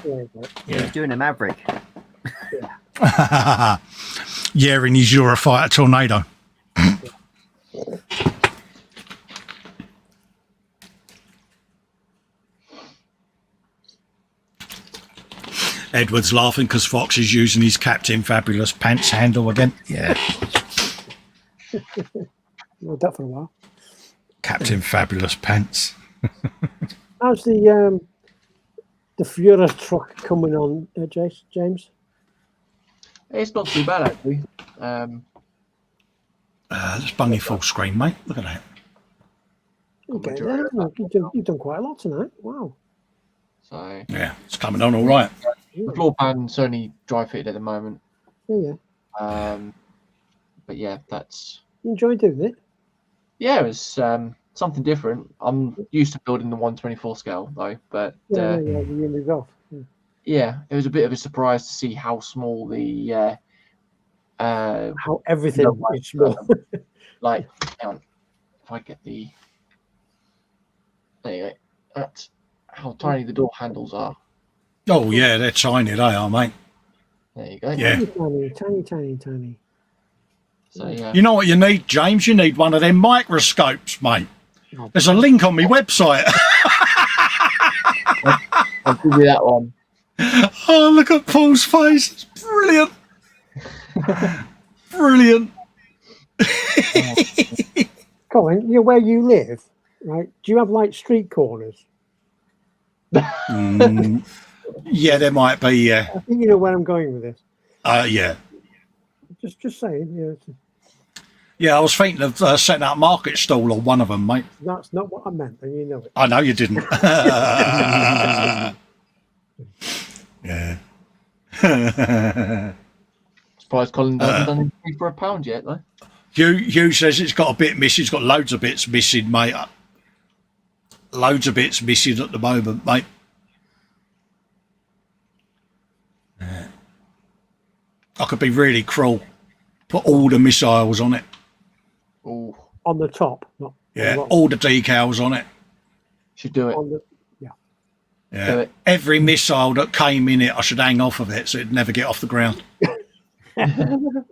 He's doing a Maverick.
Yeah, in his Eurofighter Tornado. Edward's laughing because Fox is using his Captain Fabulous Pants handle again. Yeah.
Well, that for a while.
Captain Fabulous Pants.
How's the Führer truck coming on, James?
It's not too bad actually.
Let's bung you full screen, mate. Look at that.
Okay, you've done quite a lot tonight. Wow.
So
Yeah, it's coming on all right.
the floor pan's only dry fitted at the moment.
Yeah.
But yeah, that's
You enjoy doing it?
yeah, it was something different. I'm used to building the 1/24 scale though, but
Yeah, you moved off.
yeah, it was a bit of a surprise to see how small the
How everything is small.
like hang on, if I get the there you go. That's how tiny the door handles are.
Oh, yeah, they're tiny, they are, mate.
There you go.
Yeah.
Tiny.
So yeah.
You know what you need, James? You need one of them microscopes, mate. There's a link on my website.
I'll give you that one.
Oh, look at Paul's face. It's brilliant. Brilliant.
Colin, where you live, right? Do you have like street corners?
Yeah, there might be. Yeah,
I think you know where I'm going with this.
yeah.
Just saying,
Yeah, I was thinking of setting up a market stall on one of them, mate.
that's not what I meant, and you know it.
I know you didn't. Yeah.
Surprised Colin hasn't done anything for £1 yet, though.
Hugh says it's got a bit missing. It's got loads of bits missing, mate. Loads of bits missing at the moment, mate. Yeah. I could be really cruel. Put all the missiles on it.
Oh,
On the top, not
Yeah,
on the
all the decals on it.
should do it.
on the,
Yeah.
Do it.
Every missile that came in it, I should hang off of it so it'd never get off the ground. And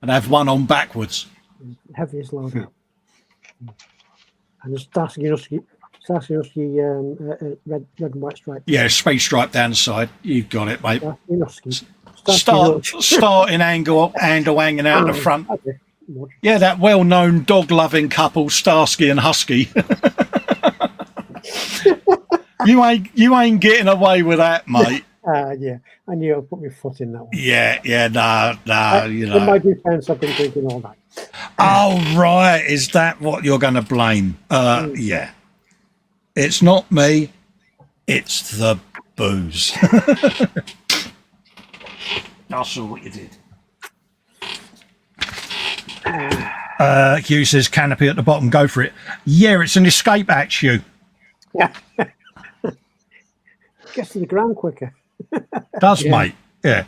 have one on backwards.
heaviest load out. And the Starsky red and white stripe.
Yeah, space stripe down the side. You've got it, mate.
Starsky
Starting angle hanging out the front.
Okay.
Yeah, that well-known dog-loving couple, Starsky and Husky. You ain't getting away with that, mate.
Yeah, I knew I'd put my foot in that one.
Yeah, nah, you
In my
know.
defense, I've been drinking all night.
Oh, right, is that what you're going to blame? Yeah. It's not me, it's the booze. I saw what you did. Hugh says canopy at the bottom, go for it. Yeah, it's an escape hatch, Hugh.
Yeah. Gets to the ground quicker.
Does, mate. Yeah.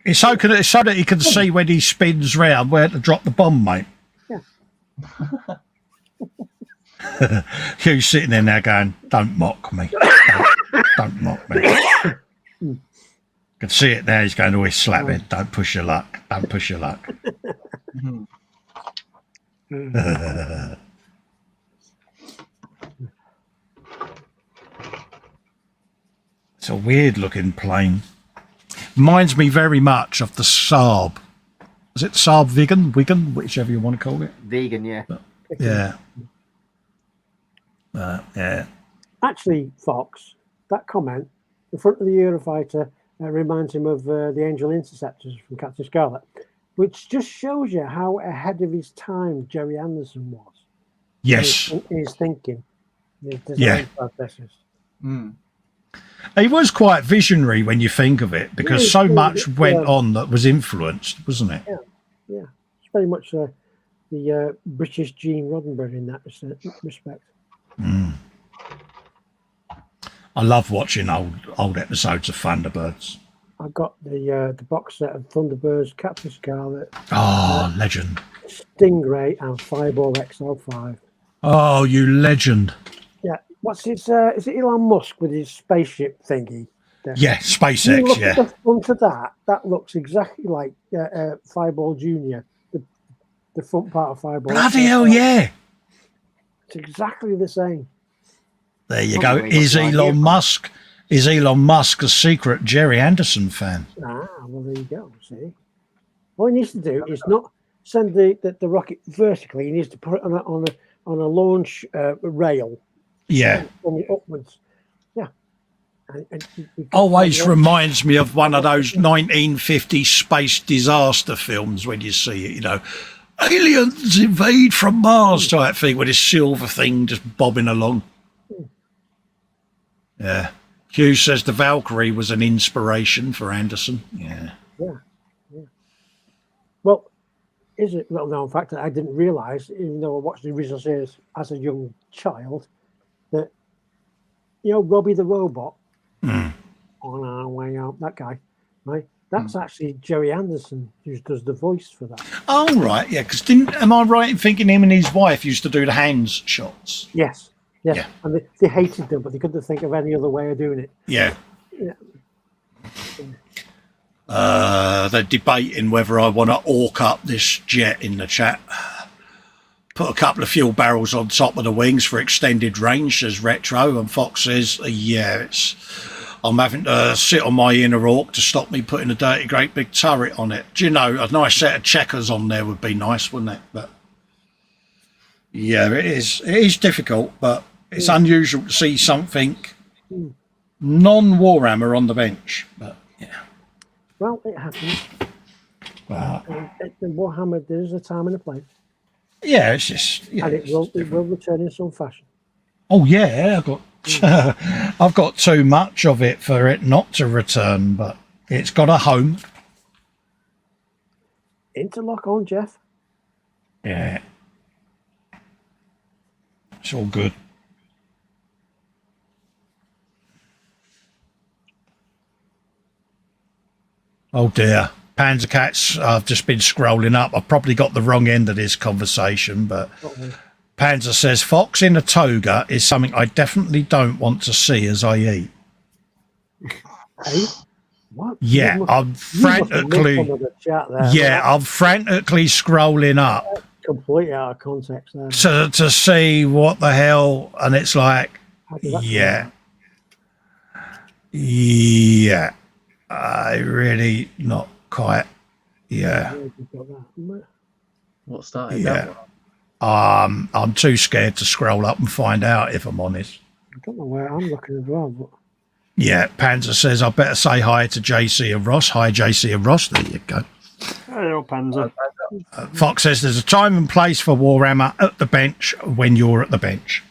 It's so that he can see when he spins round where to drop the bomb, mate.
Yeah.
Hugh's sitting there now going, don't mock me. Don't mock me. Can see it now. He's going to always slap it. Don't push your luck. Don't push your luck. It's a weird looking plane. Reminds me very much of the Saab. Is it Saab Wigan, whichever you want to call it?
Vegan, yeah.
Yeah. Yeah.
Actually, Fox, that comment, the front of the Eurofighter reminds him of the Angel Interceptors from Captain Scarlet, which just shows you how ahead of his time Jerry Anderson was.
Yes.
In his thinking, his design
Yeah.
processes.
He was quite visionary when you think of it, because so much went on that was influenced, wasn't it?
Yeah, it's very much the British Gene Roddenberry in that respect.
I love watching old episodes of Thunderbirds.
I've got the box set of Thunderbirds, Captain Scarlet,
Oh, legend.
Stingray, and Fireball XL5.
Oh, you legend.
Yeah, what's his? Is it Elon Musk with his spaceship thingy? There?
Yeah,
You
SpaceX,
look
yeah.
at the front of that. That looks exactly like Fireball Junior. The front part of Fireball.
Bloody hell, yeah.
It's exactly the same.
There you go.
Probably
Is
got the idea
Elon
from-
Musk? Is Elon Musk a secret Jerry Anderson fan?
Ah, well, there you go. See, all he needs to do is not send the rocket vertically. He needs to put it on a launch rail.
Yeah.
From it upwards. Yeah. And you
Always reminds me of one of those 1950 space disaster films when you see it, you know, aliens invade from Mars type thing with this silver thing just bobbing along. Yeah. Hugh says the Valkyrie was an inspiration for Anderson. Yeah.
Well, is it? Well, no. In fact, I didn't realise, even though I watched the original series as a young child, that Robbie the Robot on our way out. That guy, right? That's actually Jerry Anderson who does the voice for that.
Oh, right. Yeah. Because am I right in thinking him and his wife used to do the hands shots?
Yes. Yes.
Yeah.
And they hated them, but they couldn't think of any other way of doing it.
Yeah.
Yeah.
They're debating whether I want to orc up this jet in the chat. Put a couple of fuel barrels on top of the wings for extended range, says Retro, and Fox says, yeah, I'm having to sit on my inner orc to stop me putting a dirty great big turret on it. Do you know, a nice set of checkers on there would be nice, wouldn't it? But Yeah, it is. It is difficult, but it's unusual to see something non-Warhammer on the bench. But yeah,
Well, it happens.
well,
In Warhammer, there is a time and a place,
yeah, it's just yeah,
and it
it's
will
different.
return in some fashion.
Oh yeah, I've got too much of it for it not to return, but it's got a home.
Interlock on, Jeff.
Yeah, it's all good. Oh dear, Panzer Cats. I've just been scrolling up. I've probably got the wrong end of this conversation, but Panzer says fox in a toga is something I definitely don't want to see as I eat.
Hey, what?
Yeah, I'm frantically. I'm frantically scrolling up
Completely out of context there.
to see what the hell, and it's like, yeah, I really not quite, yeah,
What started that
yeah.
one?
I'm too scared to scroll up and find out, if I'm honest.
I don't know where I'm looking as well, but
Yeah, Panzer says I better say hi to JC and Ross. Hi, JC and Ross. There you go.
Hello, Panzer.
Fox says there's a time and place for Warhammer at the bench when you're at the bench.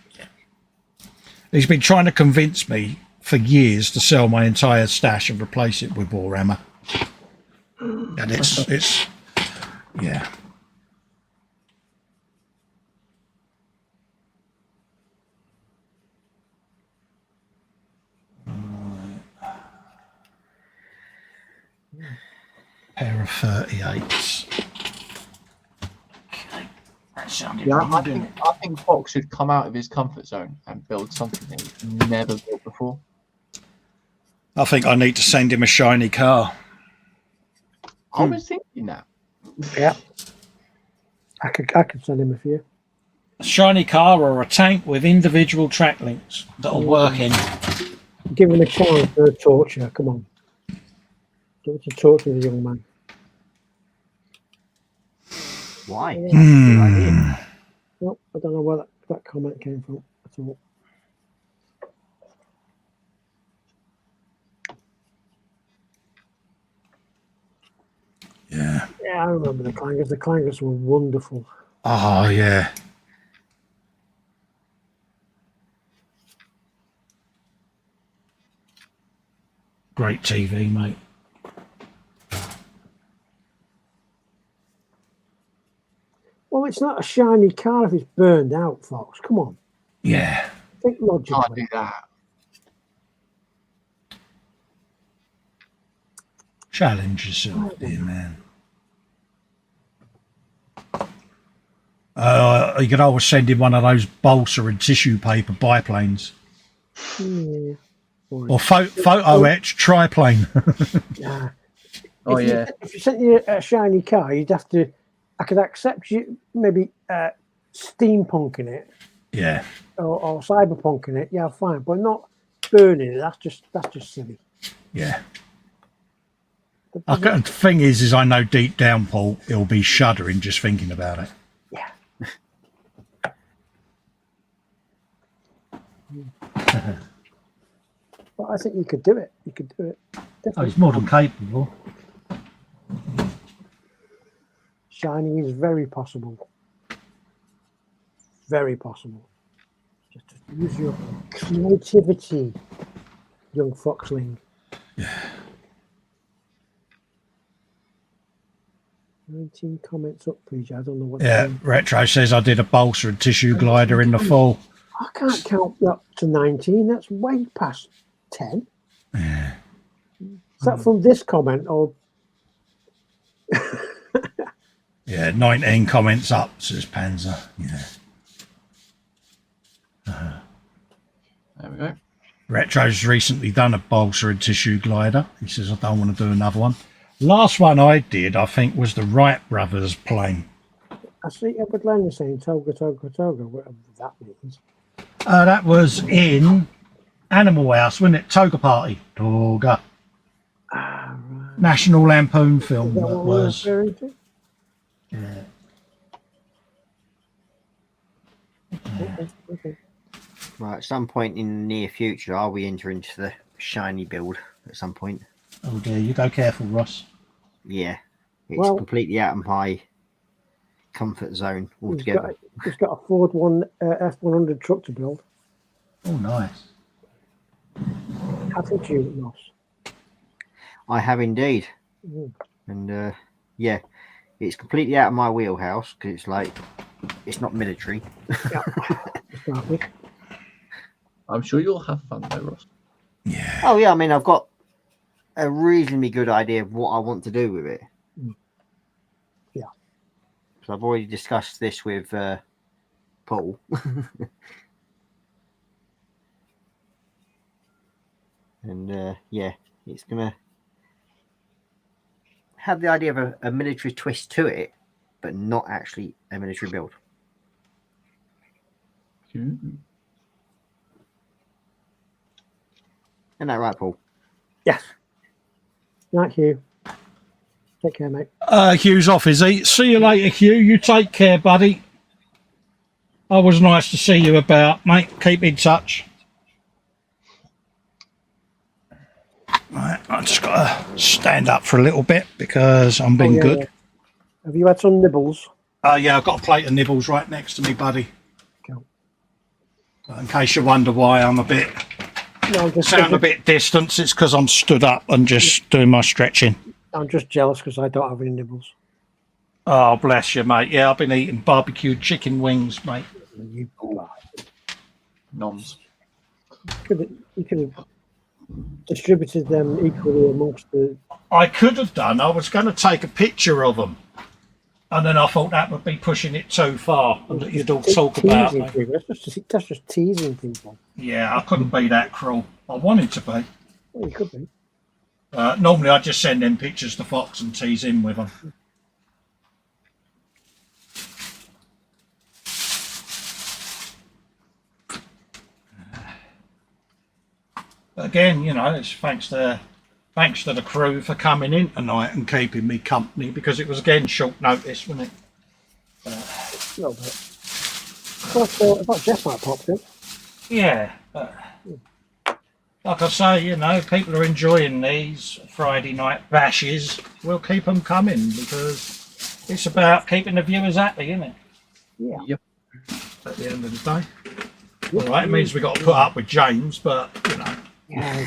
He's been trying to convince me for years to sell my entire stash and replace it with Warhammer. And it's yeah. Pair of 38s. Okay. That sounded
Yeah,
good, didn't it?
I think Fox should come out of his comfort zone and build something that he's never built before.
I think I need to send him a shiny car.
I was thinking that.
yeah, I could send him a few.
A shiny car or a tank with individual track links that'll work in.
Give him a chance for a torture. Come on, give it to torture the young man.
Why?
Well, I don't know where that comment came from at all.
Yeah.
Yeah, I remember the clangers. The clangers were wonderful.
Oh, yeah. Great TV, mate.
Well, it's not a shiny car if it's burned out, Fox. Come on.
Yeah.
Think
Can't
logically.
do that.
Challenge yourself, dear man. You could always send him one of those balsa and tissue paper biplanes.
Yeah.
Or photo etch triplane.
Nah.
Oh, yeah.
If you sent you a shiny car, you'd have to. I could accept you maybe steampunking it
Yeah.
or cyberpunking it. Yeah, fine, but not burning it. That's just silly.
Yeah. The thing is I know deep down, Paul, he'll be shuddering just thinking about it.
Yeah. But I think you could do it. You could do it.
Oh,
Definitely.
he's more than capable.
Shiny is very possible. Very possible. Just use your creativity, young foxling.
Yeah.
19 comments up, please. I don't know what.
Yeah, Retro says I did a balsa and tissue glider in the fall.
I can't count up to 19. That's way past 10.
Yeah.
Is that from this comment or?
Yeah, 19 comments up, says Panzer. Yeah.
There we go.
Retro's recently done a balsa and tissue glider. He says, I don't want to do another one. Last one I did, I think, was the Wright brothers plane.
I see Edward Lennon saying toga, toga, toga, whatever that means.
That was in Animal House, wasn't it? Toga Party. Toga.
Ah, right.
National Lampoon film
Is that
that
what we're
was.
referring to?
Yeah.
Okay.
Right, at some point in the near future, are we enter into the shiny build at some point?
Oh dear, you go careful, Ross.
Yeah, it's
Well-
completely out of my comfort zone altogether.
He's got a Ford F100 truck to build.
Oh, nice.
Haven't you, Ross?
I have indeed,
Mm.
and yeah, it's completely out of my wheelhouse because it's like it's not military.
Yeah. To start with.
I'm sure you'll have fun though, Ross.
Yeah.
Oh yeah, I mean I've got a reasonably good idea of what I want to do with it.
Yeah.
So I've already discussed this with Paul. And yeah, it's gonna have the idea of a military twist to it, but not actually a military build.
Ooh.
Isn't that right, Paul?
Yes. Right, Hugh. Take care, mate.
Hugh's off, is he? See you later, Hugh. You take care, buddy. Always nice to see you about, mate. Keep in touch. Right, I just got to stand up for a little bit because I'm being good.
Yeah. Have you had some nibbles?
Yeah, I've got a plate of nibbles right next to me, buddy.
Cool.
In case you wonder why I'm a bit
No,
sound a bit distant, it's because I'm stood up and just doing my stretching.
I'm just jealous because I don't have any nibbles.
Oh, bless you, mate. Yeah, I've been eating barbecued chicken wings, mate.
You
Noms.
you could have distributed them equally amongst the.
I could have done. I was going to take a picture of them, and then I thought that would be pushing it too far, and that you'd all talk about
teasing
me.
people. That's just teasing people.
Yeah, I couldn't be that cruel. I wanted to be.
Well, you could be.
Normally, I just send them pictures to Fox and tease him with them. But again, you know, it's thanks to the crew for coming in tonight and keeping me company, because it was again short notice, wasn't it?
A little bit. I thought Jeff might pop in.
Yeah, but like I say, you know, people are enjoying these Friday night bashes. We'll keep them coming because it's about keeping the viewers happy, isn't it?
Yeah.
Yep.
At the end of the day. All right, it means we've got to put up with James, but, you know,
Yeah.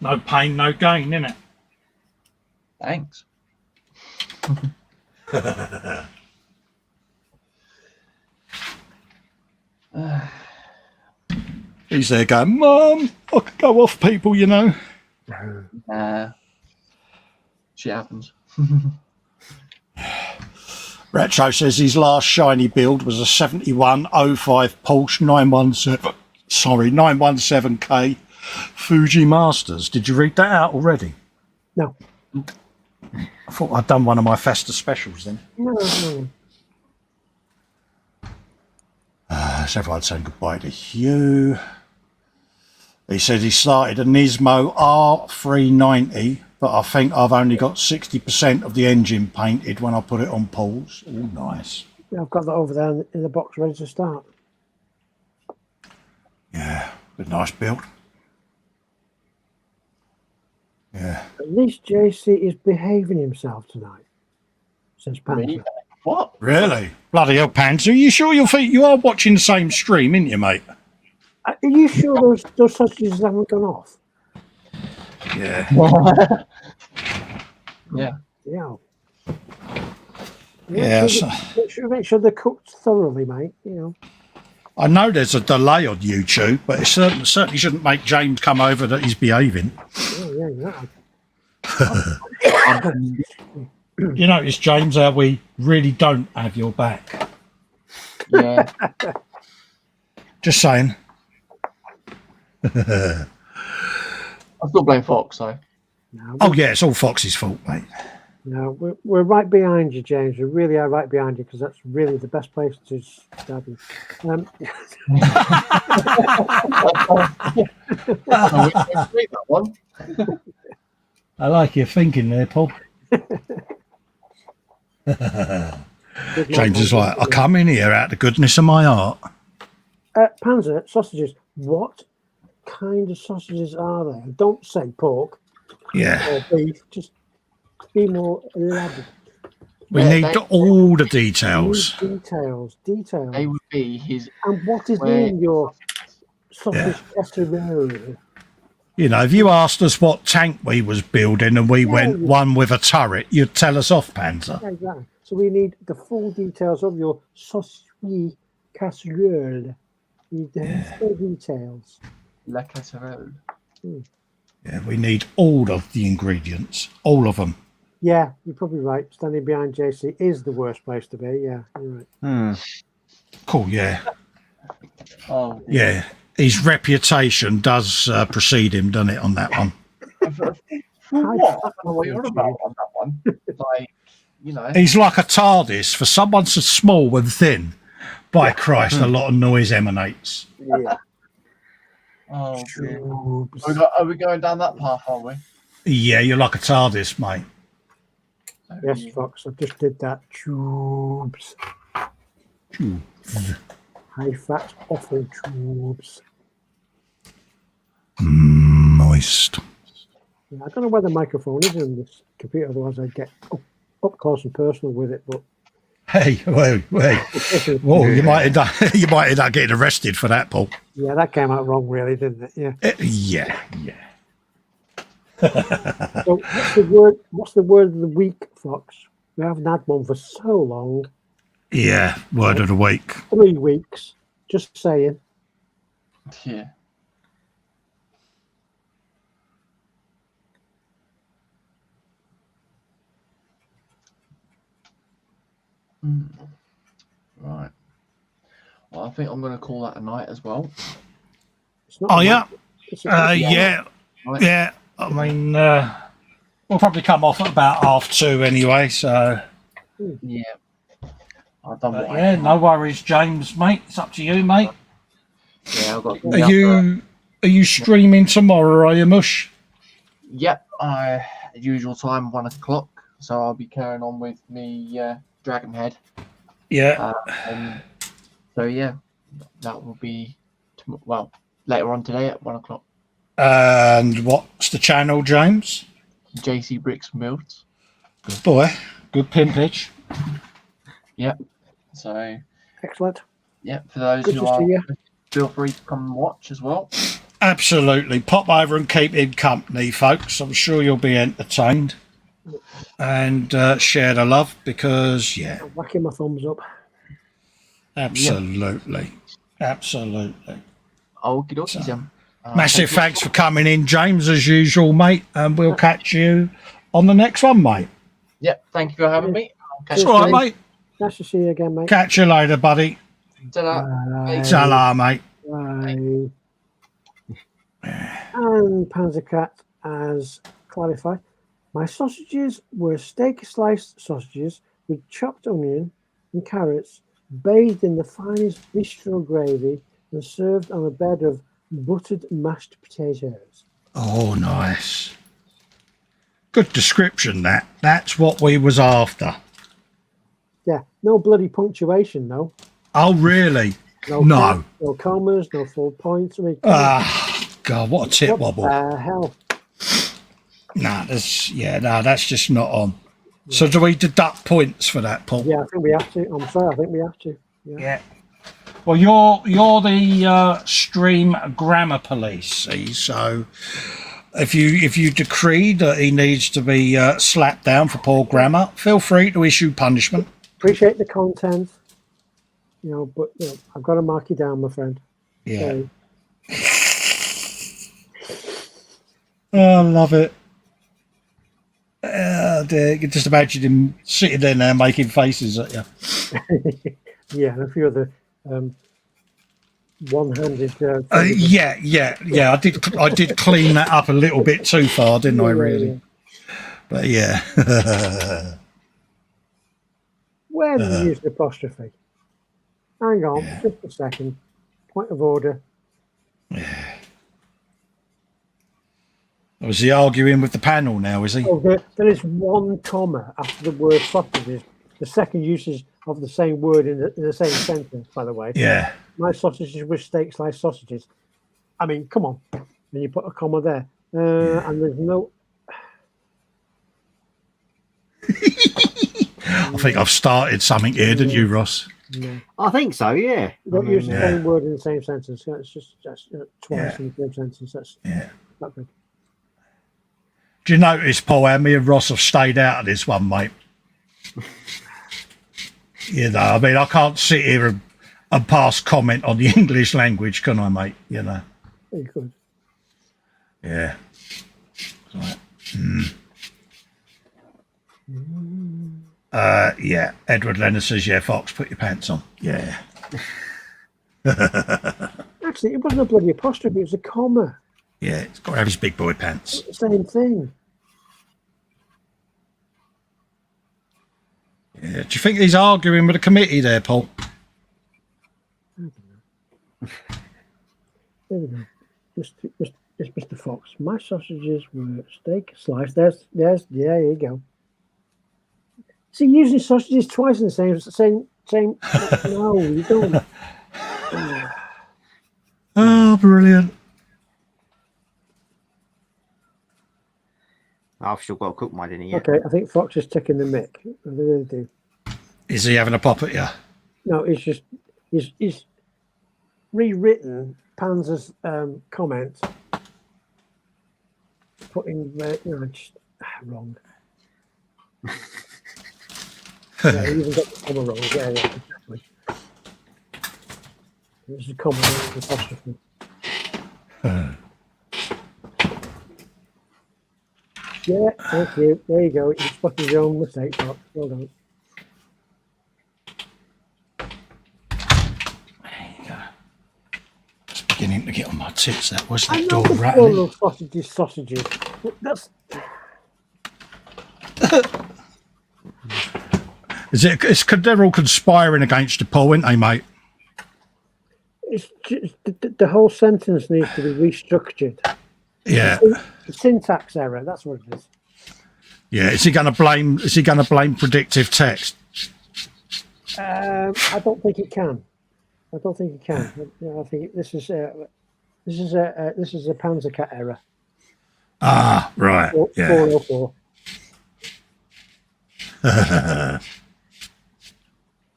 no pain, no gain, innit?
Thanks.
He's there going, Mum, I could go off people, you know.
Shit happens.
Retro says his last shiny build was a 7105 Porsche 917K Fuji Masters. Did you read that out already?
No.
I thought I'd done one of my Festa specials then.
No.
So everyone saying goodbye to Hugh. He said he started a Nismo R390, but I think I've only got 60% of the engine painted when I put it on Paul's. Oh, nice.
Yeah, I've got that over there in the box ready to start.
Yeah, a nice build. Yeah.
At least JC is behaving himself tonight. Says Panther.
Me? What?
Really? Bloody hell, Pants. Are you sure you are watching the same stream, aren't you, mate?
Are you sure those sausages haven't gone off?
Yeah.
Yeah.
Yeah.
Yeah.
Make sure they're cooked thoroughly, mate. You know.
I know there's a delay on YouTube, but it certainly shouldn't make James come over that he's behaving.
Yeah.
You notice, James, how we really don't have your back.
Yeah.
Just saying.
I still blame Fox, though.
No,
Oh, yeah, it's all Fox's fault, mate.
no, we're right behind you, James. We really are right behind you because that's really the best place to stab you.
Read that one.
I like your thinking there, Paul.
Good
James is
luck,
like, I come in here out of the goodness of my heart.
Panzer, sausages. What kind of sausages are there? Don't say pork
Yeah.
or beef. Just be more elaborate.
We
Yeah,
need all the details.
Details.
They would be his.
And what is
Where-
in your sausage casserole?
You know, if you asked us what tank we was building and we went one with a turret, you'd tell us off, Panzer.
Yeah, exactly. So we need the full details of your sausage casserole. We need the full details.
La casserole.
Yeah, we need all of the ingredients, all of them.
Yeah, you're probably right. Standing behind JC is the worst place to be. Yeah, you're right.
Cool, yeah.
Oh,
Yeah, his reputation does precede him, doesn't it, on that one?
What? I don't know what you're on about on that one. Like, you know.
He's like a TARDIS. For someone so small and thin, by Christ, a lot of noise emanates.
Yeah.
Oh, dear. Are we going down that path, are we?
Yeah, you're like a TARDIS, mate.
Yes, Fox, I just did that. Tubes. High fat offal tubes.
Moist.
Yeah, I don't know where the microphone is in this computer, otherwise I'd get up close and personal with it. But
Hey, wait. Whoa, you might end up getting arrested for that, Paul.
yeah, that came out wrong, really, didn't it? Yeah.
Yeah.
So what's the word of the week, Fox? We haven't had one for so long.
Yeah, word of the week.
3 weeks. Just saying.
Yeah. Right. Well, I think I'm going to call that a night as well.
It's not
Oh,
a
yeah.
month. It's a-
Yeah. I mean, we'll probably come off at about 2:30 anyway, so...
Yeah. I've done what I
Yeah,
can.
no worries, James, mate. It's up to you, mate.
Yeah, I've got.
Are you streaming tomorrow, are you, Mush?
Yep. Usual time, 1 o'clock. So I'll be carrying on with me Dragon Head.
Yeah.
So yeah, that will be later on today at 1 o'clock.
And what's the channel, James?
JC Bricks and Builds.
Good boy. Good pimpage.
Yep. So
Excellent.
yeah, for those
Good
who
to
are,
see you.
feel free to come and watch as well.
Absolutely. Pop over and keep in company, folks. I'm sure you'll be entertained. And share the love because, yeah.
I'm whacking my thumbs up.
Absolutely. Absolutely.
Okie dokie, Sam.
Massive thanks for coming in, James, as usual, mate. And we'll catch you on the next one, mate.
Yep. Thank you for having me.
That's all right, mate.
Nice to see you again, mate.
Catch you later, buddy.
Ta-da.
Bye.
Ta-la, mate.
Bye. And Panzercat has clarified, my sausages were steak sliced sausages with chopped onion and carrots, bathed in the finest bistro gravy and served on a bed of buttered mashed potatoes.
Oh, nice. Good description, that. That's what we was after.
Yeah, no bloody punctuation, though.
Oh, really?
No. No commas, no full points. I mean,
God, what a tip wobble.
what the hell?
That's just not on. Yeah. So do we deduct points for that, Paul?
Yeah, I think we have to. I'm sorry, I think we have to.
Yeah. Well, you're the stream grammar police, see? So if you decree that he needs to be slapped down for poor grammar, feel free to issue punishment.
Appreciate the content, but I've got to mark you down, my friend.
Yeah. Oh, I love it. Dear, you can just imagine him sitting there now making faces at you.
Yeah, and a few other one-handed.
Yeah. I did clean that up a little bit too far, didn't I? Really?
Yeah.
But yeah.
Where did you use the apostrophe? Hang on, just a second. Point of order.
Was he arguing with the panel now? Is he?
Oh, there is one comma after the word sausages the second usage of the same word in the same sentence, by the way.
Yeah.
My sausages with steak sliced sausages. I mean, come on. And you put a comma there. And there's no...
I think I've started something here, didn't you, Ross?
No.
I think so, yeah.
You don't use the
yeah.
same word in the same sentence. It's just twice
Yeah.
in the same sentence. That's not good.
Do you notice, Paul, how me and Ross have stayed out of this one, mate? You know, I mean, I can't sit here and pass comment on the English language, can I, mate? You know?
Very good.
Yeah. Right. Yeah. Edward Leonard says, yeah, Fox, put your pants on. Yeah.
Actually, it wasn't a bloody apostrophe, it was a comma.
Yeah, it's got to have his big boy pants.
Same thing.
Yeah. Do you think he's arguing with the committee there, Paul?
There we go. Mr. Fox. My sausages were steak sliced. There you go. See, using sausages twice in the same. No, you don't.
Oh, brilliant.
I've still got to cook mine, didn't you?
Okay, I think Fox is taking the mick. I really do.
Is he having a pop at you?
No, it's just he's rewritten Panzer's comment, putting just wrong. Yeah, he even got the comma wrong. Yeah, exactly. This is a comma wrong apostrophe. Yeah, thank you. There you go. You spotted your own mistake, Fox. Well done.
Beginning to get on my tits. That was
I
that
know
door
the
rattling.
plural sausages. That's
They're all conspiring against you, Paul, aren't they, mate?
it's just, the whole sentence needs to be restructured.
Yeah.
Syntax error. That's what it is.
Yeah. Is he going to blame predictive text?
I don't think he can. I think this is a Panzer Cat error.
Ah, right. Yeah.
404.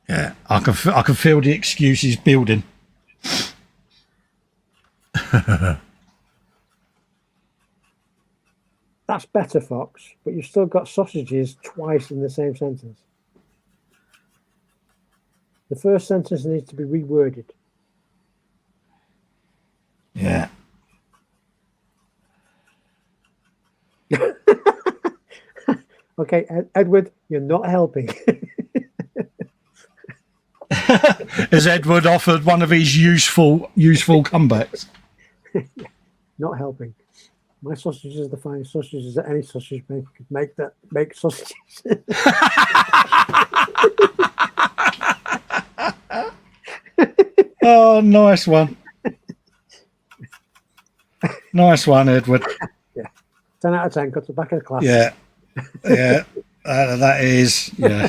Yeah. I can feel the excuses building.
That's better, Fox. But you've still got sausages twice in the same sentence. The first sentence needs to be reworded.
Yeah.
Okay, Edward, you're not helping.
Has Edward offered one of his useful comebacks?
Not helping. My sausages are the finest sausages that any sausage maker could make sausages.
Oh, nice one. Nice one, Edward.
Yeah. 10 out of 10, got to the back of the class.
Yeah. Yeah. That is, yeah.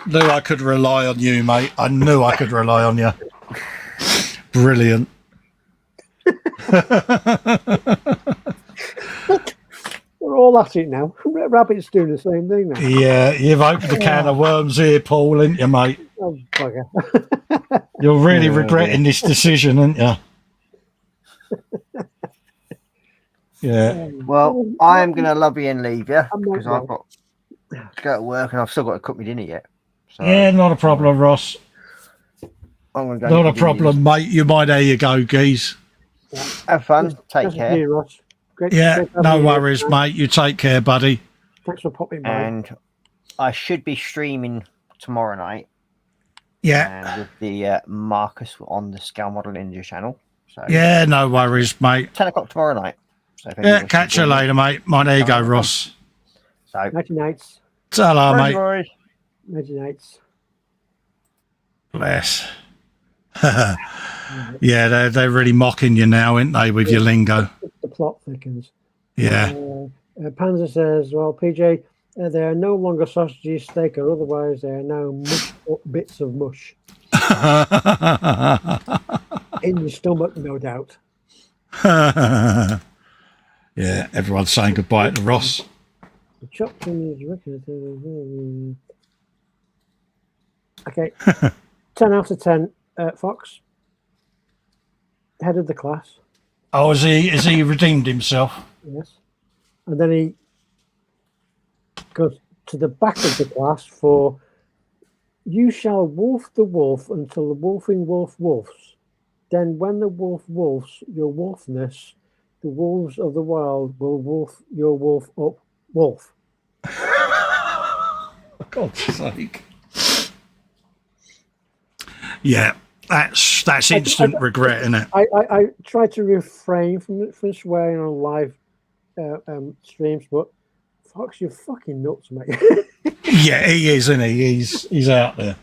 Knew I could rely on you, mate. I knew I could rely on you. Brilliant.
We're all at it now. Rabbit's doing the same thing now.
Yeah, you've opened a can of worms here, Paul, ain't you, mate?
Oh, bugger.
You're really regretting this decision, aren't you? Yeah.
Well, I am going to love you and leave you
I'm not
because I've got to go to work and I've still got to cook my dinner yet. So
Yeah, not a problem, Ross.
I'm going to go.
Not a
and do
problem, mate. You might. There you go, geez.
this. Have fun. Take
Just
care.
you, Ross. Great
Yeah,
to have
no
you.
worries, mate. You take care, buddy.
Thanks for popping by.
And I should be streaming tomorrow night
Yeah.
and with the Marcus on the Scale Model Ninja channel. So
Yeah, no worries, mate.
10 o'clock tomorrow night. So if
Yeah,
anyone
catch you
wants to
later, mate. There you go, Ross.
join me.
Nighty nights.
Ta-ra,
So
mate.
Rory.
Nighty nights.
Bless. Yeah, they're really mocking you now, aren't they, with your lingo?
The plot thickens.
Yeah.
Panzer says, well, PJ, They are no longer sausages, steak, or otherwise. They are now mushed up bits of mush in your stomach, no doubt.
Yeah, everyone's saying goodbye to Ross.
The chopped onions recommended. Okay, 10 out of 10. Fox, head of the class.
Oh, is he redeemed himself?
Yes, and then he goes to the back of the class for "You shall wolf the wolf until the wolfing wolf wolfs. Then, when the wolf wolfs your wolfness, the wolves of the wild will wolf your wolf up, wolf."
For God's sake. Yeah, that's instant regret, isn't it?
I try to refrain from swearing on live streams, but Fox, you're fucking nuts, mate.
Yeah, he is, isn't he? He's out there.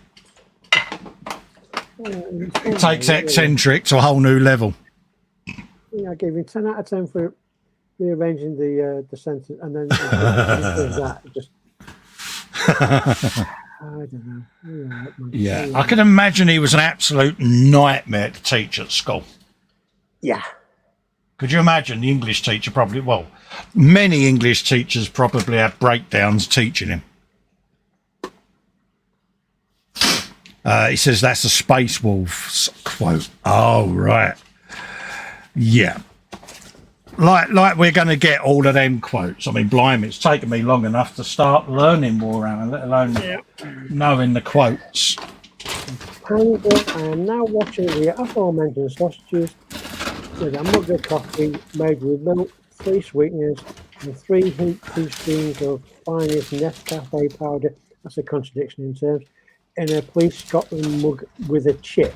It takes eccentric to a whole new level.
Yeah, I gave him 10 out of 10 for rearranging the sentence, and then that just. I don't know.
Yeah, I can imagine he was an absolute nightmare to teach at school.
Yeah.
Could you imagine the English teacher probably, well, many English teachers probably had breakdowns teaching him. He says that's a Space Wolves quote. Oh, right. Yeah. Like we're going to get all of them quotes. I mean, blimey, it's taken me long enough to start learning Warhammer, let alone knowing the quotes.
And I am now watching the aforementioned sausages with a mug of coffee made with milk, 3 sweeteners, and 3 heaped teaspoons of finest Nescafe powder. That's a contradiction in terms. In a Police Scotland mug with a chip.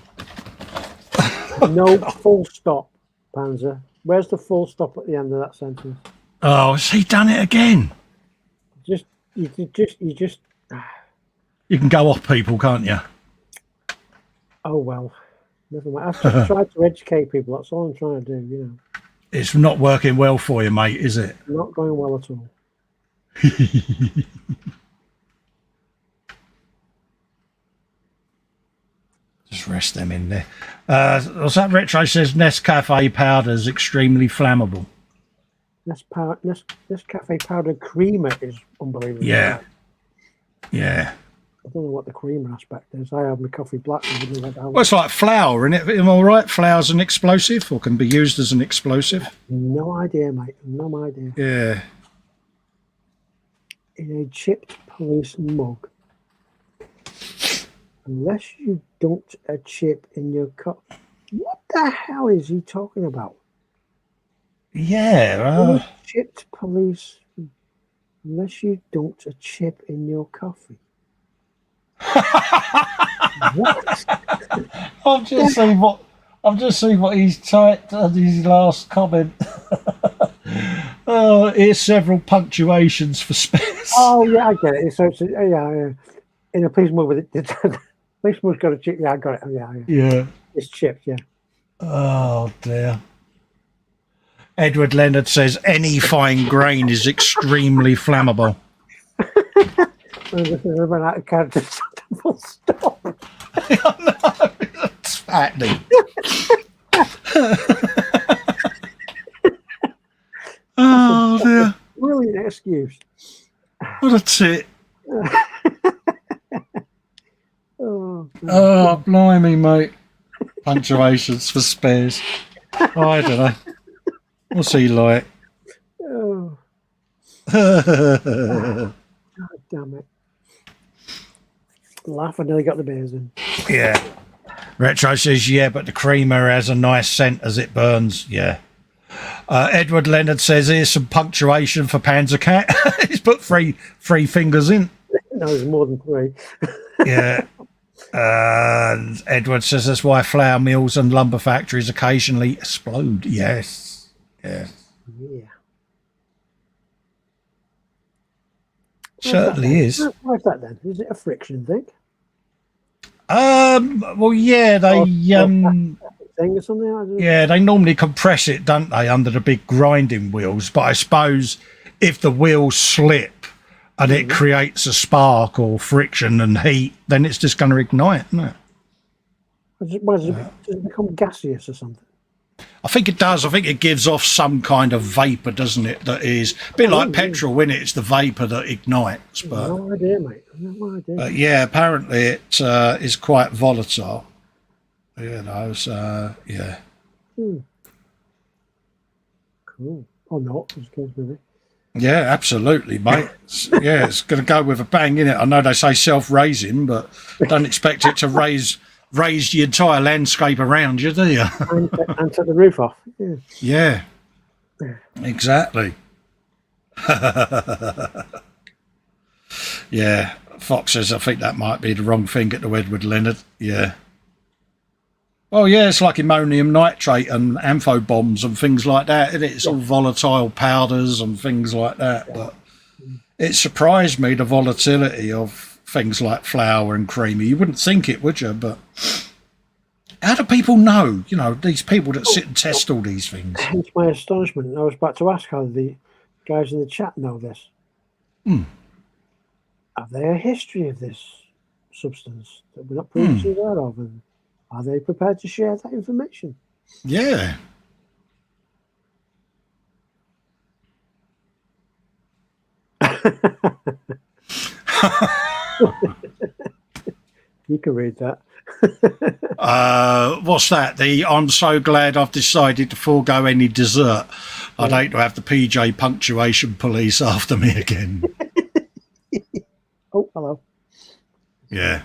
No full stop, Panzer. Where's the full stop at the end of that sentence?
Oh, has he done it again?
You just.
You can go off people, can't you?
Oh well, never mind. I've just tried to educate people. That's all I'm trying to do. You know.
It's not working well for you, mate, is it?
Not going well at all.
Just rest them in there. What's that? Retro says Nescafe powder is extremely flammable.
Nescafe powder creamer is unbelievable.
Yeah. Yeah.
I don't know what the creamer aspect is. I have my coffee black.
Well, it's like flour, isn't it? Am I right? Flour's an explosive or can be used as an explosive?
No idea, mate. No idea.
Yeah.
In a chipped police mug. Unless you dumped a chip in your cup. What the hell is he talking about?
Yeah.
Chipped police. Unless you dumped a chip in your coffee. What?
I've just seen what he's typed on his last comment. Oh, here's several punctuations for space.
Oh yeah, I get it. So it's yeah. In a police mug with it. Police mug's got a chip. Yeah, I got it. Oh, yeah. It's chipped. Yeah.
Oh dear. Edward Leonard says any fine grain is extremely flammable.
This is run out of character. Full stop.
No, it's fattening. Oh dear.
Brilliant excuse.
What a tit.
Oh,
blimey, mate. Punctuations for spares. Oh, I don't know. What's he like?
oh. God damn it. Laugh, I nearly got the beers in.
Yeah. Retro says, yeah, but the creamer has a nice scent as it burns. Yeah. Edward Leonard says, here's some punctuation for Panzer Cat. He's put three fingers in.
No, there's more than 3.
Yeah. And Edward says that's why flour mills and lumber factories occasionally explode. Yes. Yes.
Yeah.
Certainly is.
Why's that then? Is it a friction thing?
Well, yeah, they
thing or something?
yeah, they normally compress it, don't they, under the big grinding wheels? But I suppose if the wheels slip and it creates a spark or friction and heat, then it's just going to ignite, isn't it?
Does it become gaseous or something?
I think it does. I think it gives off some kind of vapour, doesn't it? That is a bit like petrol, isn't it? It's the vapour that ignites. But
No idea, mate. No idea.
But yeah, apparently it is quite volatile. You know, so yeah.
Cool. Or not, as case maybe.
Yeah, absolutely, mate. Yeah, it's going to go with a bang, innit? I know they say self-raising, but don't expect it to raise the entire landscape around you, do you?
And take the roof off. Yeah.
Yeah, exactly. Yeah, Fox says, I think that might be the wrong finger to Edward Leonard. Yeah. Oh, yeah, it's like ammonium nitrate and ampho bombs and things like that, isn't it? It's all volatile powders and things like that. But it surprised me, the volatility of things like flour and creamy. You wouldn't think it, would you? But how do people know? You know, these people that sit and test all these things.
Hence my astonishment. I was about to ask how the guys in the chat know this. Have they a history of this substance that we're not previously aware of? And are they prepared to share that information?
Yeah.
You can read that.
What's that? I'm so glad I've decided to forego any dessert. I'd hate to have the PJ punctuation police after me again.
Oh, hello.
Yeah.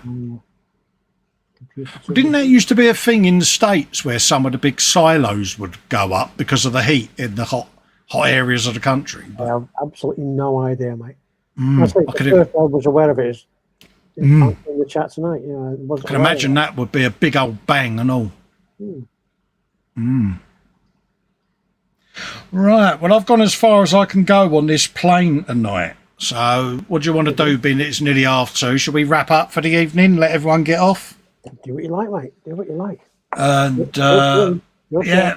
Didn't that used to be a thing in the States where some of the big silos would go up because of the heat in the hot areas of the country?
I have absolutely no idea, mate.
I
the first I was aware of it is in the chat tonight. You know,
I can imagine that would be a big old bang and all. Right, well, I've gone as far as I can go on this plane tonight. So what do you want to do, being it's nearly 2:30? Shall we wrap up for the evening, let everyone get off?
Do what you like, mate. Do what you like.
And
yeah.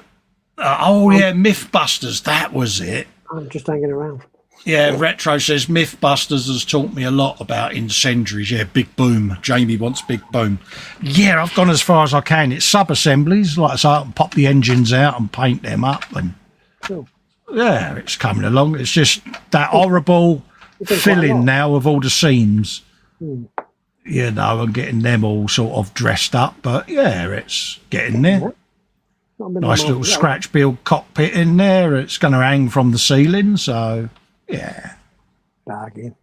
Mythbusters, that was it.
I'm just hanging around.
Yeah, Retro says Mythbusters has taught me a lot about incendiaries. Yeah, Big Boom. Jamie wants Big Boom. Yeah, I've gone as far as I can. It's sub-assemblies, like I say, I can pop the engines out and paint them up. And yeah, it's coming along. It's just that horrible filling now of all the seams. You know, and getting them all sort of dressed up. But yeah, it's getting there. Nice little scratch build cockpit in there. It's going to hang from the ceiling. So yeah,
bargain.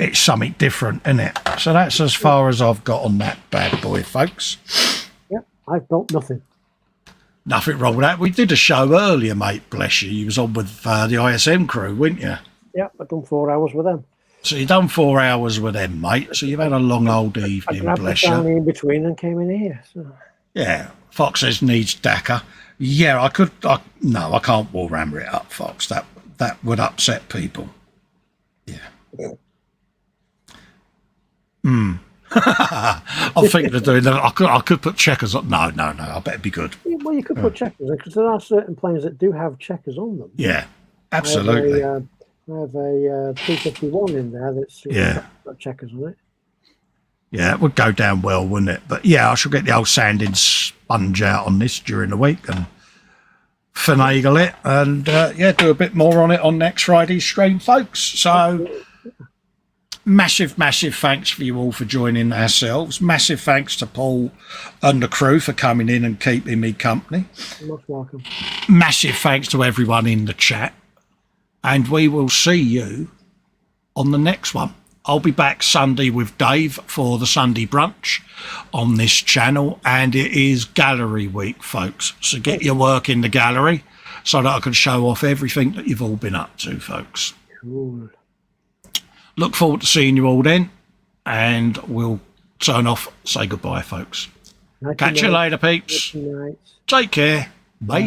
It's something different, isn't it? So that's as far as I've got on that bad boy, folks.
Yep, I've built nothing.
Nothing wrong with that. We did a show earlier, mate. Bless you. You was on with the ISM crew, weren't you?
Yep, I've done 4 hours with them.
So you've done 4 hours with them, mate. So you've had a long old evening, bless you.
In between and came in here. So.
Yeah, Fox says needs Dakar. Yeah, I could. No, I can't Warhammer it up, Fox. That would upset people. Yeah. I'm thinking of doing that. I could put checkers on. No. I bet it'd be good.
Yeah, well, you could put checkers because there are certain planes that do have checkers on them.
Yeah, absolutely.
I have a P-51 in there that's got checkers on it.
Yeah, it would go down well, wouldn't it? But yeah, I shall get the old sanding sponge out on this during the week and finagle it and do a bit more on it on next Friday's stream, folks. So massive thanks for you all for joining ourselves. Massive thanks to Paul and the crew for coming in and keeping me company.
You're most welcome.
Massive thanks to everyone in the chat. And we will see you on the next one. I'll be back Sunday with Dave for the Sunday brunch on this channel. And it is gallery week, folks. So get your work in the gallery so that I can show off everything that you've all been up to, folks.
Cool.
Look forward to seeing you all then. And we'll turn off, say goodbye, folks. Catch you later, peeps. Take care. Bye.